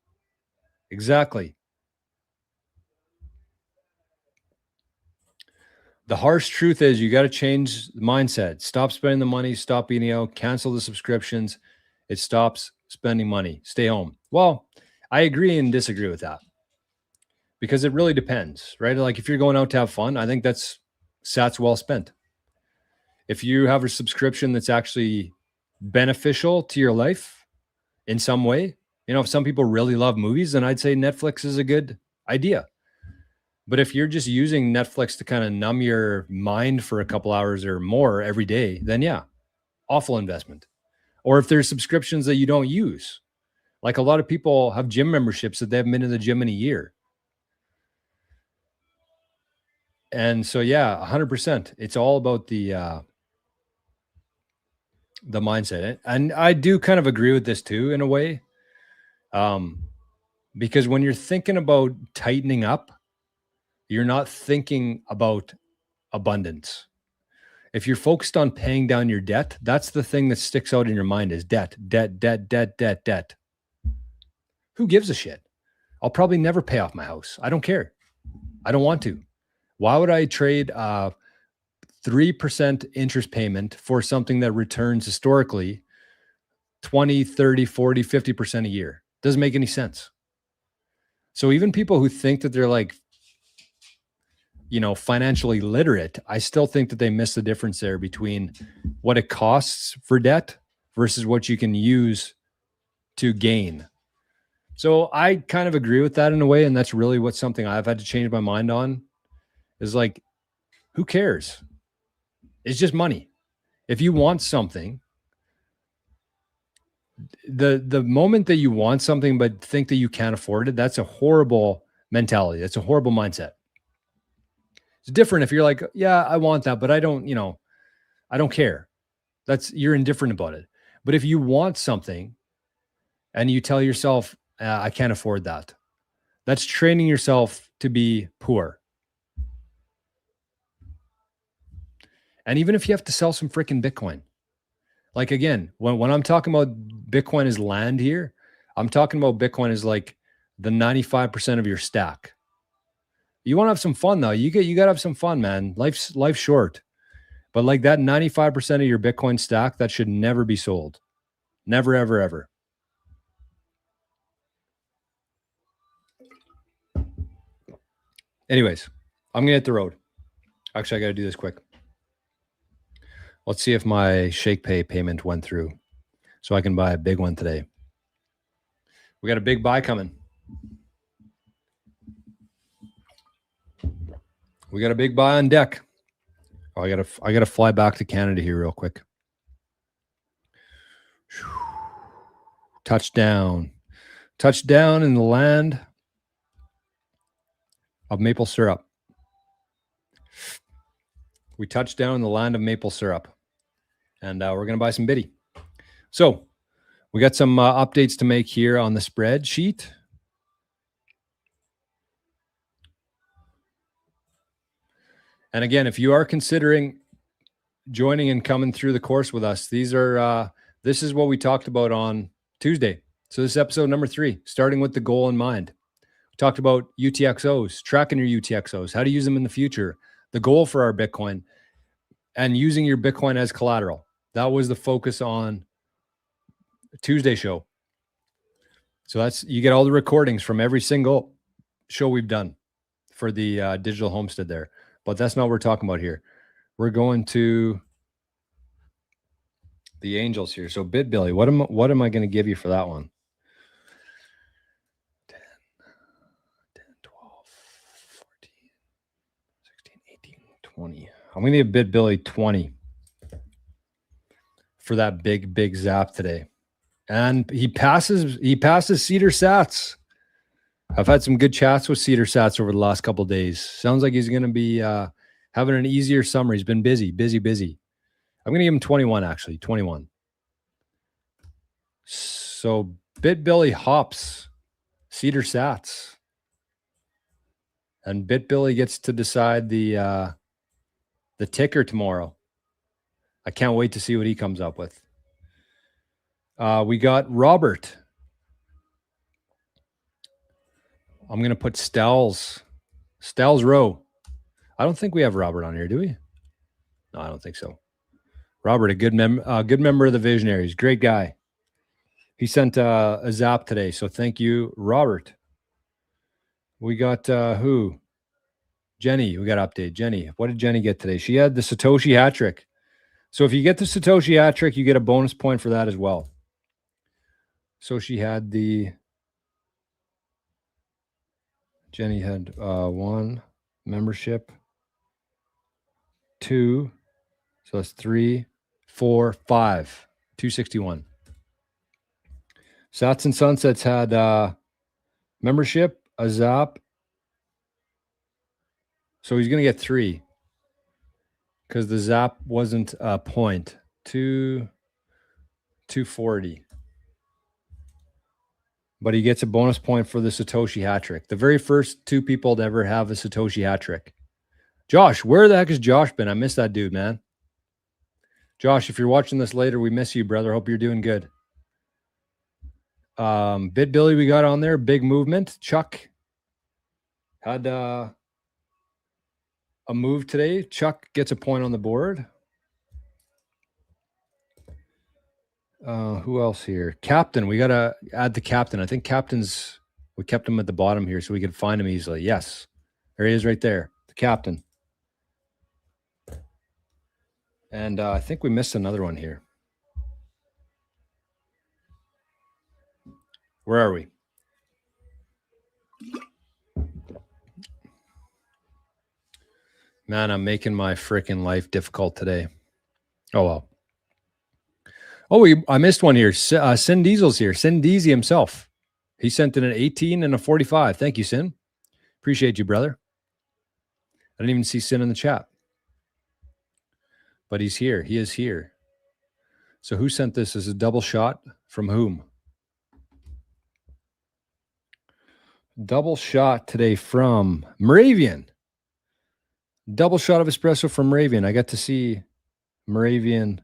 The harsh truth is you got to change the mindset. Stop spending the money, stop eating out, cancel the subscriptions. It stops spending money. Stay home. Well, I agree and disagree with that. because it really depends, right? Like if you're going out to have fun, I think that's sats well spent. If you have a subscription that's actually beneficial to your life in some way, if some people really love movies, then I'd say Netflix is a good idea. But if you're just using Netflix to kind of numb your mind for a couple hours or more every day, then yeah, awful investment. Or if there's subscriptions that you don't use, like a lot of people have gym memberships that they haven't been to the gym in a year. And so, yeah, 100%. It's all about the mindset. And I do kind of agree with this too, in a way. Because when you're thinking about tightening up, you're not thinking about abundance. If you're focused on paying down your debt, that's the thing that sticks out in your mind is debt, debt, debt, debt, debt, debt. Who gives a shit? I'll probably never pay off my house. I don't care. I don't want to. Why would I trade 3% interest payment for something that returns historically 20, 30, 40, 50% a year? Doesn't make any sense. So even people who think that they're like, financially literate, I still think that they miss the difference there between what it costs for debt versus what you can use to gain. So I kind of agree with that in a way. And that's really what's something I've had to change my mind on is like, who cares? It's just money. If you want something, the moment that you want something but think that you can't afford it, that's a horrible mentality. That's a horrible mindset. It's different if you're like, yeah, I want that, but I don't care. You're indifferent about it. But if you want something and you tell yourself, I can't afford that, that's training yourself to be poor. And even if you have to sell some freaking Bitcoin, like again, when I'm talking about Bitcoin as land here, I'm talking about Bitcoin as like the 95% of your stack. You want to have some fun though. You got to have some fun, man. Life's short. But like that 95% of your Bitcoin stack, that should never be sold. Never, ever, ever. Anyways, I'm going to hit the road. Actually, I got to do this quick. Let's see if my ShakePay payment went through so I can buy a big one today. We got a big buy coming. We got a big buy on deck. Oh, I gotta fly back to Canada here real quick. Touchdown in the land of maple syrup. We touched down in the land of maple syrup, and we're gonna buy some biddy. So we got some updates to make here on the spreadsheet. And again, if you are considering joining and coming through the course with us, this is what we talked about on Tuesday. So this is episode number 3, starting with the goal in mind. We talked about UTXOs, tracking your UTXOs, how to use them in the future, the goal for our Bitcoin, and using your Bitcoin as collateral. That was the focus on Tuesday show. So you get all the recordings from every single show we've done for the digital homestead there. But that's not what we're talking about here. We're going to the angels here. So BitBilly, what am I going to give you for that one? 10, 12, 14, 16, 18, 20. I'm going to give BitBilly 20 for that big zap today. And he passes Cedar Sats. I've had some good chats with Cedar Sats over the last couple of days. Sounds like he's going to be having an easier summer. He's been busy. I'm going to give him 21, actually. 21. So BitBilly hops Cedar Sats. And BitBilly gets to decide the ticker tomorrow. I can't wait to see what he comes up with. We got Robert. I'm going to put Stell's Row. I don't think we have Robert on here, do we? No, I don't think so. Robert, a good member of the Visionaries. Great guy. He sent a zap today, so thank you, Robert. We got who? Jenny. We got to update. Jenny, what did Jenny get today? She had the Satoshi hat trick. So if you get the Satoshi hat trick, you get a bonus point for that as well. So she had Jenny had 1 membership, 2, so that's 3, 4, 5, 261. Sats and Sunsets had membership, a zap. So he's going to get 3 because the zap wasn't a point. 240. But he gets a bonus point for the Satoshi hat trick. The very first 2 people to ever have a Satoshi hat trick. Josh, where the heck has Josh been? I miss that dude, man. Josh, if you're watching this later, we miss you, brother. Hope you're doing good. Bit Billy, we got on there. Big movement. Chuck had a move today. Chuck gets a point on the board. Who else here? Captain. We got to add the captain. I think captain's, we kept him at the bottom here so we could find him easily. Yes. There he is right there. The captain. And I think we missed another one here. Where are we? Man, I'm making my freaking life difficult today. Oh, well. Oh, I missed one here. Sin Diesel's here. Sin Deezy himself. He sent in an 18 and a 45. Thank you, Sin. Appreciate you, brother. I didn't even see Sin in the chat. But he's here. He is here. So who sent this as a double shot? From whom? Double shot today from Moravian. Double shot of espresso from Moravian. I got to see Moravian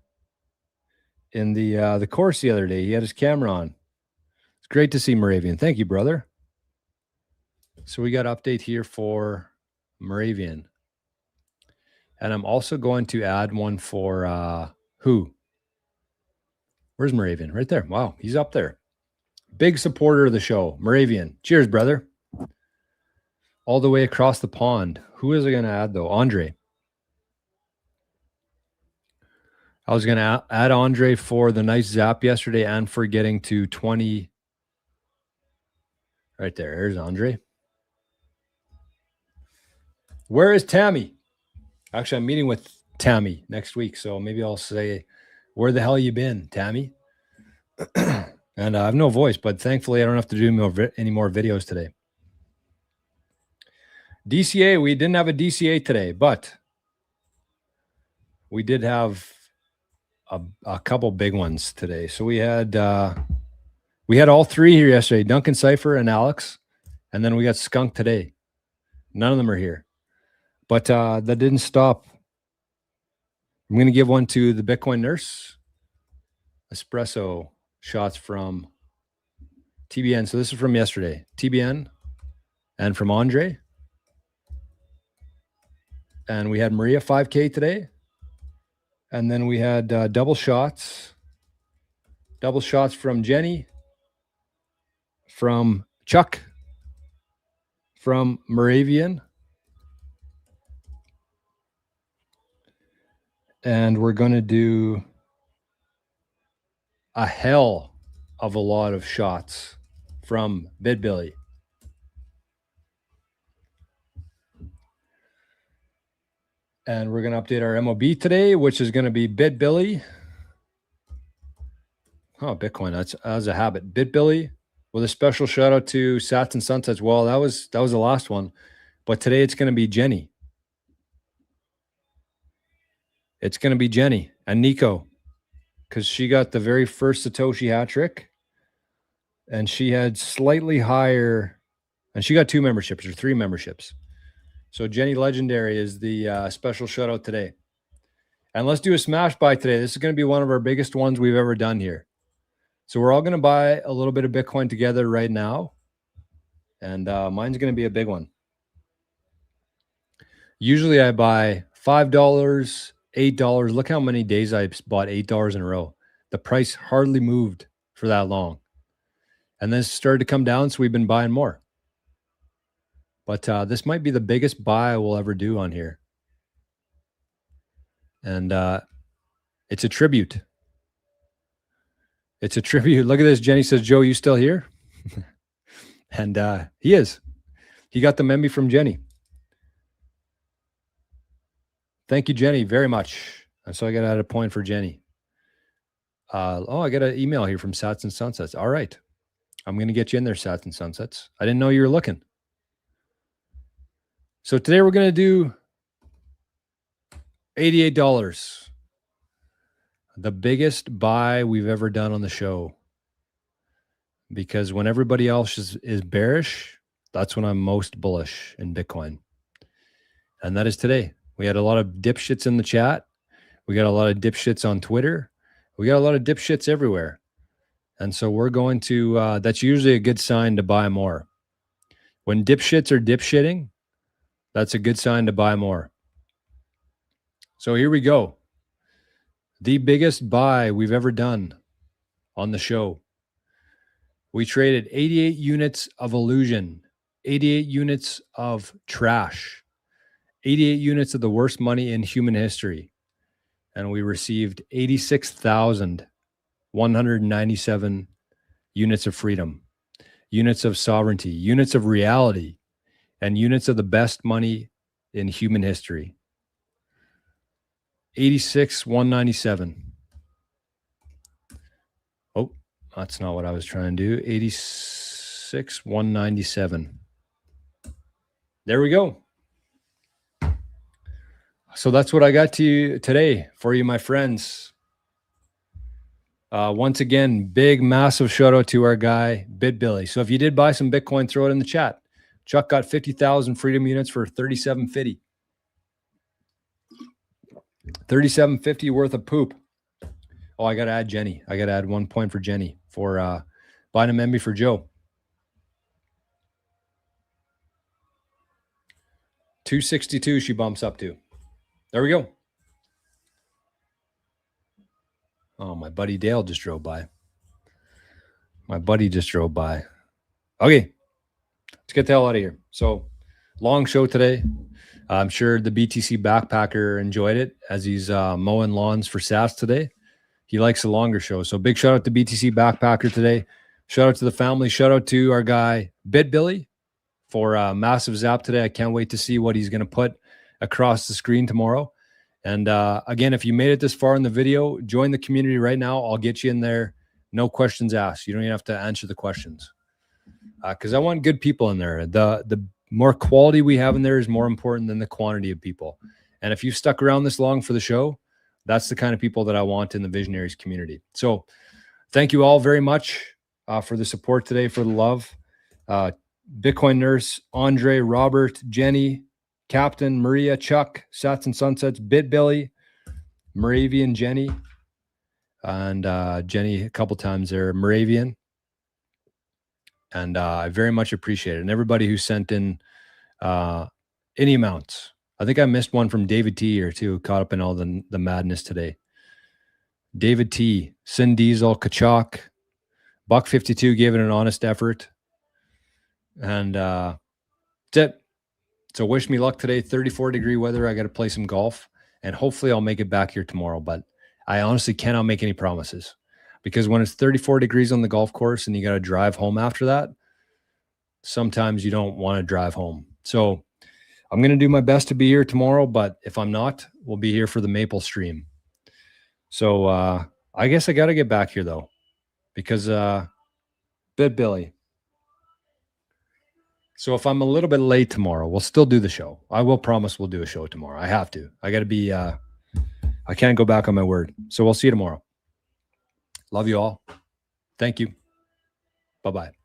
in the course the other day. He had his camera on. It's great to see Moravian. Thank you, brother. So we got an update here for Moravian. And I'm also going to add one for who? Where's Moravian? Right there. Wow, he's up there. Big supporter of the show. Moravian. Cheers, brother. All the way across the pond. Who is I going to add, though? Andre. I was going to add Andre for the nice zap yesterday and for getting to 20. Right there. There's Andre. Where is Tammy? Actually, I'm meeting with Tammy next week, so maybe I'll say, where the hell you been, Tammy? And I have no voice, but thankfully I don't have to do any more videos today. DCA, we didn't have a DCA today, but we did have a couple big ones today. So we had all 3 here yesterday, Duncan Cypher and Alex, and then we got Skunk today. None of them are here. But that didn't stop. I'm going to give one to the Bitcoin Nurse. Espresso shots from TBN. So this is from yesterday. TBN and from Andre. And we had Maria 5K today. And then we had double shots. Double shots from Jenny. From Chuck. From Moravian. And we're going to do a hell of a lot of shots from Bid Billy. And we're going to update our MOB today, which is going to be Bid Billy. Oh, Bitcoin. That's a habit. Bid Billy with a special shout out to Sats and Sunsets. Well, that was the last one. But today it's going to be Jenny. It's going to be Jenny and Nico because she got the very first Satoshi hat trick and she had slightly higher, and she got 2 memberships or 3 memberships. So Jenny Legendary is the special shout out today. And let's do a smash buy today. This is going to be one of our biggest ones we've ever done here. So we're all going to buy a little bit of Bitcoin together right now. And mine's going to be a big one. Usually I buy $5, $8. Look how many days I bought $8 in a row. The price hardly moved for that long. And then it started to come down, so we've been buying more. But this might be the biggest buy we'll ever do on here. And it's a tribute. It's a tribute. Look at this. Jenny says, Joe, you still here? And he is. He got the memo from Jenny. Thank you, Jenny, very much. So I got to add a point for Jenny. I got an email here from Sats and Sunsets. All right. I'm going to get you in there, Sats and Sunsets. I didn't know you were looking. So today we're going to do $88. The biggest buy we've ever done on the show. Because when everybody else is bearish, that's when I'm most bullish in Bitcoin. And that is today. We had a lot of dipshits in the chat. We got a lot of dipshits on Twitter. We got a lot of dipshits everywhere. And so we're going to, that's usually a good sign to buy more. When dipshits are dipshitting, that's a good sign to buy more. So here we go. The biggest buy we've ever done on the show. We traded 88 units of illusion, 88 units of trash, 88 units of the worst money in human history. And we received 86,197 units of freedom, units of sovereignty, units of reality, and units of the best money in human history. 86,197. Oh, that's not what I was trying to do. 86,197. There we go. So that's what I got to you today for you, my friends. Once again, big, massive shout out to our guy, BitBilly. So if you did buy some Bitcoin, throw it in the chat. Chuck got 50,000 freedom units for $37.50. $37.50 worth of poop. Oh, I got to add Jenny. I got to add 1 point for Jenny for buying a memby for Joe. 262 she bumps up to. There we go. Oh, my buddy Dale just drove by. Okay. Let's get the hell out of here. So, long show today. I'm sure the BTC backpacker enjoyed it as he's mowing lawns for SAS today. He likes a longer show. So, big shout out to BTC backpacker today. Shout out to the family. Shout out to our guy, BitBilly, for a massive zap today. I can't wait to see what he's going to put across the screen tomorrow. And again, if you made it this far in the video, join the community right now. I'll get you in there. No questions asked. You don't even have to answer the questions. Because I want good people in there. The more quality we have in there is more important than the quantity of people. And if you've stuck around this long for the show, that's the kind of people that I want in the Visionaries community. So thank you all very much for the support today, for the love. Bitcoin Nurse, Andre, Robert, Jenny, Captain, Maria, Chuck, Sats and Sunsets, BitBilly, Moravian Jenny, and Jenny a couple times there, Moravian. And I very much appreciate it. And everybody who sent in any amounts. I think I missed one from David T here too, caught up in all the madness today. David T, Sin Diesel, Kachok, Buck52 gave it an honest effort. And that's it. So wish me luck today. 34-degree weather. I got to play some golf. And hopefully I'll make it back here tomorrow. But I honestly cannot make any promises. Because when it's 34 degrees on the golf course and you got to drive home after that, sometimes you don't want to drive home. So I'm going to do my best to be here tomorrow, but if I'm not, we'll be here for the Maple stream. So I guess I got to get back here though, because BitBilly. So if I'm a little bit late tomorrow, we'll still do the show. I will promise we'll do a show tomorrow. I have to. I got to be, I can't go back on my word. So we'll see you tomorrow. Love you all. Thank you. Bye-bye.